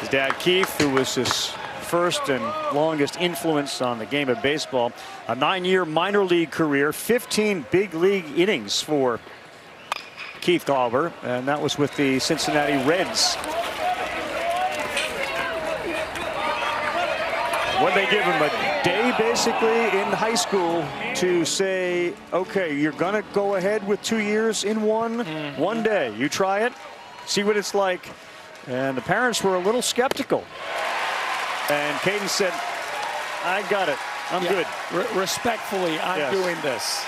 His dad Keith, who was his first and longest influence on the game of baseball, a 9-year minor league career, 15 big league innings for Keith Glauber, and that was with the Cincinnati Reds. When they give him a day basically in high school to say, okay, you're gonna go ahead with 2 years in one day. You try it, see what it's like. And the parents were a little skeptical. And Caden said, I got it, I'm good. Respectfully, I'm doing this.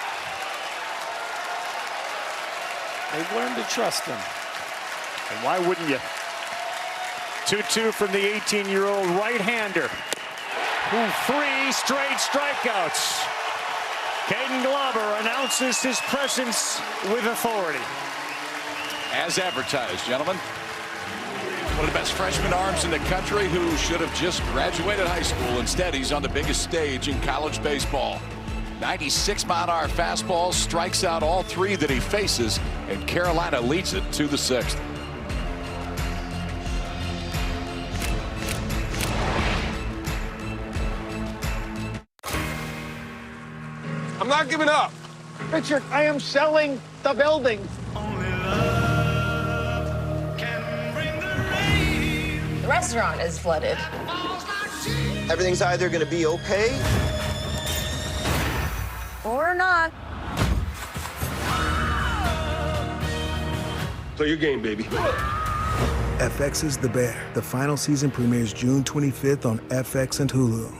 They've learned to trust him. And why wouldn't you? 2-2 from the 18-year-old right-hander. 3 straight strikeouts. Caden Glauber announces his presence with authority. As advertised, gentlemen. One of the best freshman arms in the country who should have just graduated high school. Instead, he's on the biggest stage in college baseball. 96-mile-an-hour fastball strikes out all 3 that he faces, and Carolina leads it to the 6th. I'm not giving up. Richard, I am selling the building. The restaurant is flooded. Everything's either going to be okay Or not. Play your game, baby. FX's The Bear. The final season premieres June 25th on FX and Hulu.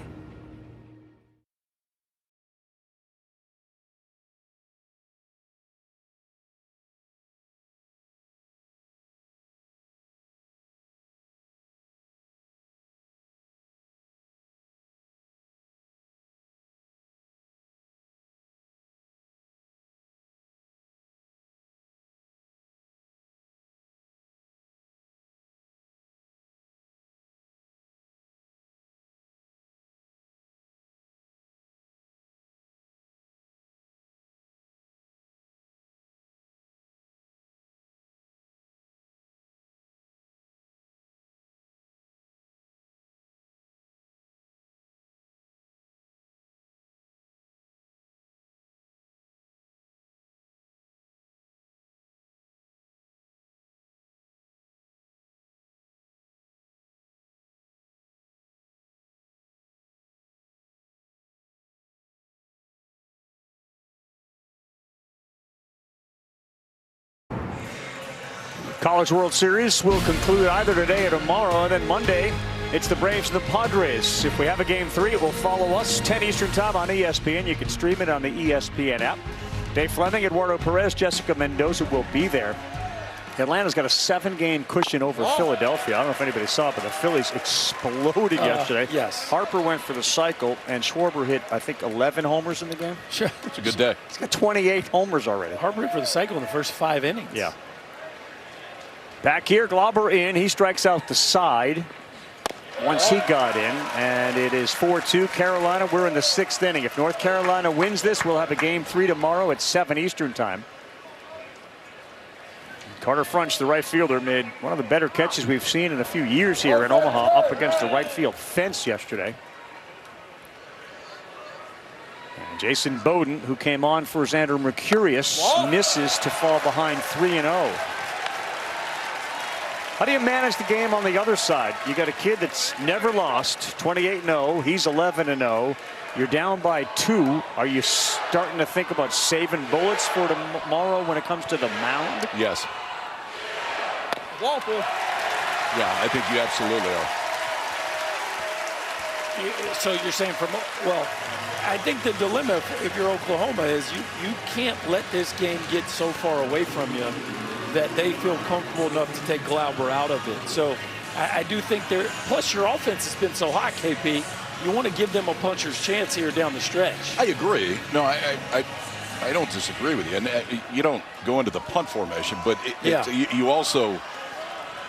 College World Series will conclude either today or tomorrow, and then Monday, it's the Braves and the Padres. If we have a Game 3, it will follow us 10 Eastern Time on ESPN. You can stream it on the ESPN app. Dave Fleming, Eduardo Perez, Jessica Mendoza will be there. Atlanta's got a 7-game cushion over Philadelphia. I don't know if anybody saw it, but the Phillies exploded yesterday. Yes. Harper went for the cycle, and Schwarber hit, I think, 11 homers in the game. Sure. It's a good day. He's got 28 homers already. Harper hit for the cycle in the first 5 innings. Yeah. Back here, Glauber in. He strikes out the side once he got in, and it is 4-2 Carolina. We're in the 6th inning. If North Carolina wins this, we'll have a Game 3 tomorrow at 7 Eastern Time. Carter Frunch, the right fielder, made one of the better catches we've seen in a few years here in Omaha up against the right field fence yesterday. And Jason Bowden, who came on for Xander Mercurius, misses to fall behind 3-0. How do you manage the game on the other side? You got a kid that's never lost, 28-0. He's 11-0. You're down by 2. Are you starting to think about saving bullets for tomorrow when it comes to the mound? Yes. Walpole. Yeah, I think you absolutely are. So you're saying I think the dilemma if you're Oklahoma is you can't let this game get so far away from you that they feel comfortable enough to take Glauber out of it. So I do think plus your offense has been so hot, KP, you want to give them a puncher's chance here down the stretch. I agree. No, I don't disagree with you. And you don't go into the punt formation, but you also,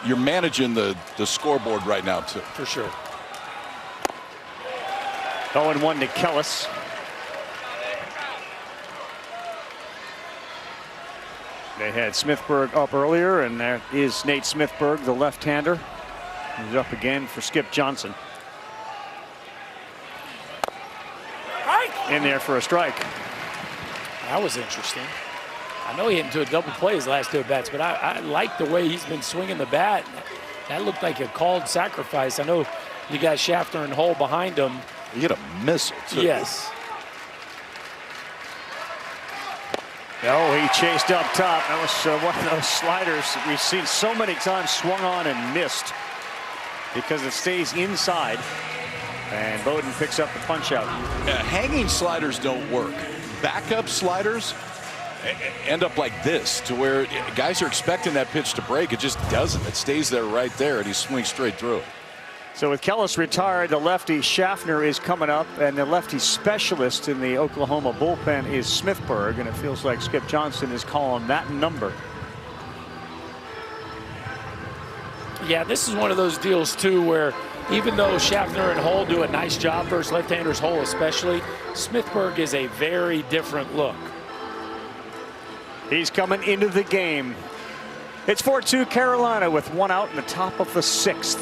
you're managing the scoreboard right now too. For sure. 0-1 to Kellis. They had Smithburg up earlier, and there is Nate Smithburg, the left-hander. He's up again for Skip Johnson. In there for a strike. That was interesting. I know he hit into a double play his last 2 at-bats, but I like the way he's been swinging the bat. That looked like a called sacrifice. I know you got Schaffner and Hull behind him. He hit a missile, too. Yes. No, he chased up top. That was one of those sliders that we've seen so many times swung on and missed because it stays inside. And Bowden picks up the punch out. Hanging sliders don't work. Backup sliders end up like this, to where guys are expecting that pitch to break. It just doesn't. It stays there right there, and he swings straight through it. So with Kellis retired, the lefty Schaffner is coming up, and the lefty specialist in the Oklahoma bullpen is Smithburg, and it feels like Skip Johnson is calling that number. Yeah, this is one of those deals, too, where even though Schaffner and Hull do a nice job versus left-handers, Hull especially, Smithburg is a very different look. He's coming into the game. It's 4-2 Carolina with 1 out in the top of the 6th.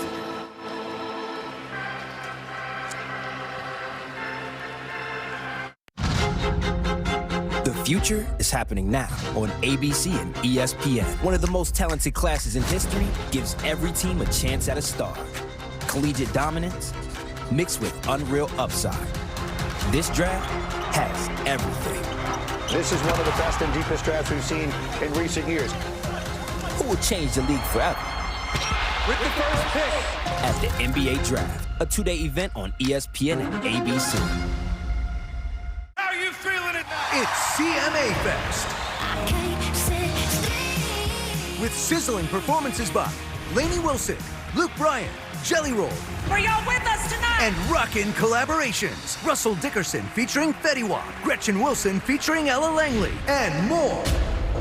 The future is happening now on ABC and ESPN. One of the most talented classes in history gives every team a chance at a star. Collegiate dominance, mixed with unreal upside. This draft has everything. This is one of the best and deepest drafts we've seen in recent years. Who will change the league forever? With the first pick at the NBA Draft, a 2-day event on ESPN and ABC. How you feeling it? It's CMA Fest. With sizzling performances by Lainey Wilson, Luke Bryan, Jelly Roll. Are y'all with us tonight? And rockin' collaborations. Russell Dickerson featuring Fetty Wap, Gretchen Wilson featuring Ella Langley, and more.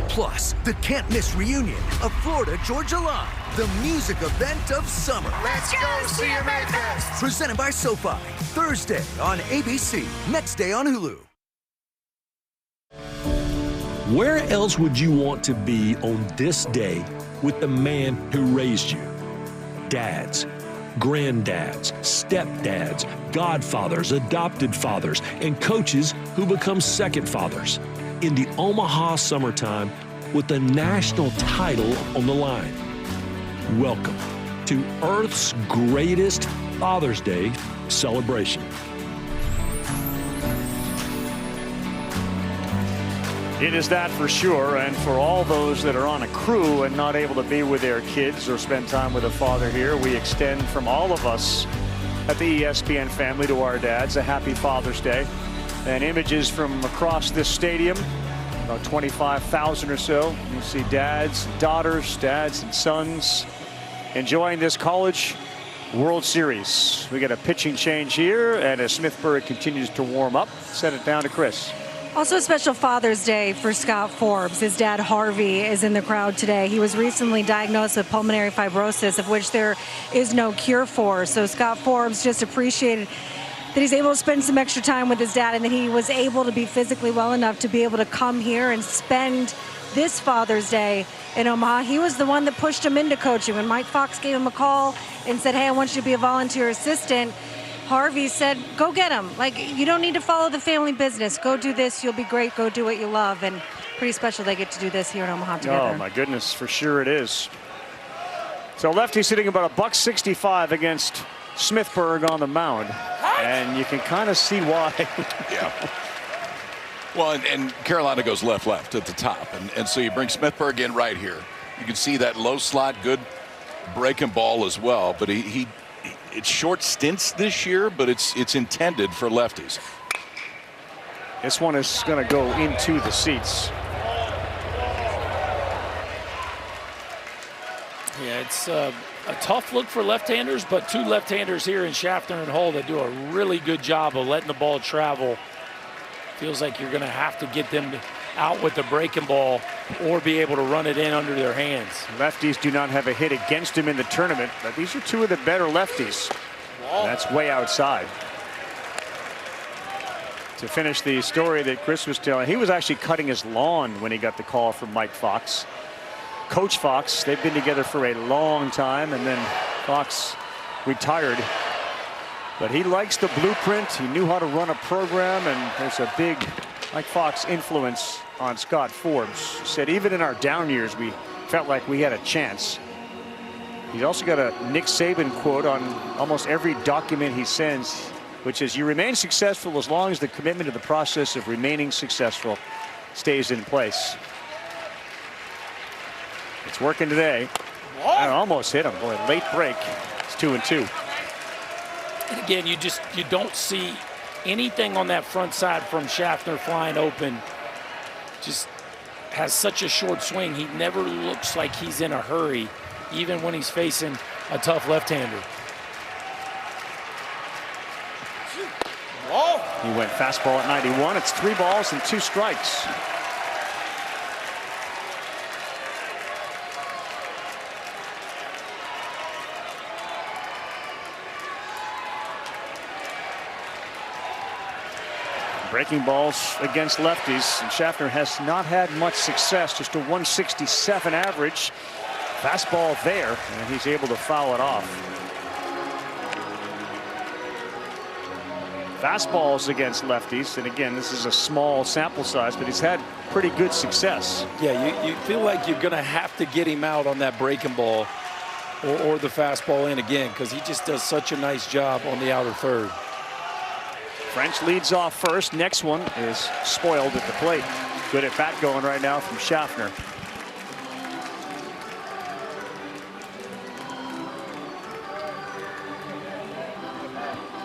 Plus, the can't-miss reunion of Florida Georgia Line, the music event of summer. Let's go CMA Fest. Presented by SoFi. Thursday on ABC. Next day on Hulu. Where else would you want to be on this day with the man who raised you? Dads, granddads, stepdads, godfathers, adopted fathers, and coaches who become second fathers in the Omaha summertime with the national title on the line. Welcome to Earth's greatest Father's Day celebration. It is that for sure, and for all those that are on a crew and not able to be with their kids or spend time with a father here, we extend from all of us at the ESPN family to our dads a happy Father's Day. And images from across this stadium, about 25,000 or so. You see dads, daughters, dads and sons enjoying this College World Series. We get a pitching change here, and as Smithburg continues to warm up, set it down to Chris. Also a special Father's Day for Scott Forbes. His dad, Harvey, is in the crowd today. He was recently diagnosed with pulmonary fibrosis, of which there is no cure for. So Scott Forbes just appreciated that he's able to spend some extra time with his dad and that he was able to be physically well enough to be able to come here and spend this Father's Day in Omaha. He was the one that pushed him into coaching. When Mike Fox gave him a call and said, hey, I want you to be a volunteer assistant, Harvey said, go get him. Like, you don't need to follow the family business. Go do this. You'll be great. Go do what you love. And pretty special they get to do this here in Omaha together. Oh, my goodness. For sure it is. So lefty sitting about $165 against Smithburg on the mound. And you can kind of see why. Yeah. Well, and Carolina goes left at the top. And so you bring Smithburg in right here. You can see that low slot, good breaking ball as well. But it's short stints this year, but it's intended for lefties. This one is going to go into the seats. Yeah, it's a tough look for left-handers, but two left-handers here in Schaffner and Hull that do a really good job of letting the ball travel. Feels like you're going to have to get them out with the breaking ball or be able to run it in under their hands. Lefties do not have a hit against him in the tournament, but these are two of the better lefties. That's way outside. To finish the story that Chris was telling, he was actually cutting his lawn when he got the call from Mike Fox. Coach Fox, they've been together for a long time, and then Fox retired. But he likes the blueprint. He knew how to run a program, and there's a big Mike Fox influence on Scott Forbes. He said even in our down years, we felt like we had a chance. He's also got a Nick Saban quote on almost every document he sends, which is, you remain successful as long as the commitment to the process of remaining successful stays in place. It's working today. I almost hit him. Boy, late break. It's 2-2. And again, you don't see anything on that front side from Schaffner flying open. Just has such a short swing. He never looks like he's in a hurry, even when he's facing a tough left-hander. He went fastball at 91. It's 3 balls and 2 strikes. Breaking balls against lefties, and Schaffner has not had much success, just a 167 average. Fastball there, and he's able to foul it off. Fastballs against lefties, and again, this is a small sample size, but he's had pretty good success. Yeah, you feel like you're going to have to get him out on that breaking ball or the fastball in again, because he just does such a nice job on the outer third. French leads off first. Next one is spoiled at the plate. Good at bat going right now from Schaffner.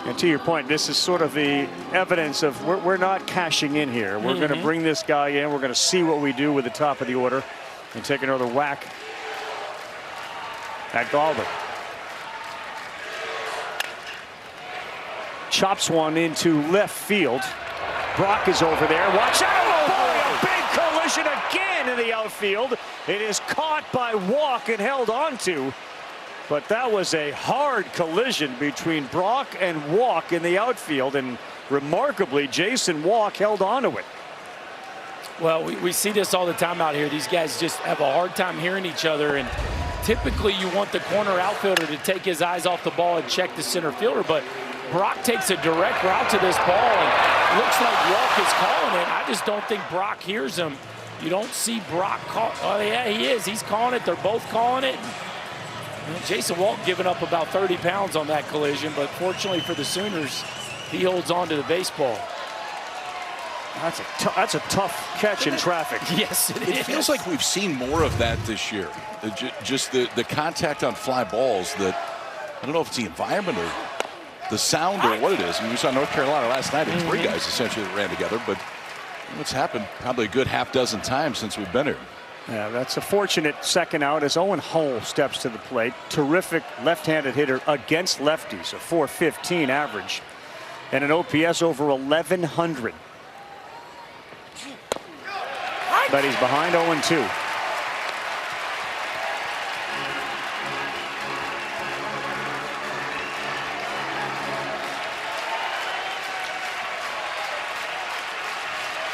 And to your point, this is sort of the evidence of we're not cashing in here. We're going to bring this guy in. We're going to see what we do with the top of the order and take another whack at Galver. Chops one into left field. Brock is over there. Watch out! Oh, boy, a big collision again in the outfield. It is caught by Walk and held onto. But that was a hard collision between Brock and Walk in the outfield, and remarkably, Jason Walk held on to it. Well, we see this all the time out here. These guys just have a hard time hearing each other, and typically you want the corner outfielder to take his eyes off the ball and check the center fielder, but Brock takes a direct route to this ball, and looks like Walk is calling it. I just don't think Brock hears him. You don't see Brock call. Oh, yeah, he is. He's calling it. They're both calling it. Jason Walk giving up about 30 pounds on that collision, but fortunately for the Sooners, he holds on to the baseball. That's a tough catch in traffic. Yes, it is. It feels like we've seen more of that this year. Just the contact on fly balls that, I don't know if it's the environment or the sound or what it is. I mean, we saw North Carolina last night, and 3 guys essentially that ran together, but it's happened probably a good half dozen times since we've been here. Yeah, that's a fortunate second out as Owen Hull steps to the plate. Terrific left-handed hitter against lefties, a .415 average, and an OPS over 1100. But he's behind 0-2.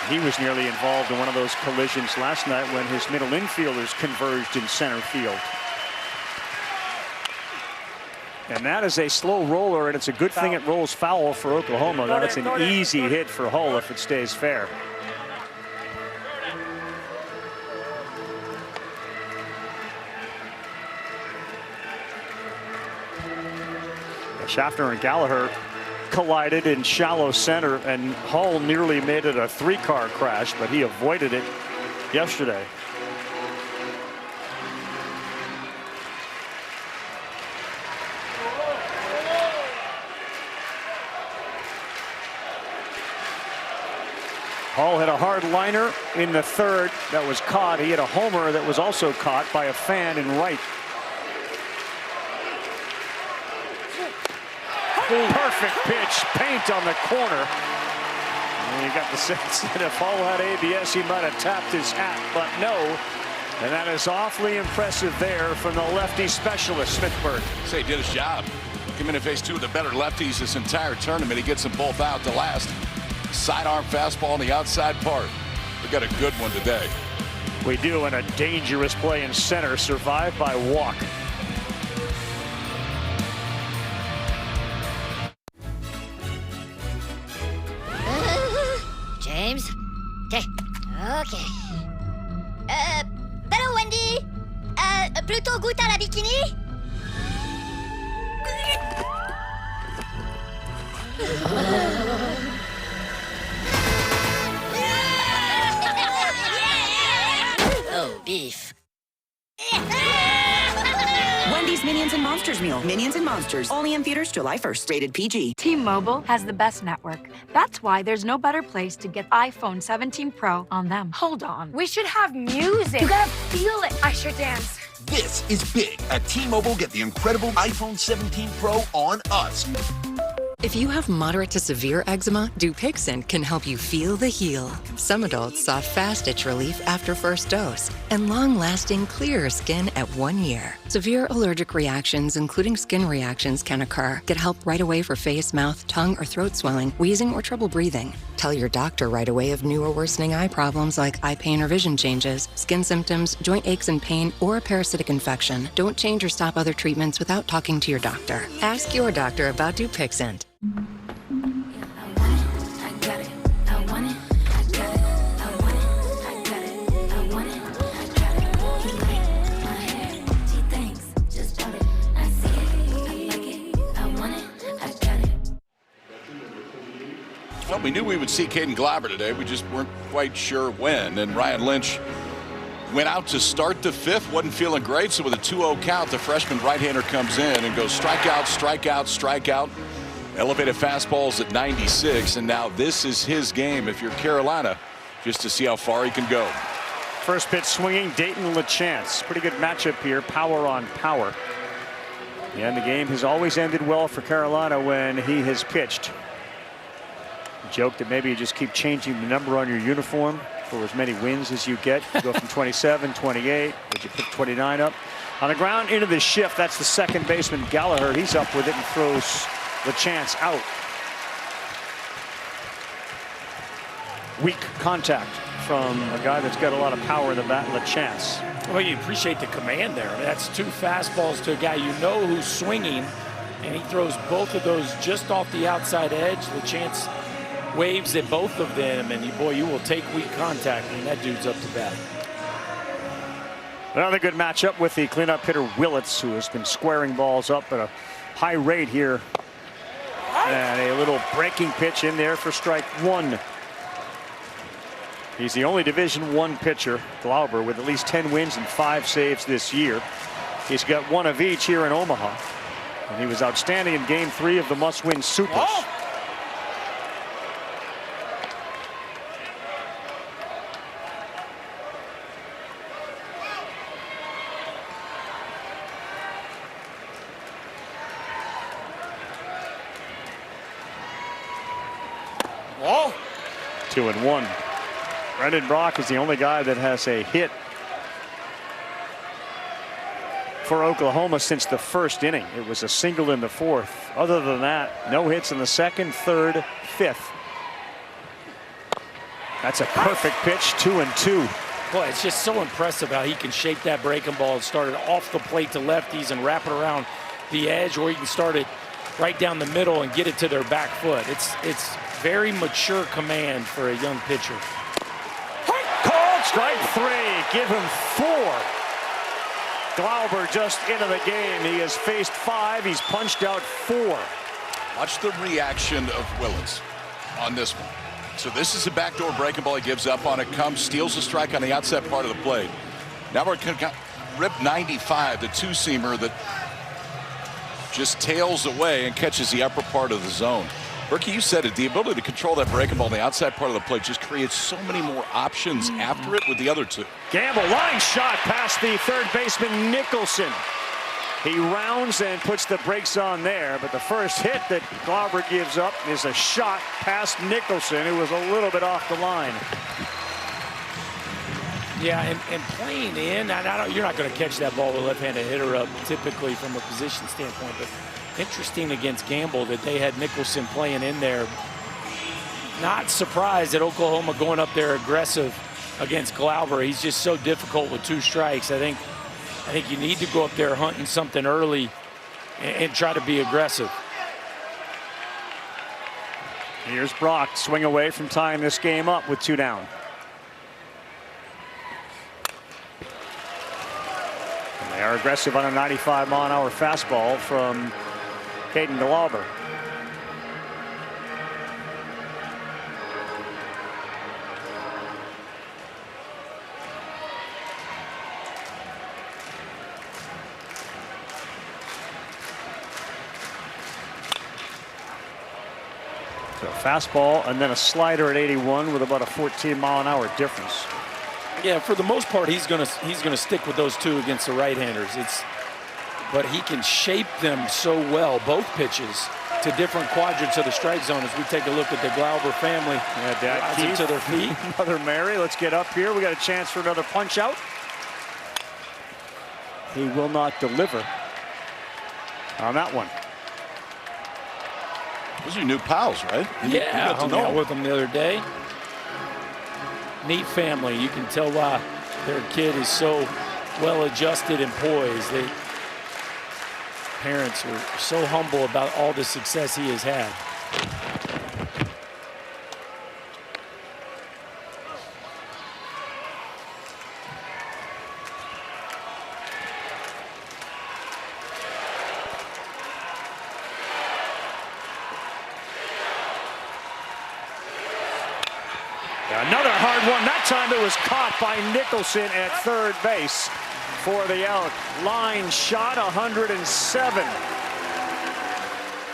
He was nearly involved in one of those collisions last night when his middle infielders converged in center field. And that is a slow roller, and it's a good thing it rolls foul for Oklahoma. That's an easy hit for Hull if it stays fair. Schaffner and Gallagher collided in shallow center, and Hull nearly made it a 3-car crash, but he avoided it yesterday. Hull hit a hard liner in the third that was caught. He hit a homer that was also caught by a fan in right. Perfect pitch, paint on the corner. And you got the sense that if Hull had ABS, he might have tapped his hat, but no. And that is awfully impressive there from the lefty specialist, Smithburg. Say, he did his job. Came in and faced 2 of the better lefties this entire tournament. He gets them both out to last. Sidearm fastball on the outside part. We got a good one today. We do, and a dangerous play in center, survived by Walk. James? Okay. Hello, Wendy. Plutôt goûte à la bikini? Oh, beef. Wendy's Minions and Monsters meal. Minions and Monsters. Only in theaters July 1st. Rated PG. T-Mobile has the best network. That's why there's no better place to get iPhone 17 Pro on them. Hold on. We should have music. You gotta feel it. I sure dance. This is big. At T-Mobile, get the incredible iPhone 17 Pro on us. If you have moderate to severe eczema, Dupixent can help you feel the heal. Some adults saw fast itch relief after first dose and long-lasting clearer skin at 1 year. Severe allergic reactions, including skin reactions, can occur. Get help right away for face, mouth, tongue, or throat swelling, wheezing, or trouble breathing. Tell your doctor right away of new or worsening eye problems like eye pain or vision changes, skin symptoms, joint aches and pain, or a parasitic infection. Don't change or stop other treatments without talking to your doctor. Ask your doctor about Dupixent. Well, we knew we would see Caden Glauber today. We just weren't quite sure when. And Ryan Lynch went out to start the fifth, wasn't feeling great. So with a 2-0 count, the freshman right-hander comes in and goes strikeout, strikeout, strikeout. Elevated fastballs at 96. And now this is his game if you're Carolina, just to see how far he can go. First pitch swinging, Dayton LaChance. Pretty good matchup here, power on power. And the game has always ended well for Carolina when he has pitched. Joke that maybe you just keep changing the number on your uniform for as many wins as you get. You go from 27, 28, would you put 29 up? On the ground into the shift, that's the second baseman Gallagher. He's up with it and throws LaChance out. Weak contact from a guy that's got a lot of power in the bat, LaChance. Well, you appreciate the command there. That's 2 fastballs to a guy you know who's swinging, and he throws both of those just off the outside edge. LaChance waves at both of them, and boy, you will take weak contact when that dude's up to bat. Another good matchup with the cleanup hitter Willits, who has been squaring balls up at a high rate here. And a little breaking pitch in there for strike one. He's the only Division I pitcher, Glauber, with at least 10 wins and 5 saves this year. He's got 1 of each here in Omaha. And he was outstanding in Game 3 of the must-win Supers. Oh. Oh. 2-1. Brendan Brock is the only guy that has a hit for Oklahoma since the first inning. It was a single in the 4th. Other than that, no hits in the 2nd, 3rd, 5th. That's a perfect pitch, 2-2. Boy, it's just so impressive how he can shape that breaking ball and start it off the plate to lefties and wrap it around the edge, or he can start it right down the middle and get it to their back foot. It's very mature command for a young pitcher. Called strike 3. Give him 4. Glauber just into the game. He has faced 5. He's punched out 4. Watch the reaction of Willits on this one. So this is a backdoor breaking ball. He gives up on it, comes, steals a strike on the outside part of the plate. Now we're going to rip 95, the two-seamer that just tails away and catches the upper part of the zone. Berkey, you said it, the ability to control that breaking ball on the outside part of the plate just creates so many more options after it with the other two. Gamble, line shot past the third baseman Nicholson. He rounds and puts the brakes on there, but the first hit that Glauber gives up is a shot past Nicholson, who was a little bit off the line. Yeah, and playing in, and you're not going to catch that ball with a left-handed hitter up typically from a position standpoint, but interesting against Gamble that they had Nicholson playing in there. Not surprised at Oklahoma going up there aggressive against Glauber. He's just so difficult with 2 strikes. I think you need to go up there hunting something early and try to be aggressive. Here's Brock, swing away from tying this game up with 2 down. And they are aggressive on a 95-mile-an-hour fastball from Caden Glauber. So a fastball and then a slider at 81 with about a 14-mile-an-hour difference. Yeah, for the most part, he's gonna stick with those 2 against the right-handers. But he can shape them so well, both pitches, to different quadrants of the strike zone. As we take a look at the Glauber family, Dad Keith to their feet. Mother Mary, let's get up here. We got a chance for another punch out. He will not deliver on that one. Those are your new pals, right? Yeah, I hung out with them the other day. Neat family. You can tell why their kid is so well adjusted and poised. Parents are so humble about all the success he has had. Another hard one. That time it was caught by Nicholson at third base for the out. Line shot 107.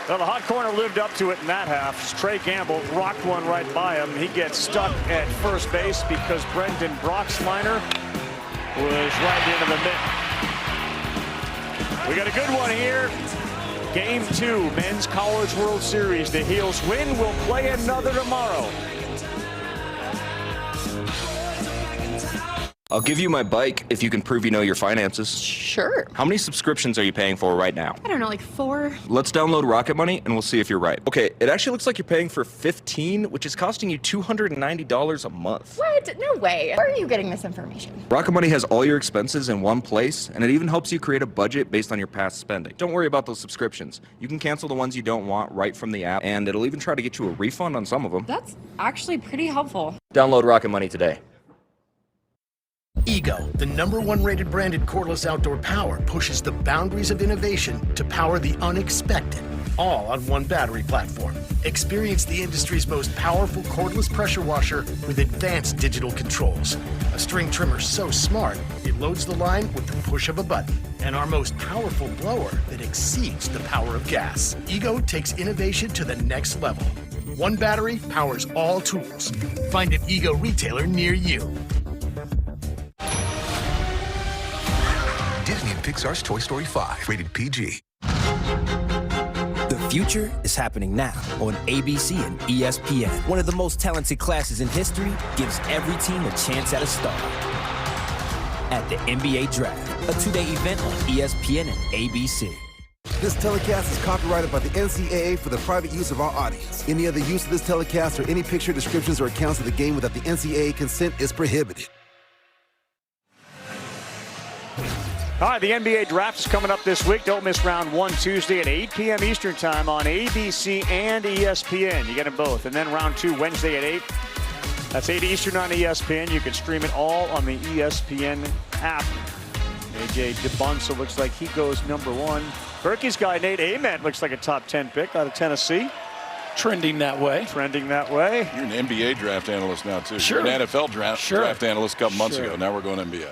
Well, the hot corner lived up to it in that half. Trey Gamble rocked one right by him. He gets stuck at first base because Brendan Broxliner was right into the mitt. We got a good one here. Game 2, Men's College World Series. The Heels win. We'll play another tomorrow. I'll give you my bike if you can prove you know your finances. Sure. How many subscriptions are you paying for right now? I don't know, like 4. Let's download Rocket Money and we'll see if you're right. Okay, it actually looks like you're paying for 15, which is costing you $290 a month. What? No way. Where are you getting this information? Rocket Money has all your expenses in one place, and it even helps you create a budget based on your past spending. Don't worry about those subscriptions. You can cancel the ones you don't want right from the app, and it'll even try to get you a refund on some of them. That's actually pretty helpful. Download Rocket Money today. Ego, the #1 rated branded cordless outdoor power, pushes the boundaries of innovation to power the unexpected, all on one battery platform. Experience the industry's most powerful cordless pressure washer with advanced digital controls. A string trimmer so smart, it loads the line with the push of a button. And our most powerful blower that exceeds the power of gas. Ego takes innovation to the next level. One battery powers all tools. Find an Ego retailer near you. Disney and Pixar's Toy Story 5, rated PG. The future is happening now on ABC and ESPN. One of the most talented classes in history gives every team a chance at a star. At the NBA Draft, a 2-day event on ESPN and ABC. This telecast is copyrighted by the NCAA for the private use of our audience. Any other use of this telecast or any picture, descriptions, or accounts of the game without the NCAA consent is prohibited. All right, the NBA Draft is coming up this week. Don't miss round 1 Tuesday at 8 p.m. Eastern time on ABC and ESPN. You get them both. And then round 2 Wednesday at 8. That's 8 Eastern on ESPN. You can stream it all on the ESPN app. AJ DeBonsa looks like he goes #1. Berkey's guy, Nate Ament, looks like a top 10 pick out of Tennessee. Trending that way. Trending that way. You're an NBA draft analyst now, too. Sure. You're an NFL draft analyst a couple months ago. Now we're going NBA.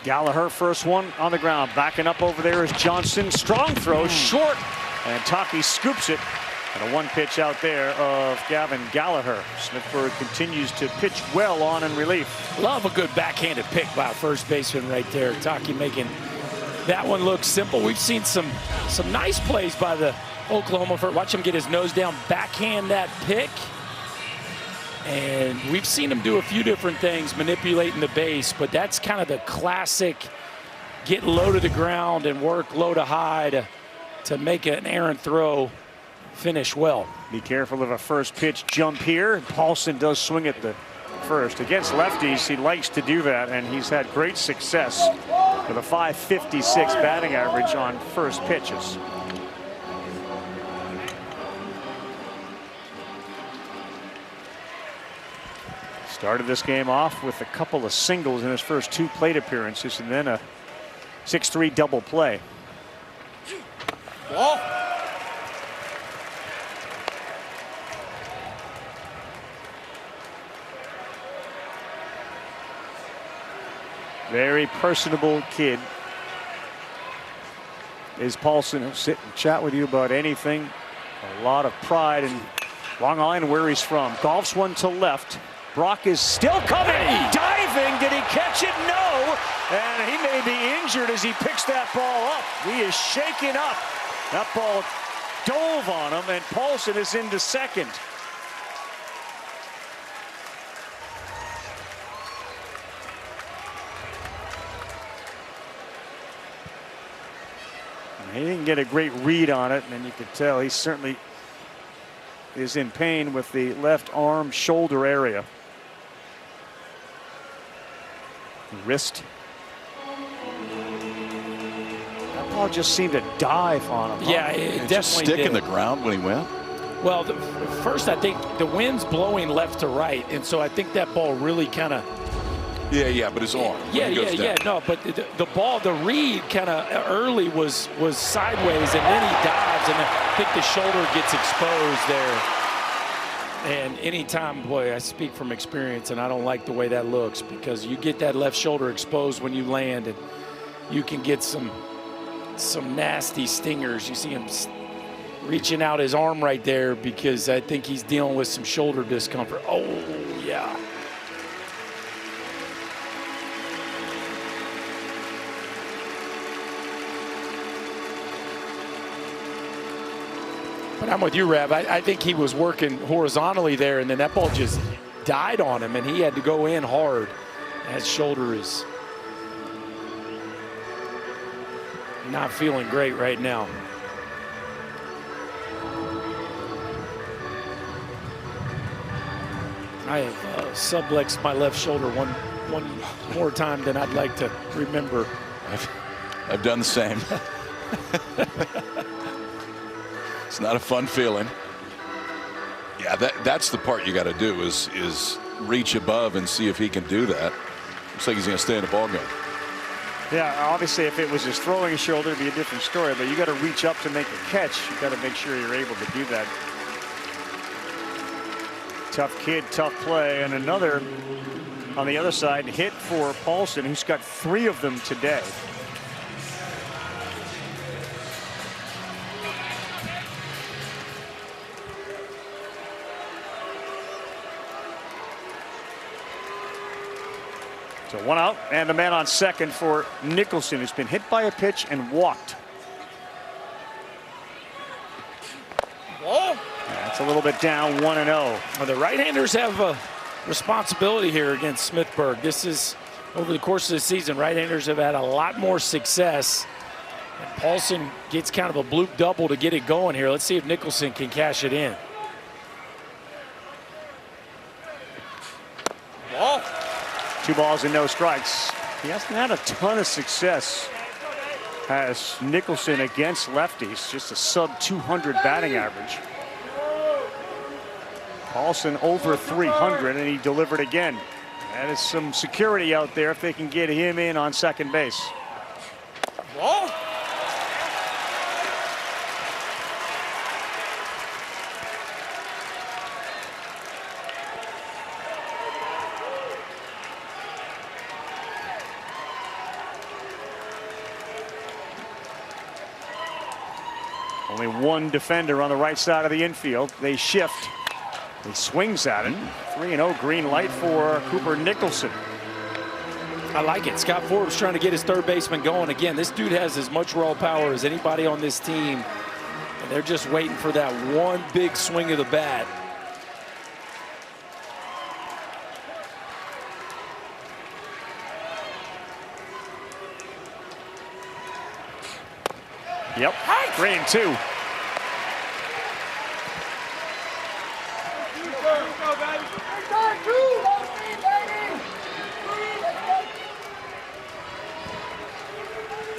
Gallagher, first one on the ground. Backing up over there is Johnson. Strong throw, short. And Taki scoops it. And a one pitch out there of Gavin Gallagher. Smithburg continues to pitch well on in relief. Love a good backhanded pick by a first baseman right there. Taki making that one look simple. We've seen some nice plays by the Oklahoma. Watch him get his nose down, backhand that pick. And we've seen him do a few different things, manipulating the base, but that's kind of the classic get low to the ground and work low to high to make an errant throw finish well. Be careful of a first pitch jump here. Paulson does swing at the first. Against lefties, he likes to do that, and he's had great success with a .556 batting average on first pitches. Started this game off with a couple of singles in his first 2 plate appearances, and then a 6-3 double play. Ball. Very personable kid is Paulson. He'll sit and chat with you about anything. A lot of pride in Long Island, where he's from. Golfs one to left. Brock is still coming, diving. Did he catch it? No. And he may be injured as he picks that ball up. He is shaken up. That ball dove on him, and Paulson is into second. He didn't get a great read on it, and you could tell he certainly is in pain with the left arm shoulder area. Wrist. That ball just seemed to dive on him. Yeah, it definitely just stick in the ground when he went. Well, first I think the wind's blowing left to right, and so I think that ball really kind of. Yeah, but his arm. Yeah. No, but the ball, the read kind of early was sideways, and then he dives, and I think the shoulder gets exposed there. And anytime, boy, I speak from experience, and I don't like the way that looks, because you get that left shoulder exposed when you land, and you can get some nasty stingers. You see him reaching out his arm right there because I think he's dealing with some shoulder discomfort. Oh, yeah. But I'm with you, Rev. I think he was working horizontally there, and then that ball just died on him, and he had to go in hard. That shoulder is not feeling great right now. I have sublexed my left shoulder one more time than I'd like to remember. I've done the same. It's not a fun feeling. Yeah, that's the part you got to do is reach above and see if he can do that. Looks like he's going to stay in the ball game. Yeah, obviously, if it was his throwing shoulder, it'd be a different story. But you got to reach up to make a catch. You got to make sure you're able to do that. Tough kid, tough play, and another on the other side hit for Paulson, who's got 3 of them today. So 1 out, and the man on second for Nicholson, who's been hit by a pitch and walked. That's a little bit down, 1-0. Well, the right-handers have a responsibility here against Smithburg. This is, over the course of the season, right-handers have had a lot more success. And Paulson gets kind of a bloop double to get it going here. Let's see if Nicholson can cash it in. Ball. 2 balls and no strikes. He hasn't had a ton of success as Nicholson against lefties, just a sub-200 batting average. Paulson over 300, and he delivered again. That is some security out there if they can get him in on second base. Ball. Only 1 defender on the right side of the infield. They shift. He swings at it. 3-0 green light for Cooper Nicholson. I like it. Scott Forbes trying to get his third baseman going. Again, this dude has as much raw power as anybody on this team. And they're just waiting for that one big swing of the bat. Yep, 3-2.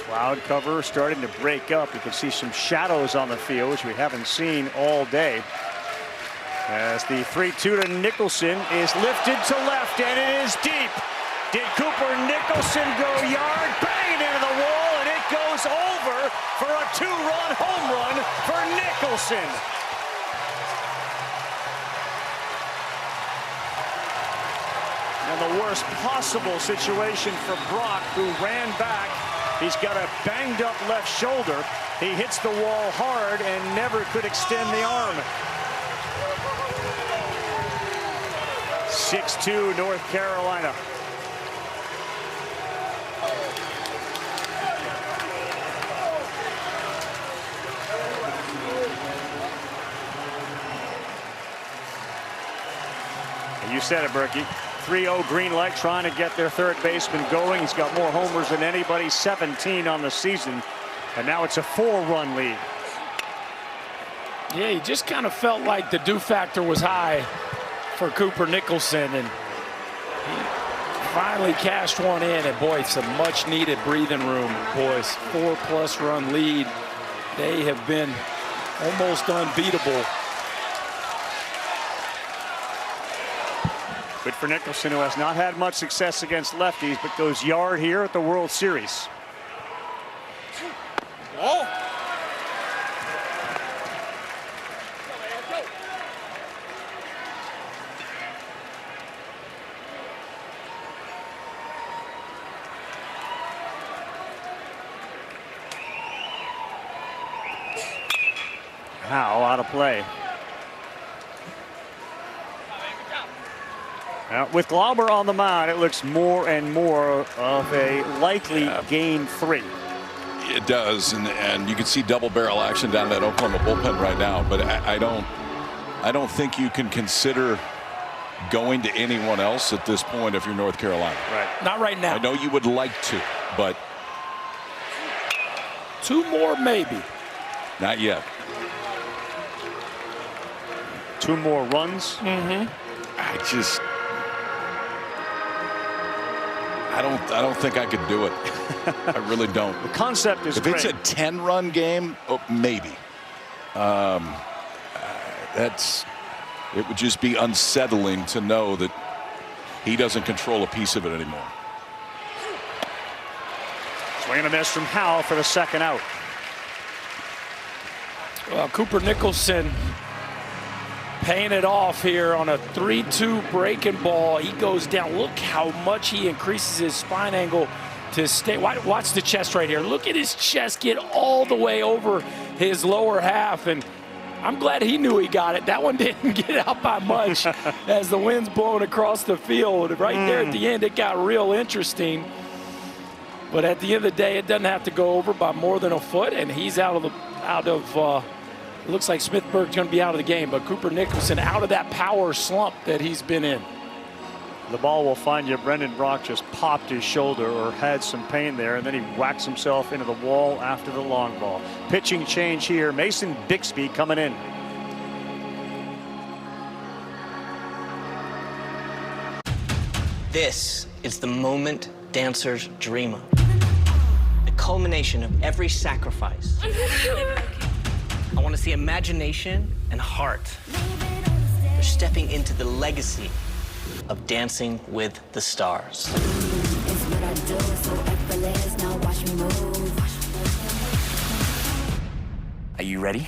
Cloud cover starting to break up. You can see some shadows on the field, which we haven't seen all day. As the 3-2 to Nicholson is lifted to left, and it is deep. Did Cooper Nicholson go yard? Bang into the wall, and it goes over for a 2-run home run for Nicholson. And the worst possible situation for Brock, who ran back. He's got a banged up left shoulder. He hits the wall hard and never could extend the arm. 6-2 North Carolina. You said it, Berkey. 3-0 green light, trying to get their third baseman going. He's got more homers than anybody, 17 on the season. And now it's a 4-run lead. Yeah, he just kind of felt like the do factor was high for Cooper Nicholson, and he finally cashed one in. And boy, it's a much needed breathing room, boys. 4+ run lead. They have been almost unbeatable. Good for Nicholson, who has not had much success against lefties, but goes yard here at the World Series. Oh. Howe out of play. Now, with Glauber on the mound, it looks more and more of a likely game 3. It does, and you can see double barrel action down that Oklahoma bullpen right now. But I don't think you can consider going to anyone else at this point if you're North Carolina. Right. Not right now. I know you would like to, but 2 more maybe. Not yet. 2 more runs. I don't think I could do it. I really don't. The concept is if great. it's a 10-run game, maybe. It would just be unsettling to know that he doesn't control a piece of it anymore. Swing and a miss from Howe for the second out. Well, Cooper Nicholson paying it off here on a 3-2 breaking ball. He goes down. Look how much he increases his spine angle to stay. Watch the chest right here. Look at his chest get all the way over his lower half. And I'm glad he knew he got it. That one didn't get out by much as the wind's blowing across the field. Right there at the end, it got real interesting. But at the end of the day, it doesn't have to go over by more than a foot, and he's out of it looks like Smithburg's going to be out of the game, but Cooper Nicholson out of that power slump that he's been in. The ball will find you. Brendan Brock just popped his shoulder or had some pain there, and then he whacks himself into the wall after the long ball. Pitching change here. Mason Bixby coming in. This is the moment dancers dream of. The culmination of every sacrifice. I want to see imagination and heart. They're stepping into the legacy of Dancing with the Stars. Are you ready?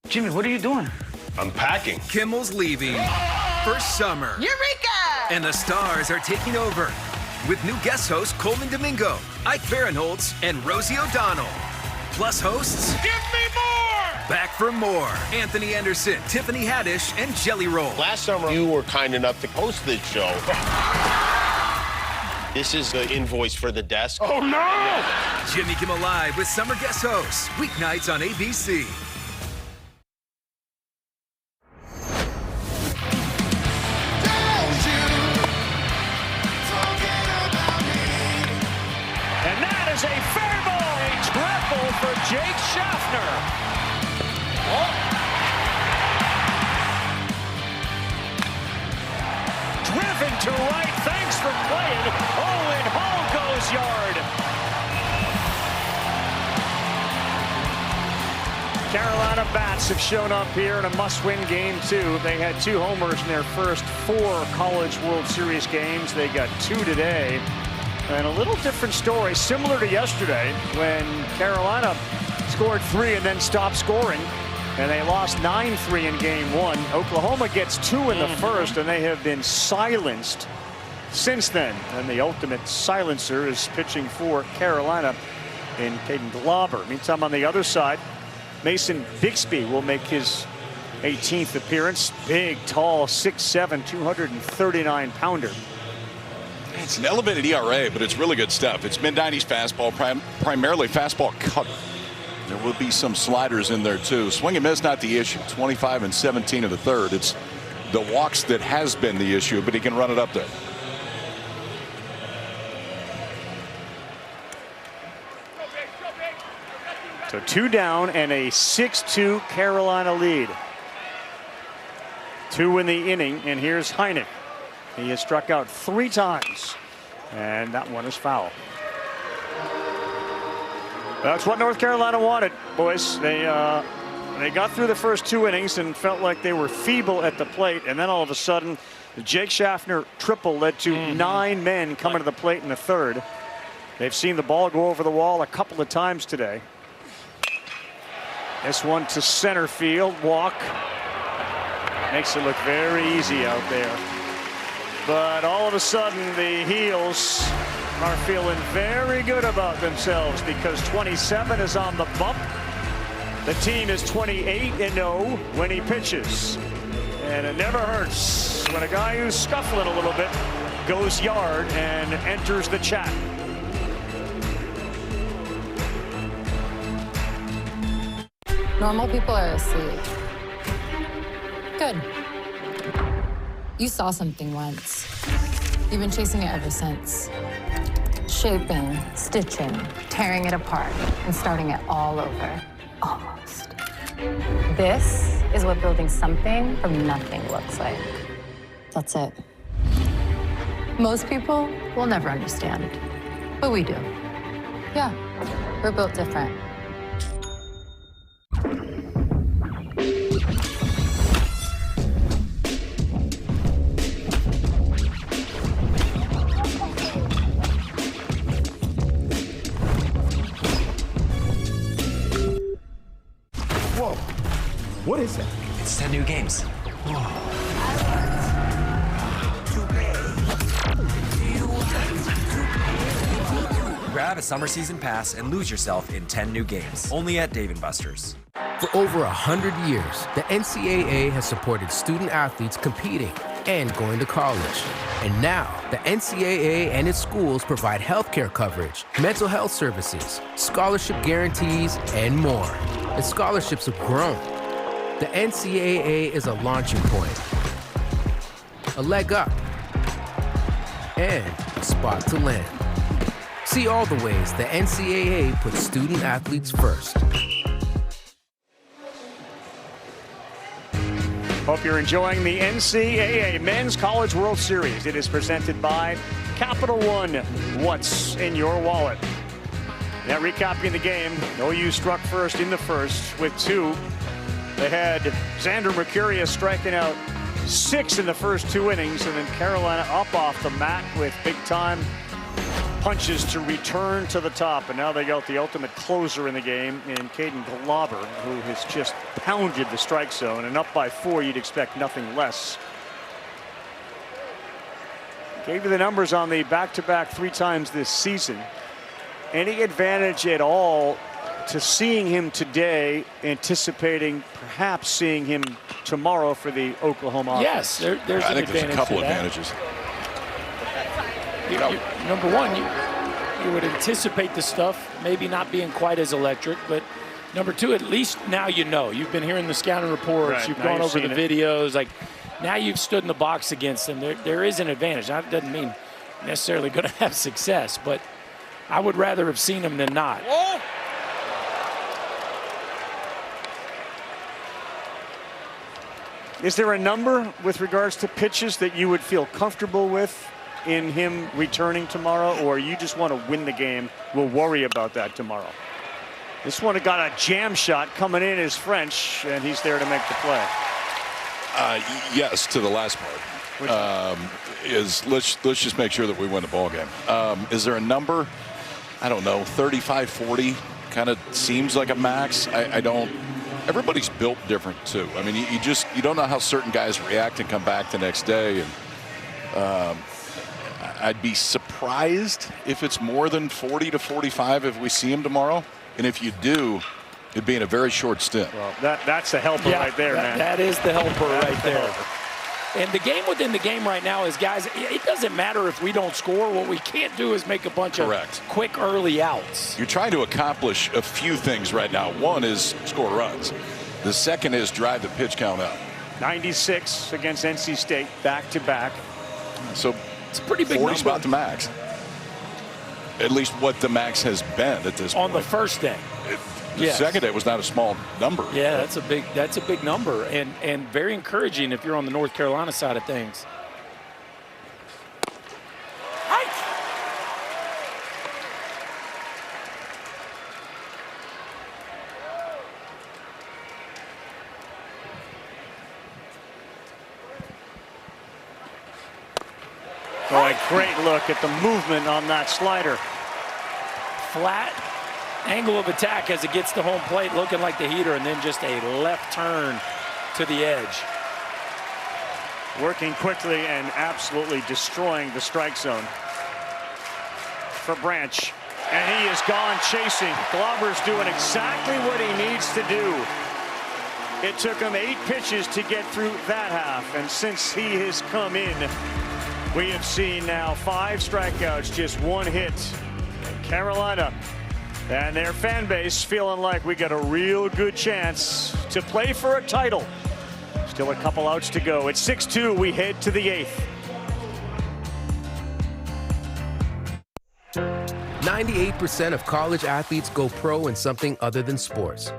Jimmy, what are you doing? I'm packing. Kimmel's leaving for summer. Eureka! And the Stars are taking over with new guest hosts Coleman Domingo, Ike Barinholtz, and Rosie O'Donnell. Plus hosts... Give me more! Back for more. Anthony Anderson, Tiffany Haddish, and Jelly Roll. Last summer, you were kind enough to host this show. This is the invoice for the desk. Oh, no! Jimmy Kimmel Live with summer guest hosts. Weeknights on ABC. And that is a fair ball, a triple for Jake Schaffner. Driven to right, thanks for playing. Owen Hall goes yard. Carolina bats have shown up here in a must-win game, too. They had 2 homers in their first 4 College World Series games. They got 2 today. And a little different story, similar to yesterday, when Carolina scored 3 and then stopped scoring, and they lost 9-3 in game 1. Oklahoma gets 2 in the first, and they have been silenced since then. And the ultimate silencer is pitching for Carolina in Caden Glauber. Meantime, on the other side, Mason Bixby will make his 18th appearance. Big, tall, 6'7", 239-pounder. It's an elevated ERA, but it's really good stuff. It's mid-90s fastball, primarily fastball cutter. There will be some sliders in there, too. Swing and miss, not the issue. 25 and 17 of the third. It's the walks that has been the issue, but he can run it up there. So 2 down and a 6-2 Carolina lead. 2 in the inning, and here's Heineck. He has struck out 3 times, and that one is foul. That's what North Carolina wanted, boys. They got through the first 2 innings and felt like they were feeble at the plate, and then all of a sudden, the Jake Schaffner triple led to 9 men coming to the plate in the third. They've seen the ball go over the wall a couple of times today. This one to center field, walk. Makes it look very easy out there. But all of a sudden, the Heels are feeling very good about themselves because 27 is on the bump. The team is 28-0 when he pitches. And it never hurts when a guy who's scuffling a little bit goes yard and enters the chat. Normal people are asleep. Good. You saw something once. You've been chasing it ever since. Shaping, stitching, tearing it apart, and starting it all over. Almost. This is what building something from nothing looks like. That's it. Most people will never understand, but we do. Yeah, we're built different. Whoa, what is that? It's 10 new games. Grab a summer season pass and lose yourself in 10 new games. Only at Dave & Buster's. For over 100 years, the NCAA has supported student athletes competing and going to college. And now, the NCAA and its schools provide healthcare coverage, mental health services, scholarship guarantees, and more. And scholarships have grown. The NCAA is a launching point, a leg up, and a spot to land. See all the ways the NCAA puts student athletes first. Hope you're enjoying the NCAA Men's College World Series. It is presented by Capital One. What's in your wallet? Now recapping the game, OU struck first in the first with 2. They had Xander Mercurius striking out 6 in the first 2 innings, and then Carolina up off the mat with big-time punches to return to the top. And now they got the ultimate closer in the game in Caden Glauber, who has just pounded the strike zone. And up by 4, you'd expect nothing less. Gave you the numbers on the back-to-back 3 times this season. Any advantage at all to seeing him today, anticipating perhaps seeing him tomorrow for the Oklahoma Yes, offense? there's I an think there's a couple to that. advantages. Number one, you would anticipate the stuff maybe not being quite as electric, but number 2, at least now you know. You've been hearing the scouting reports, Right, you've now gone you've over the seen it. videos. Like now you've stood in the box against them. There is an advantage. That doesn't mean necessarily going to have success, but I would rather have seen him than not. Is there a number with regards to pitches that you would feel comfortable with in him returning tomorrow, or you just want to win the game? We'll worry about that tomorrow. This one got a jam shot coming in is French, and he's there to make the play. Yes, to the last part. Let's just make sure that we win the ball game. Is there a number? I don't know. 35, 40 kind of seems like a max. I don't. Everybody's built different too. I mean, you don't know how certain guys react and come back the next day. And I'd be surprised if it's more than 40 to 45 if we see him tomorrow. And if you do, it'd be in a very short stint. Well, that's the helper right there, man. That is the helper right there. And the game within the game right now is, guys, it doesn't matter if we don't score. What we can't do is make a bunch of quick early outs. You're trying to accomplish a few things right now. One is score runs. The second is drive the pitch count up. 96 against NC State, back-to-back. So it's a pretty big 40's number. about the max. At least what the max has been at this point. On the first day. The second day was not a small number. Yeah, that's a big number, and very encouraging if you're on the North Carolina side of things. Oh, a great look at the movement on that slider. Flat angle of attack as it gets to home plate, looking like the heater, and then just a left turn to the edge. Working quickly and absolutely destroying the strike zone. for Branch. And he is gone chasing. Glauber's doing exactly what he needs to do. It took him 8 pitches to get through that half. And since he has come in, we have seen now 5 strikeouts, just 1 hit. Carolina and their fan base feeling like we got a real good chance to play for a title. Still a couple outs to go. It's 6-2. We head to the 8th. 98% of college athletes go pro in something other than sports.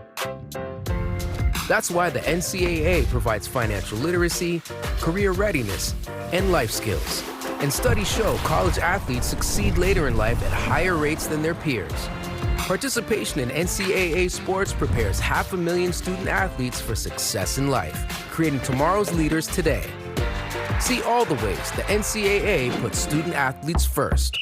That's why the NCAA provides financial literacy, career readiness, and life skills. And studies show college athletes succeed later in life at higher rates than their peers. Participation in NCAA sports prepares 500,000 student athletes for success in life, creating tomorrow's leaders today. See all the ways the NCAA puts student athletes first.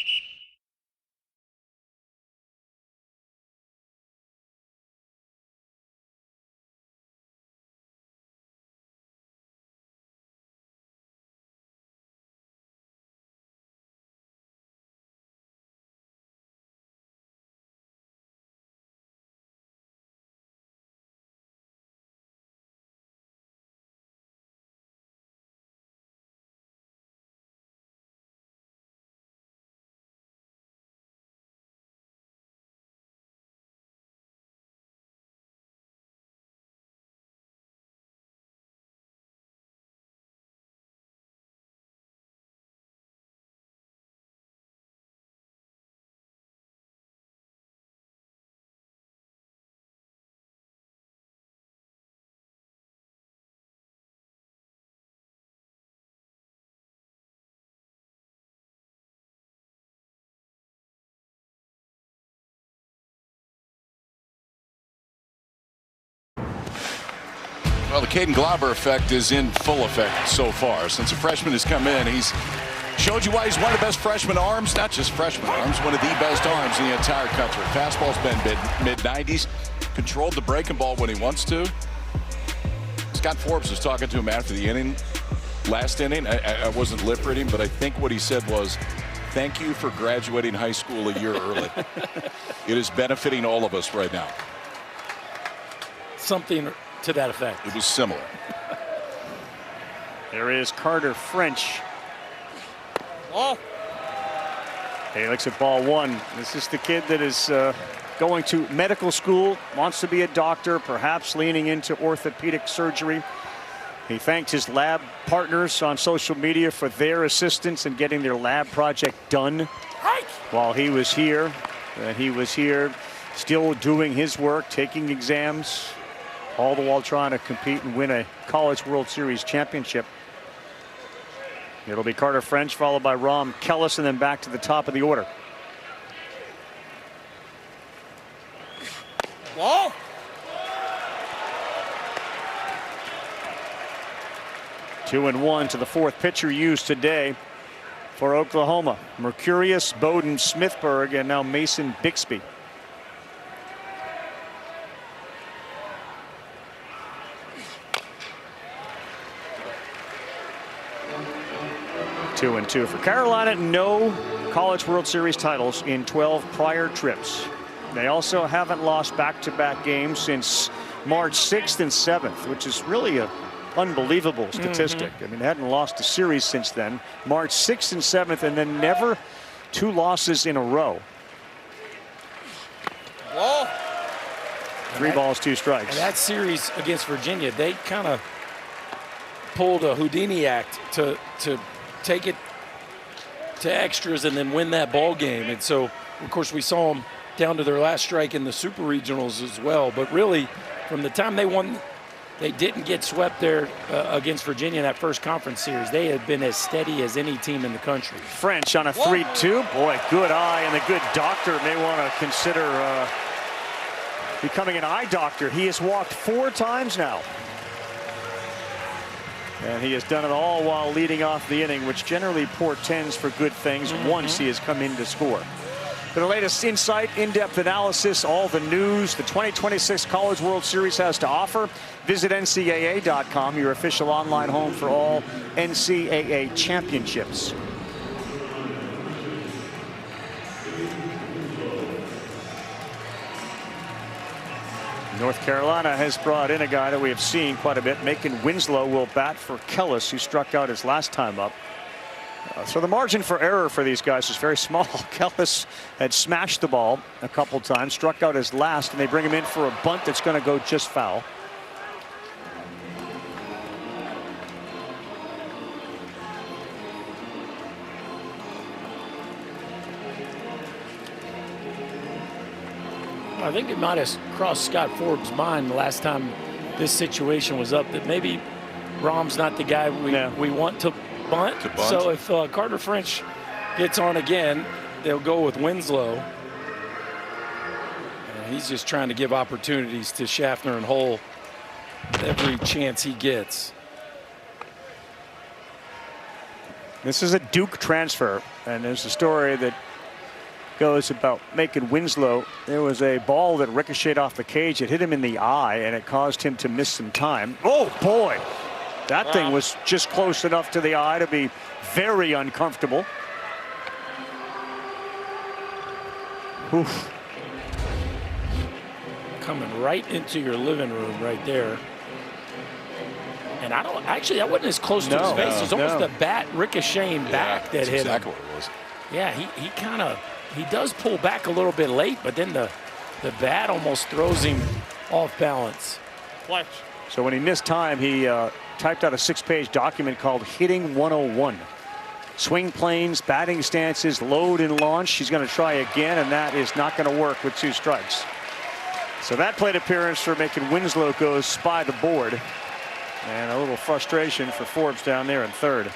Well, the Caden Glauber effect is in full effect so far. Since a freshman has come in, he's showed you why he's one of the best freshman arms, not just freshman arms, one of the best arms in the entire country. Fastball's been mid-90s, controlled the breaking ball when he wants to. Scott Forbes was talking to him after the inning, last inning. I wasn't lip reading, but I think what he said was, thank you for graduating high school a year early. It is benefiting all of us right now. Something to that effect. It was similar. There is Carter French. Oh. He looks at ball 1. This is the kid that is going to medical school, wants to be a doctor, perhaps leaning into orthopedic surgery. He thanked his lab partners on social media for their assistance in getting their lab project done while he was here. He was here still doing his work, taking exams, all the while trying to compete and win a College World Series championship. It'll be Carter French followed by Rom Kellis and then back to the top of the order. Whoa. Two and one to the 4th pitcher used today for Oklahoma. Mercurius, Bowden, Smithburg, and now Mason Bixby. Two and two for Carolina. No College World Series titles in 12 prior trips. They also haven't lost back-to-back games since March 6th and 7th, which is really a unbelievable statistic. I mean, they hadn't lost a series since then. March 6th and 7th, and then never 2 losses in a row. Whoa. 3 balls, 2 strikes. And that series against Virginia, they kind of pulled a Houdini act to take it to extras and then win that ball game. And so, of course, we saw them down to their last strike in the Super Regionals as well. But really, from the time they won, they didn't get swept there against Virginia in that first conference series. They had been as steady as any team in the country. French on a 3-2. Boy, good eye, and the good doctor may want to consider becoming an eye doctor. He has walked 4 times now. And he has done it all while leading off the inning, which generally portends for good things once he has come in to score. For the latest insight, in-depth analysis, all the news the 2026 College World Series has to offer, visit NCAA.com, your official online home for all NCAA championships. North Carolina has brought in a guy that we have seen quite a bit. Macon Winslow will bat for Kellis, who struck out his last time up. So the margin for error for these guys is very small. Kellis had smashed the ball a couple times, struck out his last, and they bring him in for a bunt that's going to go just foul. I think it might have crossed Scott Forbes' mind the last time this situation was up that maybe Rahm's not the guy we want to bunt. So if Carter French gets on again, they'll go with Winslow. And he's just trying to give opportunities to Schaffner and Hull every chance he gets. This is a Duke transfer, and there's a story that goes about Macon Winslow. There was a ball that ricocheted off the cage. It hit him in the eye, and it caused him to miss some time. Oh, boy. That thing was just close enough to the eye to be very uncomfortable. Oof. Coming right into your living room right there. And I don't actually, that wasn't as close to his face. It was almost the bat ricocheting back that hit exactly him. What it was. Yeah, he does pull back a little bit late, but then the bat almost throws him off balance. So when he missed time, he typed out a 6-page document called Hitting 101. Swing planes, batting stances, load and launch. He's going to try again, and that is not going to work with 2 strikes. So that plate appearance for Macon Winslow goes by the board. And a little frustration for Forbes down there in third.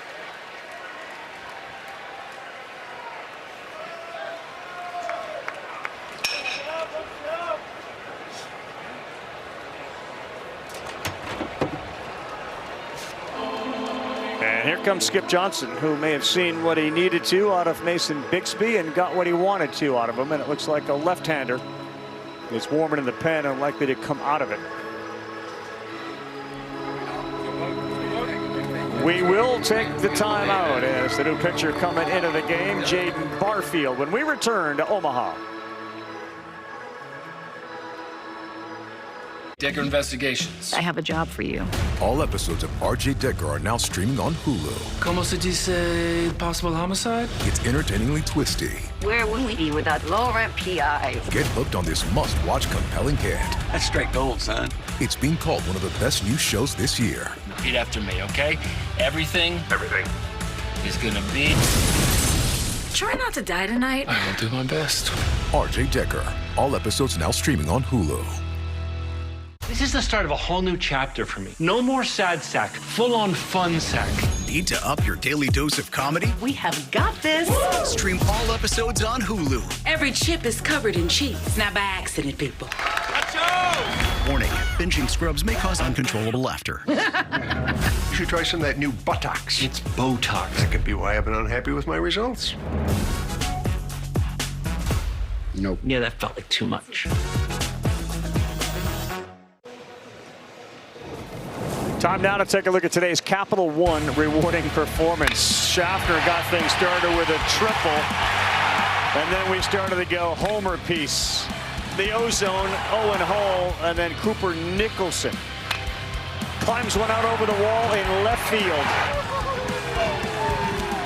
And here comes Skip Johnson, who may have seen what he needed to out of Mason Bixby and got what he wanted to out of him. And it looks like a left-hander is warming in the pen and likely to come out of it. We will take the timeout as the new pitcher coming into the game, Jaden Barfield, when we return to Omaha. Decker Investigations. I have a job for you. All episodes of RJ Decker are now streaming on Hulu. Como se dice possible homicide? It's entertainingly twisty. Where would we be without low-rent PIs? Get hooked on this must-watch compelling cast. That's straight gold, son. It's being called one of the best new shows this year. Repeat after me, okay? Everything is gonna be... Try not to die tonight. I will do my best. RJ Decker. All episodes now streaming on Hulu. This is the start of a whole new chapter for me. No more sad sack, full-on fun sack. Need to up your daily dose of comedy? We have got this. Stream all episodes on Hulu. Every chip is covered in cheese. Not by accident, people. Warning, binging Scrubs may cause uncontrollable laughter. You should try some of that new Botox. It's Botox. That could be why I've been unhappy with my results. Nope. Yeah, that felt like too much. Time now to take a look at today's Capital One rewarding performance. Schaffner got things started with a triple, and then we started to go homer piece. The ozone, Owen Hull, and then Cooper Nicholson climbs one out over the wall in left field.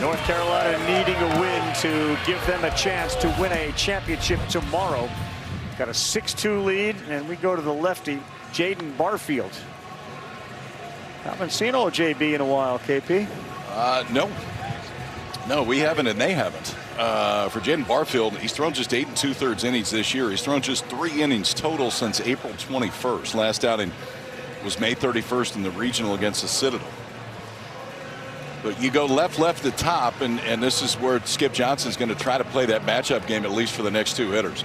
North Carolina needing a win to give them a chance to win a championship tomorrow. Got a 6-2 lead, and we go to the lefty, Jaden Barfield. Haven't seen old JB in a while, KP. No, we haven't, and they haven't. For Jaden Barfield, he's thrown just 8 2/3 innings this year. He's thrown just 3 innings total since April 21st. Last outing was May 31st in the regional against the Citadel. But you go left to top, and this is where Skip Johnson's going to try to play that matchup game, at least for the next 2 hitters.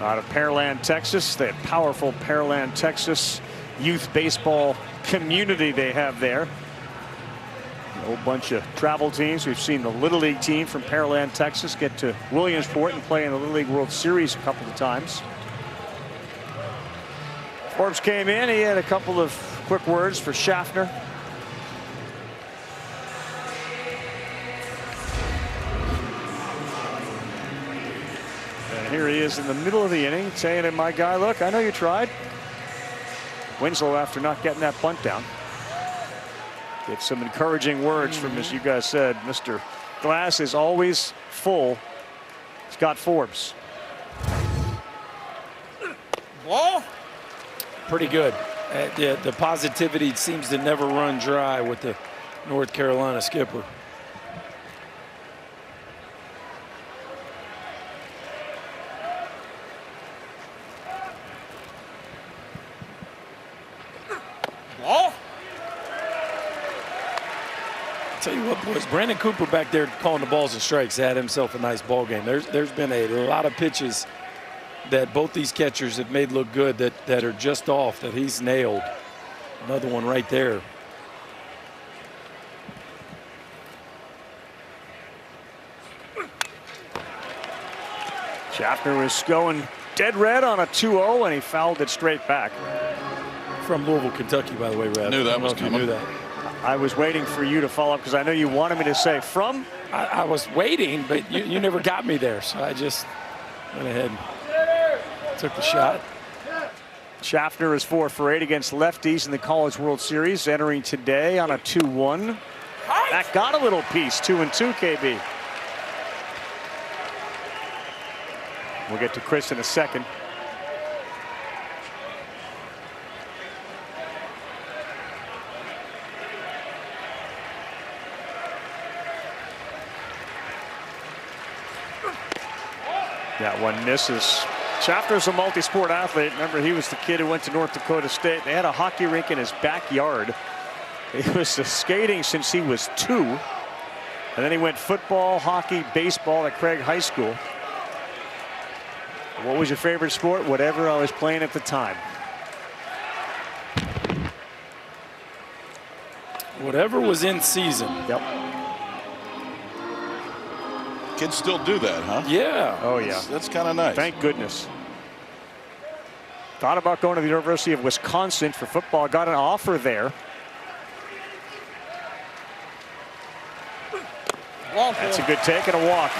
Out of Pearland, Texas, that powerful Pearland, Texas youth baseball community they have there. A whole bunch of travel teams. We've seen the Little League team from Pearland, Texas get to Williamsport and play in the Little League World Series a couple of times. Forbes came in. He had a couple of quick words for Schaffner. And And here he is in the middle of the inning saying to my guy, look, I know you tried. Winslow, after not getting that bunt down, get some encouraging words from, as you guys said, Mr. Glass is always full. Scott Forbes. Ball. Pretty good. The positivity seems to never run dry with the North Carolina skipper. Ball. Tell you what, boys, Brandon Cooper back there calling the balls and strikes had himself a nice ball game. There's been a lot of pitches that both these catchers have made look good that are just off, that he's nailed. Another one right there. Schaffner was going dead red on a 2-0, and he fouled it straight back. From Louisville, Kentucky, by the way, Red. Knew that was coming. You knew that. I was waiting for you to follow up because I know you wanted me to say from. I was waiting, but you never got me there, so I just went ahead and took the shot. Schaffner is 4 for 8 against lefties in the College World Series, entering today on a 2-1. That got a little piece, 2-2, KB. We'll get to Chris in a second. That one misses. Schaffner's a multi-sport athlete. Remember, he was the kid who went to North Dakota State. They had a hockey rink in his backyard. He was skating since he was 2. And then he went football, hockey, baseball at Craig High School. What was your favorite sport? Whatever I was playing at the time. Whatever was in season. Yep. Kids still do that, huh? Yeah. Oh, yeah. That's kind of nice. Thank goodness. Thought about going to the University of Wisconsin for football. Got an offer there. That's a good take and a walk.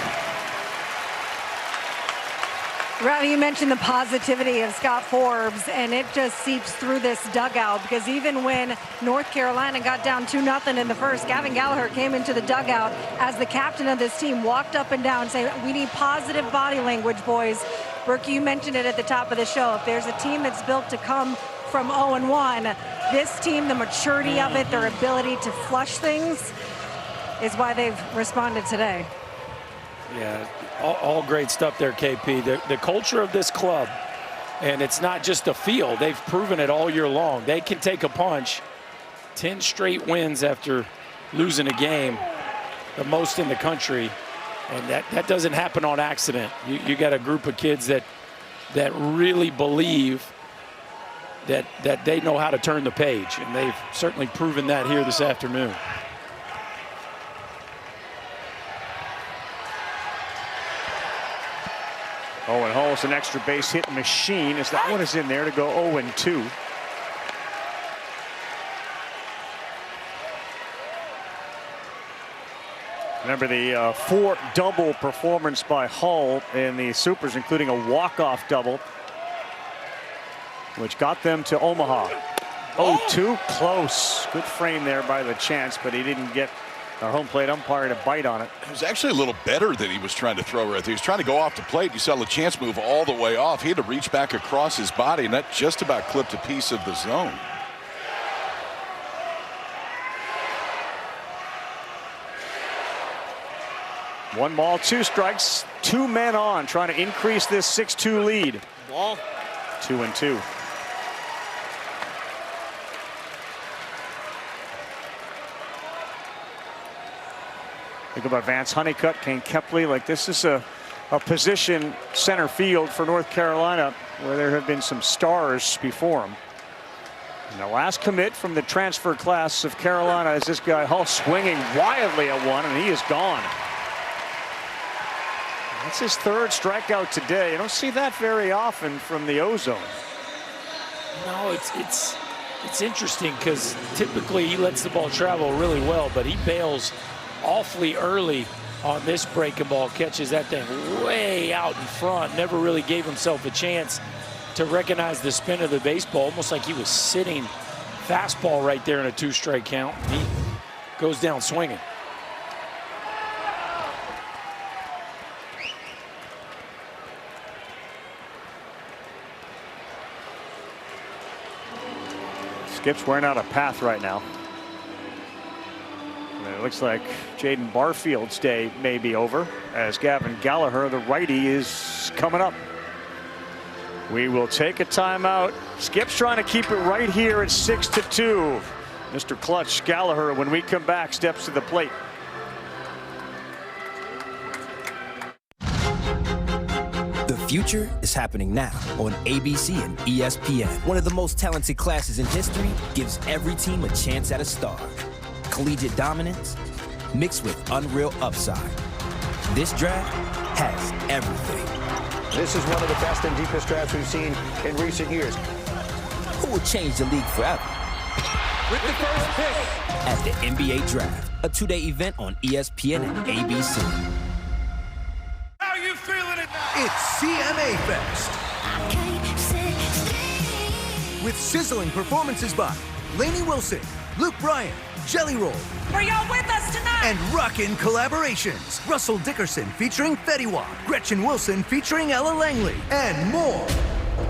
Rowdy, you mentioned the positivity of Scott Forbes, and it just seeps through this dugout because even when North Carolina got down 2-0 in the first, Gavin Gallagher came into the dugout as the captain of this team, walked up and down saying, we need positive body language, boys. Brooke, you mentioned it at the top of the show. If there's a team that's built to come from 0-1, this team, the maturity of it, their ability to flush things is why they've responded today. Yeah, all great stuff there, KP. The culture of this club, and it's not just a feel. They've proven it all year long. They can take a punch. 10 straight wins after losing a game, the most in the country. And that doesn't happen on accident. You got a group of kids that really believe that they know how to turn the page. And they've certainly proven that here this afternoon. Owen Hall's an extra base hit machine as that one is in there to go 0-2. Remember the 4-double performance by Hull in the Supers, including a walk-off double, which got them to Omaha. 0-2, close. Good frame there by the Chance, but he didn't get our home plate umpire to bite on it. It was actually a little better than he was trying to throw right there. He was trying to go off the plate. You saw the Chance move all the way off. He had to reach back across his body, and that just about clipped a piece of the zone. One ball, 2 strikes, 2 men on, trying to increase this 6-2 lead. Ball. 2-2. Think about Vance Honeycutt, Kane Kepley. Like, this is a position center field for North Carolina where there have been some stars before him. And the last commit from the transfer class of Carolina is this guy Hull, swinging wildly at one, and he is gone. That's his 3rd strikeout today. You don't see that very often from the Ozone. No, it's interesting because typically he lets the ball travel really well, but he bails awfully early on this breaking ball. Catches that thing way out in front. Never really gave himself a chance to recognize the spin of the baseball. Almost like he was sitting fastball right there in a 2-strike count. He goes down swinging. Skip's wearing out a path right now. And it looks like Jaden Barfield's day may be over as Gavin Gallagher, the righty, is coming up. We will take a timeout. Skip's trying to keep it right here at 6-2. Mr. Clutch Gallagher, when we come back, steps to the plate. The future is happening now on ABC and ESPN. One of the most talented classes in history gives every team a chance at a star. Collegiate dominance mixed with unreal upside. This draft has everything. This is one of the best and deepest drafts we've seen in recent years. Who will change the league forever? With the first pick at the NBA Draft, a 2-day event on ESPN and ABC. How you feeling it? It's CMA Fest. With sizzling performances by Lainey Wilson, Luke Bryan, Jelly Roll. Are y'all with us tonight? And rockin' collaborations. Russell Dickerson featuring Fetty Wap, Gretchen Wilson featuring Ella Langley, and more.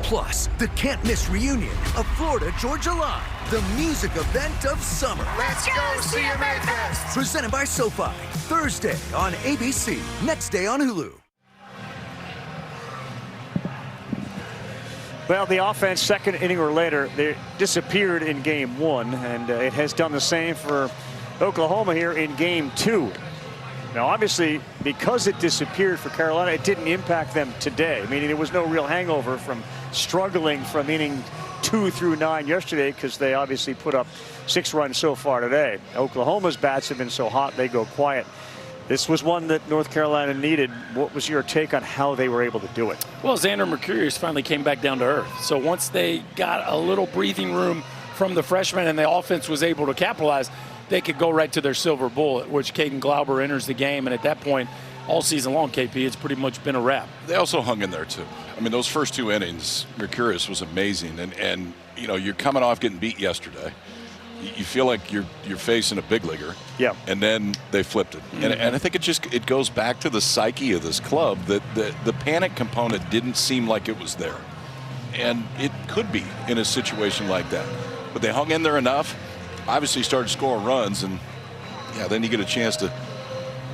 Plus, the can't-miss reunion of Florida Georgia Line, the music event of summer. Let's go CMA Fest. Presented by SoFi. Thursday on ABC. Next day on Hulu. Well, the offense, second inning or later, they disappeared in game 1, and it has done the same for Oklahoma here in game 2. Now, obviously, because it disappeared for Carolina, it didn't impact them today, meaning there was no real hangover from struggling from inning 2 through 9 yesterday, because they obviously put up 6 runs so far today. Oklahoma's bats have been so hot, they go quiet. This was one that North Carolina needed. What was your take on how they were able to do it? Well, Xander Mercurius finally came back down to earth. So once they got a little breathing room from the freshman and the offense was able to capitalize, they could go right to their silver bullet, which Caden Glauber enters the game. And at that point, all season long, KP, it's pretty much been a wrap. They also hung in there, too. I mean, those first 2 innings, Mercurius was amazing. And you know, you're coming off getting beat yesterday. You feel like you're facing a big leaguer. Yeah. And then they flipped it. Mm-hmm. And I think it goes back to the psyche of this club that the panic component didn't seem like it was there. And it could be in a situation like that. But they hung in there enough, obviously started scoring runs, and yeah, then you get a chance to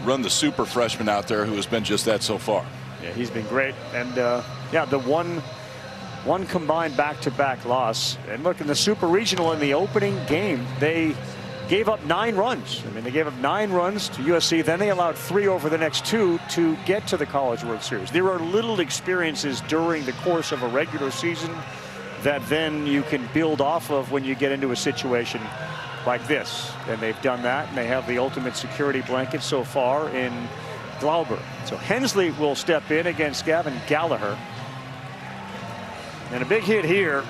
run the super freshman out there who has been just that so far. Yeah, he's been great. And yeah, the one combined back-to-back loss. And look, in the Super Regional in the opening game, they gave up 9 runs. I mean, they gave up 9 runs to USC. Then they allowed 3 over the next 2 to get to the College World Series. There are little experiences during the course of a regular season that then you can build off of when you get into a situation like this. And they've done that, and they have the ultimate security blanket so far in Glauber. So Hensley will step in against Gavin Gallagher. And a big hit here,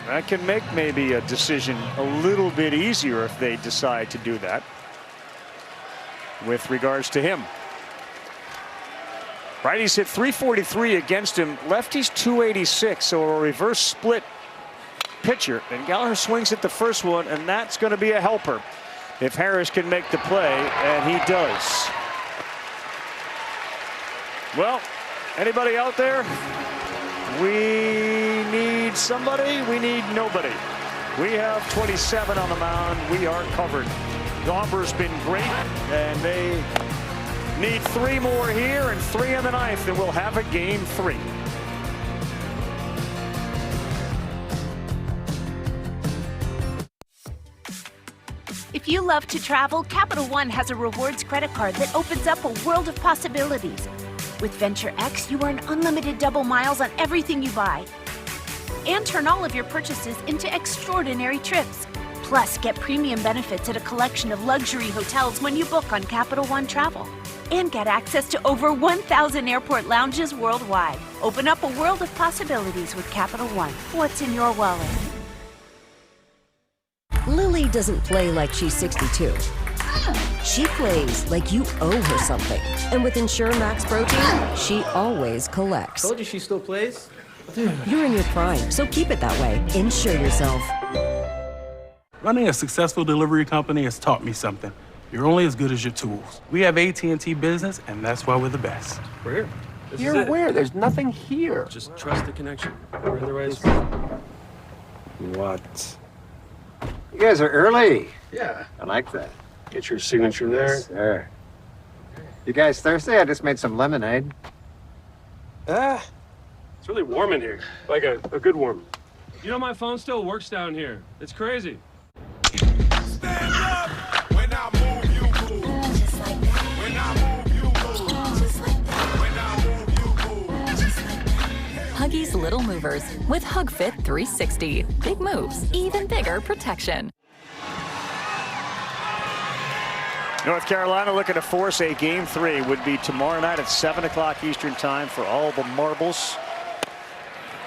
that can make maybe a decision a little bit easier if they decide to do that with regards to him. Righties hit .343 against him, lefties .286, so a reverse split pitcher. And Gallagher swings at the first one, and that's going to be a helper if Harris can make the play, and he does. Well, anybody out there? We need somebody. We need nobody. We have 27 on the mound. We are covered. Glauber's been great, and they need 3 more here and 3 in the 9th, and we'll have a game 3. If you love to travel, Capital One has a rewards credit card that opens up a world of possibilities. With Venture X, you earn unlimited double miles on everything you buy. And turn all of your purchases into extraordinary trips. Plus, get premium benefits at a collection of luxury hotels when you book on Capital One Travel. And get access to over 1,000 airport lounges worldwide. Open up a world of possibilities with Capital One. What's in your wallet? Lily doesn't play like she's 62. She plays like you owe her something. And with Ensure Max Protein, she always collects. Told you she still plays? You're in your prime, so keep it that way. Insure yourself. Running a successful delivery company has taught me something. You're only as good as your tools. We have AT&T Business, and that's why we're the best. We're here. Here where? There's nothing here. Just trust the connection. We're in the right spot. What? You guys are early. Yeah. I like that. Get your signature there. Yes, sir. You guys thirsty? I just made some lemonade. It's really warm in here. Like a good warm. You know my phone still works down here. It's crazy. Stand up. When I move, you move. Just like that. When I move, you move. Just like that. When I move, you move. Just like that. Huggies Little Movers with HugFit 360. Big moves, even bigger protection. North Carolina looking to force a Game 3. Would be tomorrow night at 7 o'clock Eastern time for all the marbles.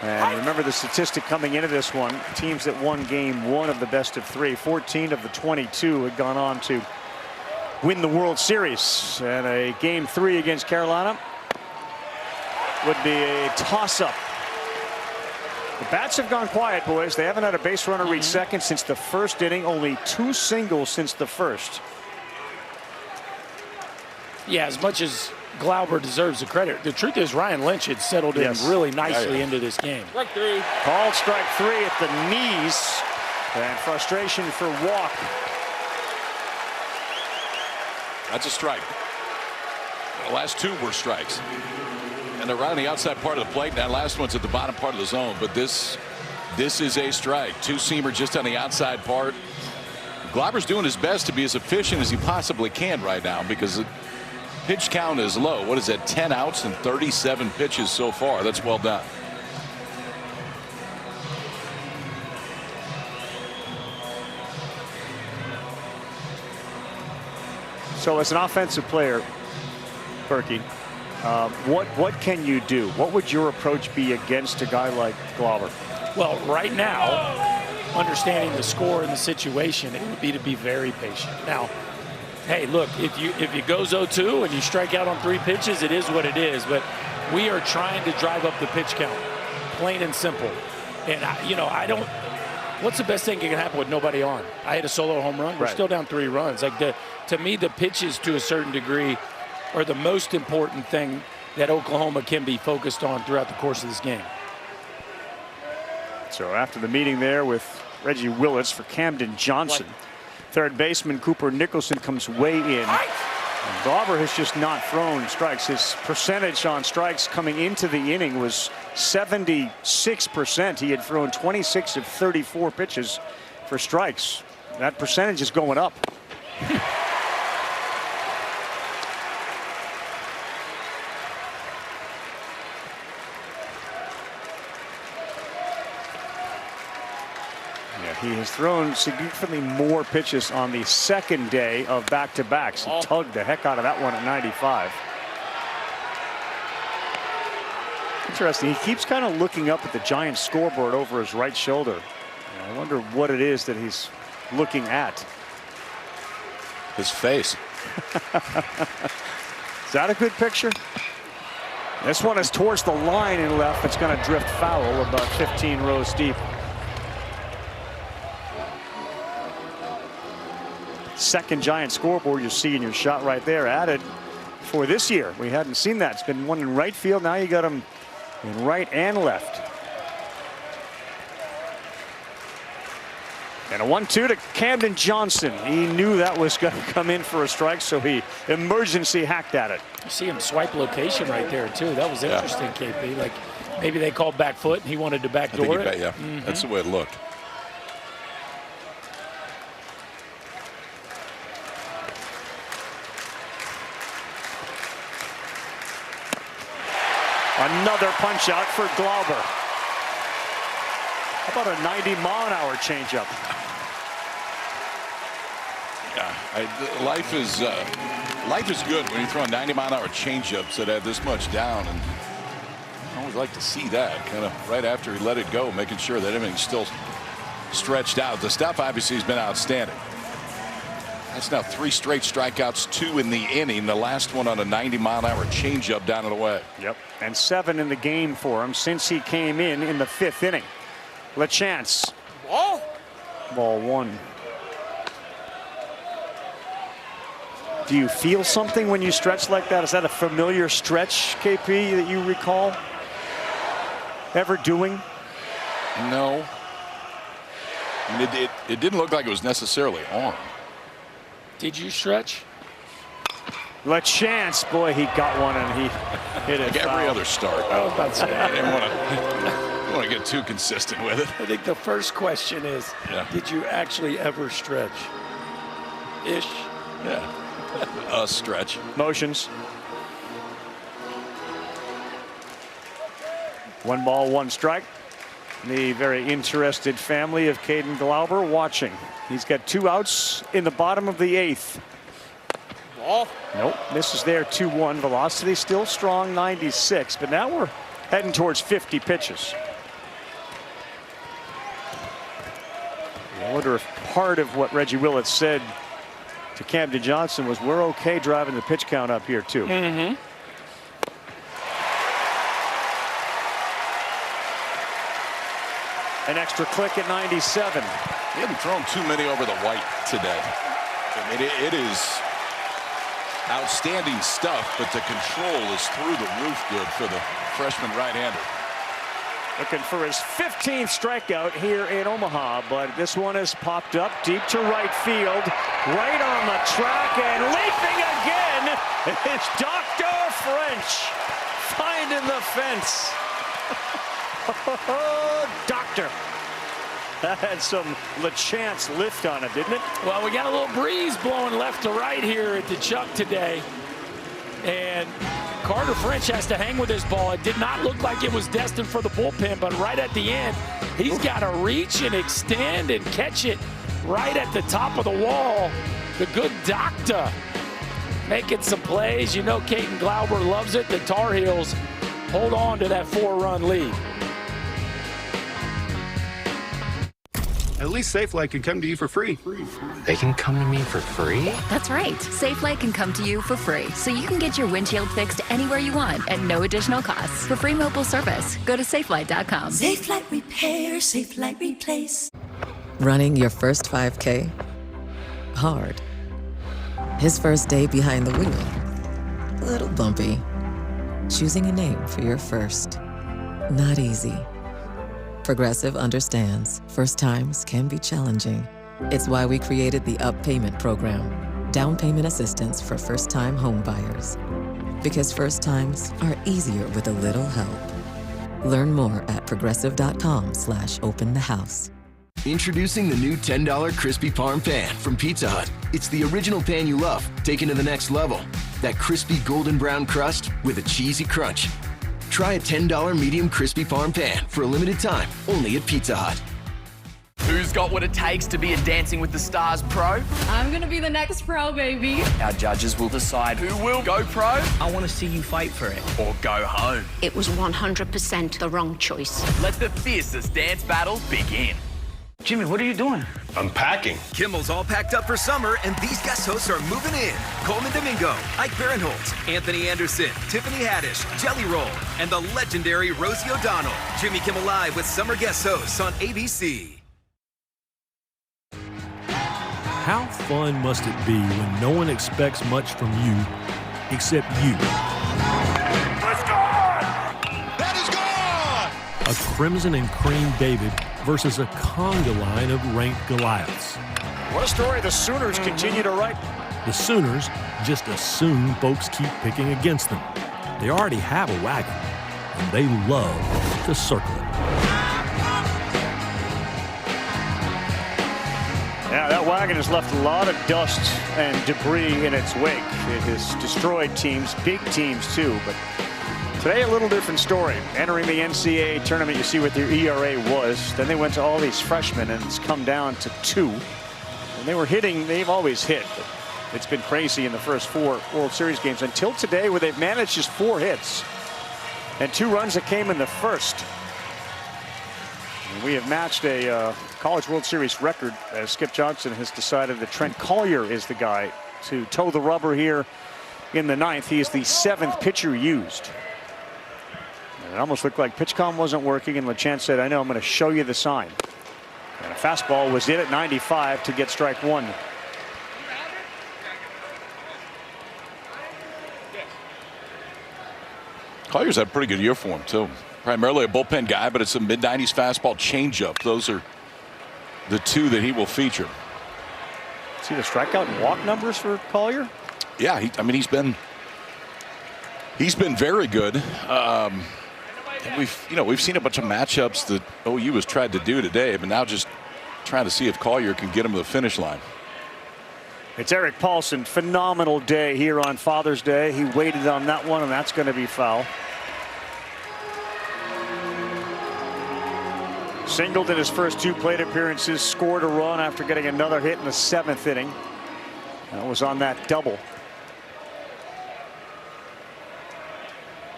And remember the statistic coming into this one. Teams that won Game 1 of the best of 3. 14 of the 22 had gone on to win the World Series. And a Game 3 against Carolina would be a toss-up. The bats have gone quiet, boys. They haven't had a base runner reach second since the first inning. Only 2 singles since the first. Yeah, as much as Glauber deserves the credit, the truth is Ryan Lynch had settled in really nicely into this game. Strike 3. Called strike 3 at the knees. And frustration for Walk. That's a strike. The last 2 were strikes. And they're around the outside part of the plate. That last one's at the bottom part of the zone. But this is a strike. 2-seamer just on the outside part. Glauber's doing his best to be as efficient as he possibly can right now because the pitch count is low. What is that? 10 outs and 37 pitches so far. That's well done. So as an offensive player, Berkey, what can you do? What would your approach be against a guy like Glauber? Well, right now, understanding the score and the situation, it would be to be very patient. Now, hey, look, if it goes 0-2 and you strike out on 3 pitches, it is what it is. But we are trying to drive up the pitch count, plain and simple. And I don't. What's the best thing that can happen with nobody on? I hit a solo home run. We're still down 3 runs. Like to me, the pitches to a certain degree are the most important thing that Oklahoma can be focused on throughout the course of this game. So after the meeting there with Reggie Willis for Camden Johnson, third baseman Cooper Nicholson comes way in. And Glauber has just not thrown strikes. His percentage on strikes coming into the inning was 76%. He had thrown 26 of 34 pitches for strikes. That percentage is going up. He has thrown significantly more pitches on the second day of back-to-backs. He tugged the heck out of that one at 95. Interesting. He keeps kind of looking up at the Giants scoreboard over his right shoulder. I wonder what it is that he's looking at. His face. Is that a good picture? This one is towards the line in left. It's going to drift foul about 15 rows deep. Second Giant scoreboard you see in your shot right there added for this year. We hadn't seen that. It's been one in right field. Now you got him in right and left. And a 1-2 to Camden Johnson. He knew that was going to come in for a strike, so he emergency hacked at it. You see him swipe location right there too. That was interesting, KP. Like maybe they called back foot and he wanted to backdoor it. Yeah, that's the way it looked. Another punch out for Glauber. How about a 90-mile-an-hour changeup? Yeah, life is good when you throw 90-mile-an-hour changeups that have this much down, and I always like to see that kind of right after he let it go, making sure that everything's still stretched out. The stuff obviously has been outstanding. That's now 3 straight strikeouts, 2 in the inning. The last one on a 90-mile-an-hour changeup down and away. Yep, and 7 in the game for him since he came in the 5th inning. LeChance. Ball 1. Do you feel something when you stretch like that? Is that a familiar stretch, KP, that you recall ever doing? No. I mean, it didn't look like it was necessarily on. Did you stretch? LeChance, boy, he got one and he hit it. Like every other start. I was about to say. I didn't want to get too consistent with it. I think the first question is, did you actually ever stretch? Ish. Yeah. A stretch. Motions. 1 ball, 1 strike. The very interested family of Caden Glauber watching. He's got 2 outs in the bottom of the 8th. Nope, misses there. 2-1. Velocity still strong, 96, but now we're heading towards 50 pitches. I wonder if part of what Reggie Willett said to Camden Johnson was, we're okay driving the pitch count up here too. An extra click at 97. He hadn't thrown too many over the white today. I mean, it is outstanding stuff, but the control is through the roof good for the freshman right-hander. Looking for his 15th strikeout here in Omaha, but this one has popped up deep to right field, right on the track, and leaping again is Dr. French, finding the fence. Doctor. That had some LeChance lift on it, didn't it? Well, we got a little breeze blowing left to right here at the Chuck today. And Carter French has to hang with his ball. It did not look like it was destined for the bullpen, but right at the end, he's got to reach and extend and catch it right at the top of the wall. The good doctor making some plays. You know Caden Glauber loves it. The Tar Heels hold on to that 4-run lead. At least SafeLight can come to you for free. They can come to me for free? That's right. SafeLight can come to you for free, so you can get your windshield fixed anywhere you want at no additional cost. For free mobile service, go to safelight.com. SafeLight Repair, SafeLight Replace. Running your first 5K? Hard. His first day behind the wheel? A little bumpy. Choosing a name for your first? Not easy. Progressive understands first times can be challenging. It's why we created the Up Payment Program, down payment assistance for first-time home buyers. Because first times are easier with a little help. Learn more at progressive.com/open the house. Introducing the new $10 Crispy Parm Pan from Pizza Hut. It's the original pan you love, taken to the next level. That crispy golden brown crust with a cheesy crunch. Try a $10 medium crispy parm pan for a limited time, only at Pizza Hut. Who's got what it takes to be a Dancing with the Stars pro? I'm gonna be the next pro, baby. Our judges will decide who will go pro. I want to see you fight for it or go home. It was 100% the wrong choice. Let the fiercest dance battle begin. Jimmy, what are you doing? Unpacking. Kimmel's all packed up for summer, and these guest hosts are moving in. Coleman Domingo, Ike Barinholtz, Anthony Anderson, Tiffany Haddish, Jelly Roll, and the legendary Rosie O'Donnell. Jimmy Kimmel Live with summer guest hosts on ABC. How fun must it be when no one expects much from you except you? It's gone! That is gone! A crimson and cream David versus a conga line of ranked Goliaths. What a story the Sooners continue to write. The Sooners just assume folks keep picking against them. They already have a wagon, and they love to circle it. Yeah, that wagon has left a lot of dust and debris in its wake. It has destroyed teams, big teams too, but today, a little different story. Entering the NCAA tournament, you see what their ERA was. Then they went to all these freshmen, and it's come down to 2. And they were hitting, they've always hit. But it's been crazy in the first 4 World Series games until today, where they've managed just 4 hits and 2 runs that came in the first. We have matched a College World Series record as Skip Johnson has decided that Trent Collier is the guy to toe the rubber here in the 9th. He is the 7th pitcher used. And it almost looked like PitchCom wasn't working, and LeChance said, I know, I'm going to show you the sign. And a fastball was in at 95 to get strike 1. Collier's had a pretty good year for him, too. Primarily a bullpen guy, but it's a mid-90s fastball changeup. Those are the two that he will feature. See the strikeout and walk numbers for Collier? Yeah, he's been very good. We've seen a bunch of matchups that OU has tried to do today, but now just trying to see if Collier can get him to the finish line. It's Eric Paulson. Phenomenal day here on Father's Day. He waited on that one, and that's going to be foul. Singled in his first 2 plate appearances, scored a run after getting another hit in the 7th inning. That was on that double.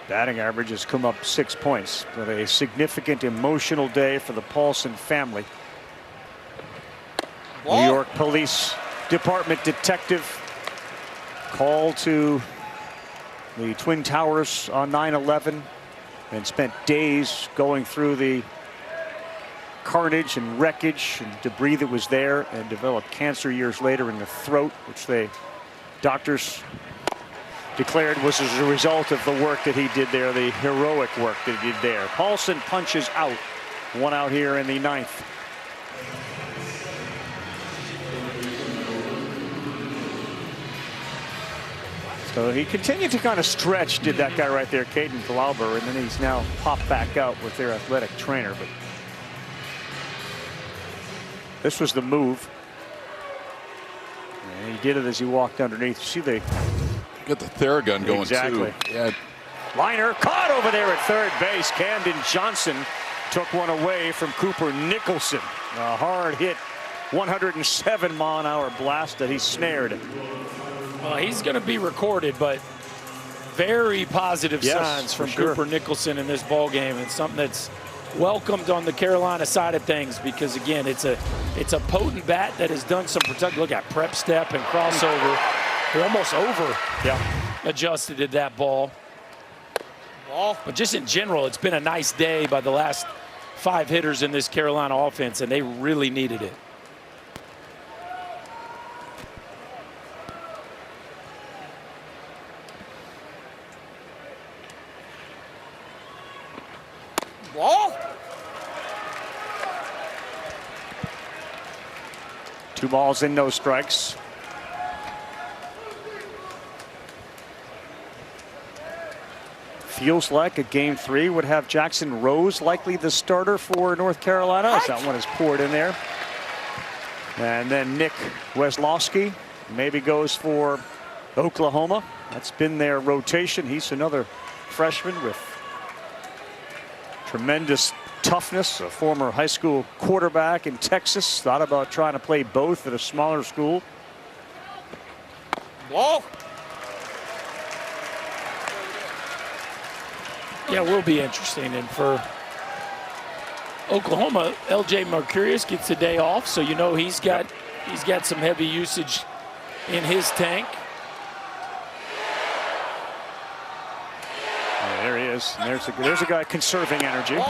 Batting average has come up 6 points, but a significant emotional day for the Paulson family. New York Police Department detective called to the Twin Towers on 9/11 and spent days going through the carnage and wreckage and debris that was there, and developed cancer years later in the throat, which doctors declared was as a result of the work that he did there, the heroic work that he did there. Paulson punches out. 1 out here in the 9th. So he continued to kind of stretch, did that guy right there, Caden Glauber, and then he's now popped back out with their athletic trainer. But this was the move. And he did it as he walked underneath. You see the got the Theragun going exactly. too. Yeah. Liner caught over there at third base. Camden Johnson took one away from Cooper Nicholson. A hard hit, 107-mile-an-hour blast that he snared. Well, he's going to be recorded, but very positive signs from Cooper Nicholson in this ball game, and something that's welcomed on the Carolina side of things, because again, it's a potent bat that has done some protection. Look at prep step and crossover. They're almost over adjusted at that ball. But just in general, it's been a nice day by the last 5 hitters in this Carolina offense, and they really needed it. Ball. 2 balls and no strikes. Feels like a game 3 would have Jackson Rose likely the starter for North Carolina. As that one is poured in there. And then Nick Weslowski maybe goes for Oklahoma. That's been their rotation. He's another freshman with tremendous toughness, a former high school quarterback in Texas. Thought about trying to play both at a smaller school. Ball. Yeah, it will be interesting. And for Oklahoma, LJ Mercurius gets a day off, so you know he's got some heavy usage in his tank. Yeah, there he is. And there's a guy conserving energy. A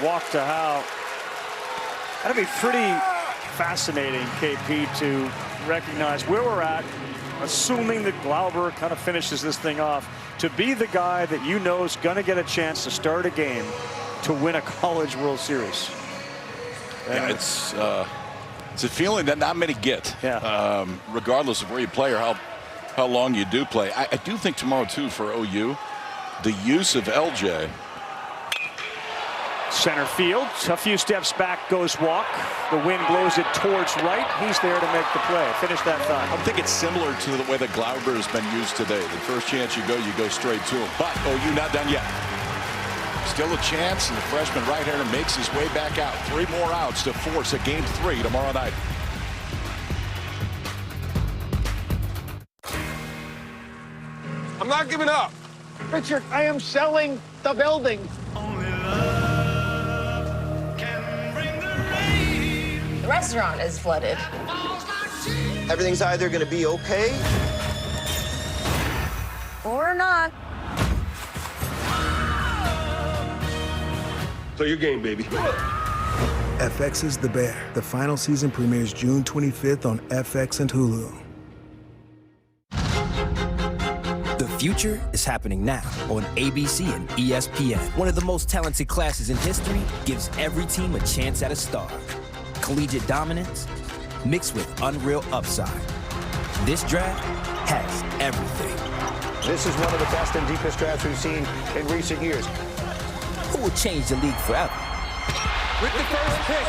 walk to Howe. That'd be pretty fascinating, KP, to recognize where we're at, assuming that Glauber kind of finishes this thing off, to be the guy that you know is going to get a chance to start a game to win a College World Series. Yeah, it's a feeling that not many get, regardless of where you play or how long you do play. I do think tomorrow, too, for OU, the use of LJ. Center field, a few steps back goes walk. The wind blows it towards right. He's there to make the play. Finish that thought. I think it's similar to the way that Glauber has been used today. The first chance you go straight to him. But OU not done yet. Still a chance, and the freshman right-hander makes his way back out. 3 more outs to force a game 3 tomorrow night. I'm not giving up. Richard, I am selling the building. The restaurant is flooded. Everything's either going to be okay Or not. Play your game, baby. FX's The Bear. The final season premieres June 25th on FX and Hulu. The future is happening now on ABC and ESPN. One of the most talented classes in history gives every team a chance at a star. Collegiate dominance mixed with unreal upside. This draft has everything. This is one of the best and deepest drafts we've seen in recent years. Who will change the league forever? With the first pick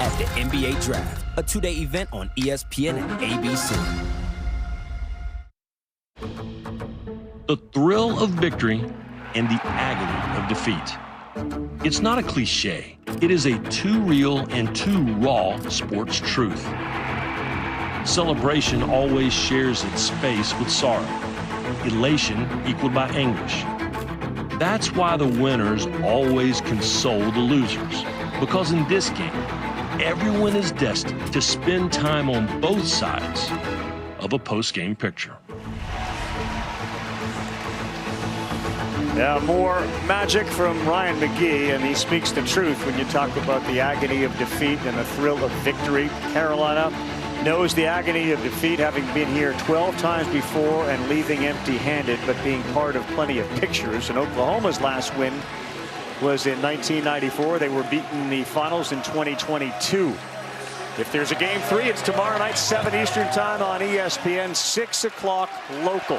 at the NBA Draft, a two-day event on ESPN and ABC. The thrill of victory and the agony of defeat. It's not a cliche. It is a too real and too raw sports truth. Celebration always shares its space with sorrow. Elation equaled by anguish. That's why the winners always console the losers. Because in this game, everyone is destined to spend time on both sides of a post-game picture. Yeah, more magic from Ryan McGee, and he speaks the truth when you talk about the agony of defeat and the thrill of victory. Carolina knows the agony of defeat, having been here 12 times before and leaving empty-handed, but being part of plenty of pictures. And Oklahoma's last win was in 1994. They were beaten in the finals in 2022. If there's a game 3, it's tomorrow night, 7 Eastern time on ESPN, 6 o'clock local.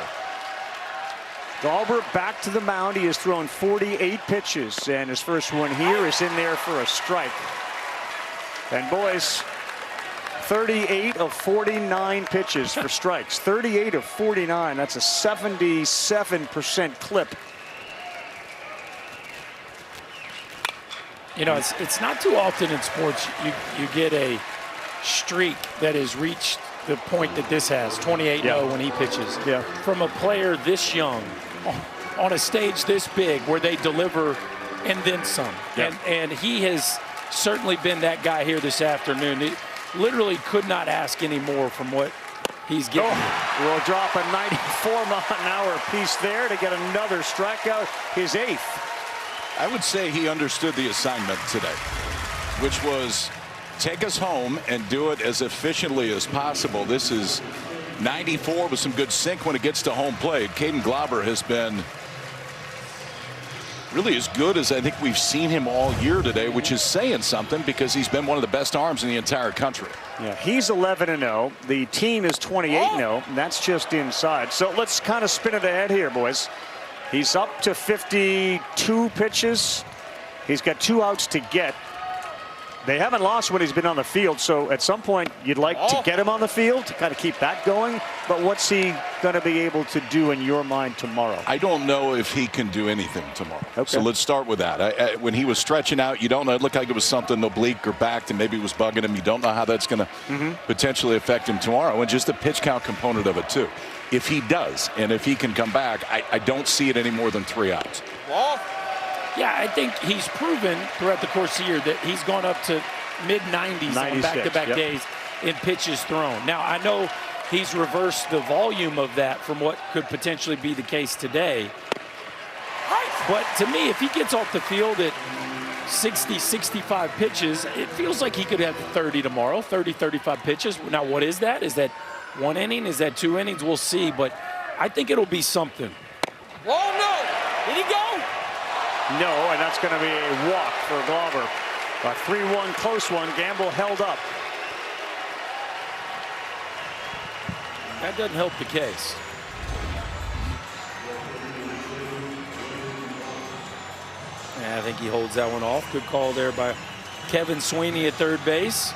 Glauber back to the mound. He has thrown 48 pitches, and his first one here is in there for a strike. And boys, 38 of 49 pitches for strikes. 38 of 49. That's a 77% clip. You know, it's not too often in sports you get a streak that has reached the point that this has, 28-0 when he pitches. Yeah. From a player this young, on a stage this big, where they deliver and then some. Yeah. And he has certainly been that guy here this afternoon. He literally could not ask any more from what he's getting. Will drop a 94-mile-an-hour piece there to get another strikeout, his 8th. I would say he understood the assignment today, which was take us home and do it as efficiently as possible. This is 94 with some good sink when it gets to home plate. Caden Glauber has been really as good as I think we've seen him all year today, which is saying something because he's been one of the best arms in the entire country. Yeah, he's 11-0. The team is 28-0, and that's just inside. So let's kind of spin it ahead here, boys. He's up to 52 pitches. He's got 2 outs to get. They haven't lost when he's been on the field, so at some point you'd like to get him on the field to kind of keep that going. But what's he going to be able to do in your mind tomorrow? I don't know if he can do anything tomorrow. Okay. So let's start with that. When he was stretching out, you don't know. It looked like it was something oblique or back, and maybe it was bugging him. You don't know how that's going to potentially affect him tomorrow, and just the pitch count component of it too. If he does, and if he can come back, I don't see it any more than 3 outs. Yeah, I think he's proven throughout the course of the year that he's gone up to mid-90s on back-to-back days in pitches thrown. Now, I know he's reversed the volume of that from what could potentially be the case today. But to me, if he gets off the field at 60, 65 pitches, it feels like he could have 30 tomorrow, 30, 35 pitches. Now, what is that? Is that 1 inning? Is that 2 innings? We'll see, but I think it'll be something. Oh, no. Did he go? No, and that's going to be a walk for Glauber. A 3-1 close one. Gamble held up. That doesn't help the case. Yeah, I think he holds that one off. Good call there by Kevin Sweeney at third base.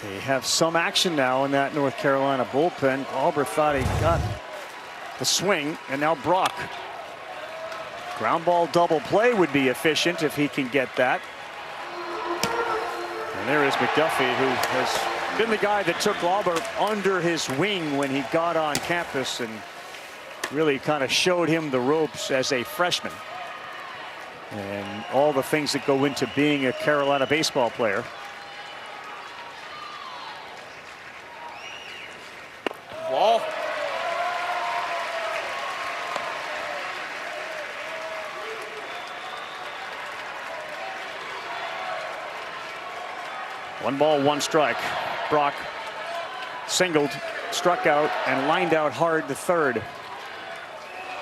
They have some action now in that North Carolina bullpen. Glauber thought he got the swing, and now Brock. Ground ball double play would be efficient if he can get that. And there is McDuffie, who has been the guy that took Glauber under his wing when he got on campus and really kind of showed him the ropes as a freshman. And all the things that go into being a Carolina baseball player. Ball. One ball, one strike. Brock singled, struck out, and lined out hard to third.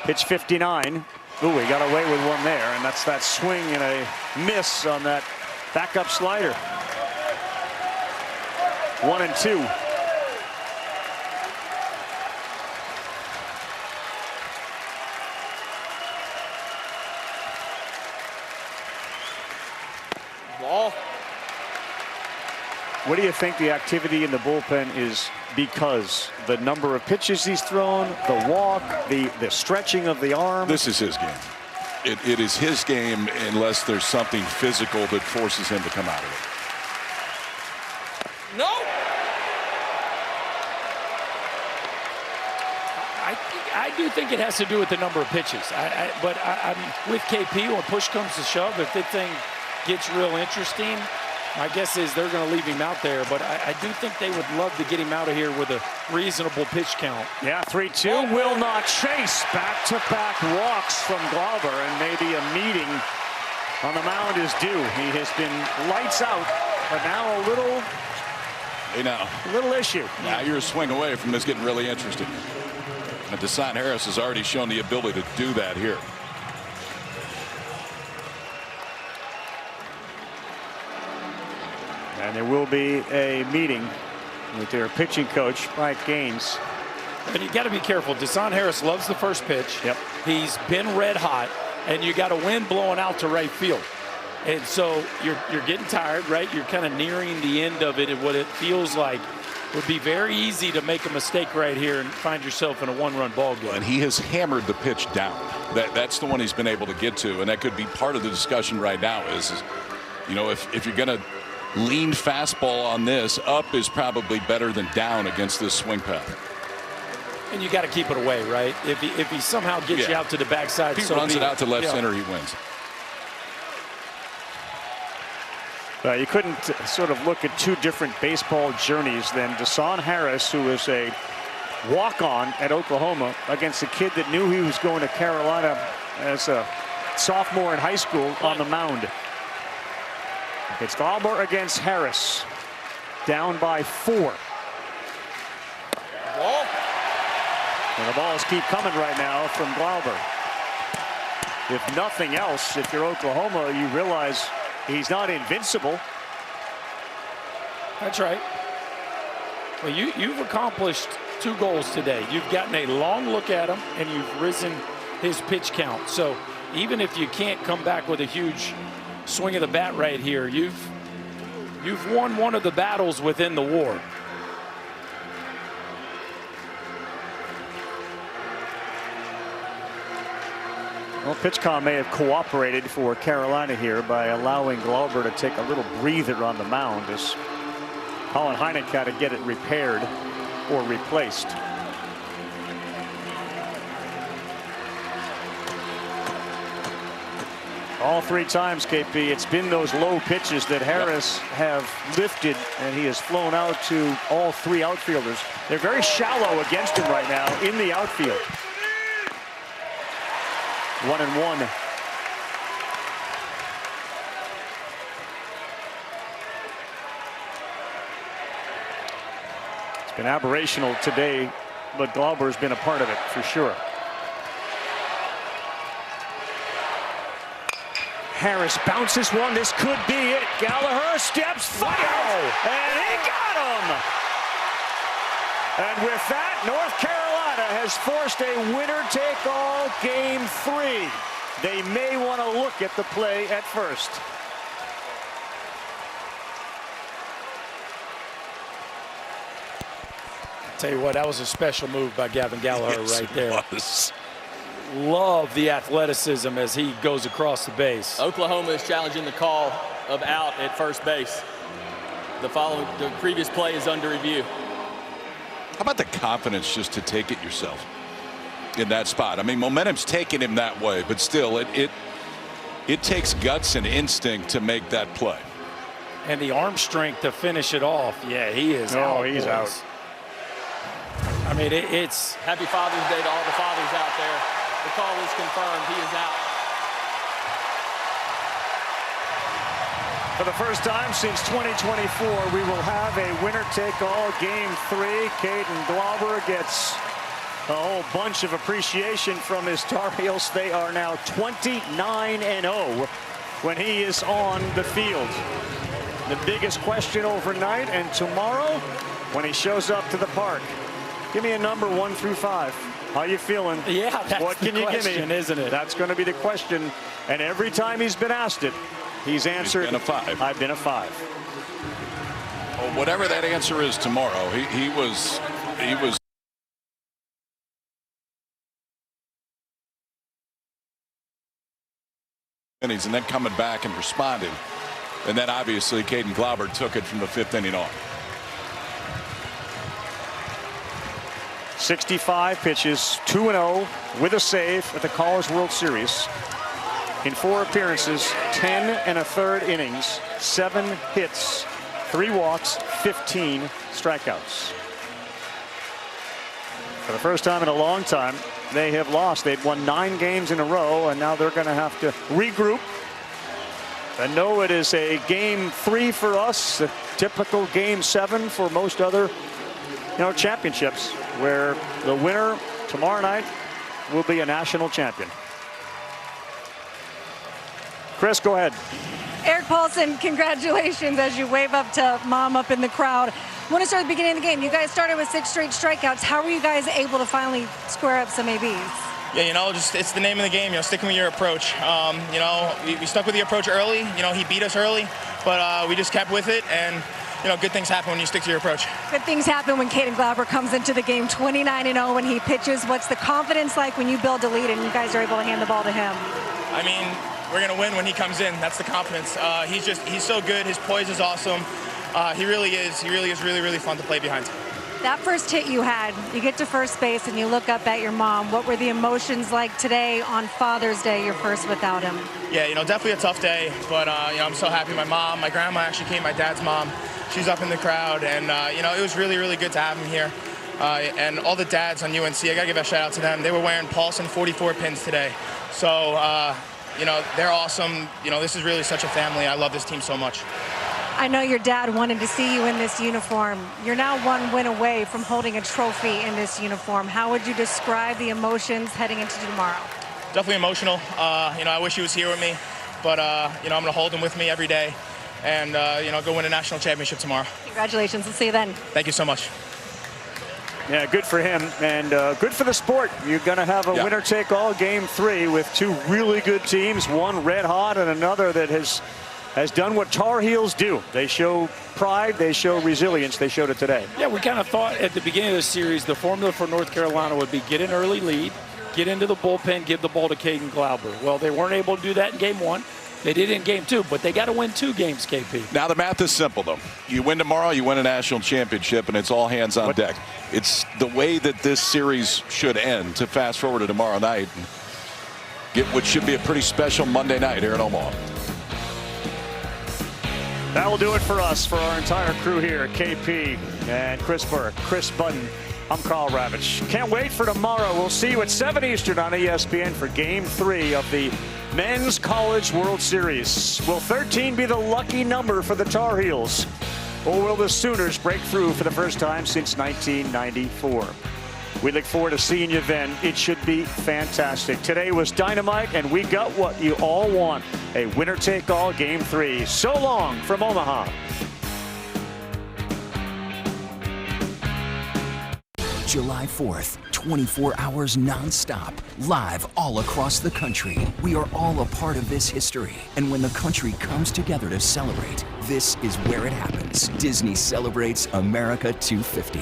Pitch 59. Ooh, he got away with one there, and that's that swing and a miss on that backup slider. 1-2. Ball. What do you think the activity in the bullpen is because? The number of pitches he's thrown, the walk, the stretching of the arm? This is his game. It is his game unless there's something physical that forces him to come out of it. No. I do think it has to do with the number of pitches. But I'm with KP when push comes to shove. If the thing gets real interesting, my guess is they're going to leave him out there, but I do think they would love to get him out of here with a reasonable pitch count. Yeah, 3-2. Will not chase. Back-to-back walks from Glauber, and maybe a meeting on the mound is due. He has been lights out, but now a little, Hey, now, little issue. Now you're a swing away from this getting really interesting. And Dasan Harris has already shown the ability to do that here. And there will be a meeting with their pitching coach, Mike Gaines. And you got to be careful. Dasan Harris loves the first pitch. Yep. He's been red hot, and you got a wind blowing out to right field. And so you're getting tired, right? You're kind of nearing the end of it, and what it feels like would be very easy to make a mistake right here and find yourself in a one-run ball game. And he has hammered the pitch down. That's the one he's been able to get to, and that could be part of the discussion right now is you know, if you're going to lean fastball on this, up is probably better than down against this swing path. And you got to keep it away, right? If he somehow gets you out to the backside, if he runs it out to left center, he wins. You couldn't sort of look at two different baseball journeys than Dasan Harris, who is a walk-on at Oklahoma, against a kid that knew he was going to Carolina as a sophomore in high school on the mound. It's Glauber against Harris, down by 4. Ball. And the balls keep coming right now from Glauber. If nothing else, if you're Oklahoma, you realize he's not invincible. That's right. Well, you've accomplished 2 goals today. You've gotten a long look at him, and you've risen his pitch count. So even if you can't come back with a huge swing of the bat right here, you've won one of the battles within the war. Well, PitchCom may have cooperated for Carolina here by allowing Glauber to take a little breather on the mound as Colin Heineck had to get it repaired or replaced. All 3 times, KP, it's been those low pitches that Harris have lifted, and he has flown out to all 3 outfielders. They're very shallow against him right now in the outfield. 1-1. It's been aberrational today, but Glauber's been a part of it for sure. Harris bounces one. This could be it. Gallagher steps forward, and he got him. And with that, North Carolina has forced a winner-take-all game 3. They may want to look at the play at first. Tell you what, that was a special move by Gavin Gallagher right there. Was. Love the athleticism as he goes across the base. Oklahoma is challenging the call of out at first base. The previous play is under review. How about the confidence just to take it yourself? in that spot. I mean, momentum's taking him that way, but still, it takes guts and instinct to make that play. And the arm strength to finish it off. Yeah, he is out. Oh, he's out. I mean, it's... Happy Father's Day to all the fathers out there. The call is confirmed. He is out. For the first time since 2024, we will have a winner-take-all Game 3. Caden Glauber gets a whole bunch of appreciation from his Tar Heels. They are now 29-0 when he is on the field. The biggest question overnight and tomorrow when he shows up to the park. Give me a number 1 through 5. How you feeling? Yeah, that's what can the you question, give me? isn't it? That's going to be the question. And every time he's been asked it, he's answered, He's been a 5. I've been a 5. Well, whatever that answer is tomorrow, he was innings and then coming back and responding. And then obviously Caden Glauber took it from the 5th inning on. 65 pitches, 2-0 with a save at the College World Series. In 4 appearances, 10 1/3 innings, 7 hits, 3 walks, 15 strikeouts. For the first time in a long time, they have lost. They've won 9 games in a row, and now they're going to have to regroup. And know it is a Game 3 for us, a typical Game 7 for most other, championships, where the winner tomorrow night will be a national champion. Chris, go ahead. Erik Paulson, congratulations as you wave up to Mom up in the crowd. I want to start at the beginning of the game. You guys started with 6 straight strikeouts. How were you guys able to finally square up some ABs? Yeah, it's the name of the game, sticking with your approach. We stuck with the approach early. He beat us early, but we just kept with it, and, good things happen when you stick to your approach. Good things happen when Caden Glauber comes into the game 29-0 when he pitches. What's the confidence like when you build a lead and you guys are able to hand the ball to him? I mean, we're going to win when he comes in. That's the confidence. He's so good. His poise is awesome. He really is really, really fun to play behind. That first hit you had, you get to first base and you look up at your mom. What were the emotions like today on Father's Day, your first without him? Yeah, definitely a tough day, but, I'm so happy. My grandma actually came, my dad's mom. She's up in the crowd, and, it was really, really good to have him here. And all the dads on UNC, I got to give a shout out to them. They were wearing Paulson 44 pins today. So, they're awesome. This is really such a family. I love this team so much. I know your dad wanted to see you in this uniform. You're now 1 win away from holding a trophy in this uniform. How would you describe the emotions heading into tomorrow? Definitely emotional. I wish he was here with me, but, I'm going to hold him with me every day and, go win a national championship tomorrow. Congratulations. We'll see you then. Thank you so much. Yeah, good for him and good for the sport. You're going to have a winner-take-all Game 3 with 2 really good teams, one red hot and another that has done what Tar Heels do. They show pride, they show resilience, they showed it today. Yeah, we kind of thought at the beginning of the series the formula for North Carolina would be get an early lead, get into the bullpen, give the ball to Caden Glauber. Well, they weren't able to do that in Game 1. They did in Game 2, but they got to win 2 games, KP. Now the math is simple, though. You win tomorrow, you win a national championship, and it's all hands on deck. It's the way that this series should end to fast forward to tomorrow night and get what should be a pretty special Monday night here in Omaha. That will do it for us, for our entire crew here, KP and Chris Burke, Chris Budden. I'm Carl Ravitch. Can't wait for tomorrow. We'll see you at 7 Eastern on ESPN for Game 3 of the Men's College World Series. Will 13 be the lucky number for the Tar Heels? Or will the Sooners break through for the first time since 1994? We look forward to seeing you then. It should be fantastic. Today was dynamite, and we got what you all want. A winner-take-all Game 3. So long from Omaha. July 4th, 24 hours non-stop, live all across the country. We are all a part of this history. And when the country comes together to celebrate, this is where it happens. Disney celebrates America 250.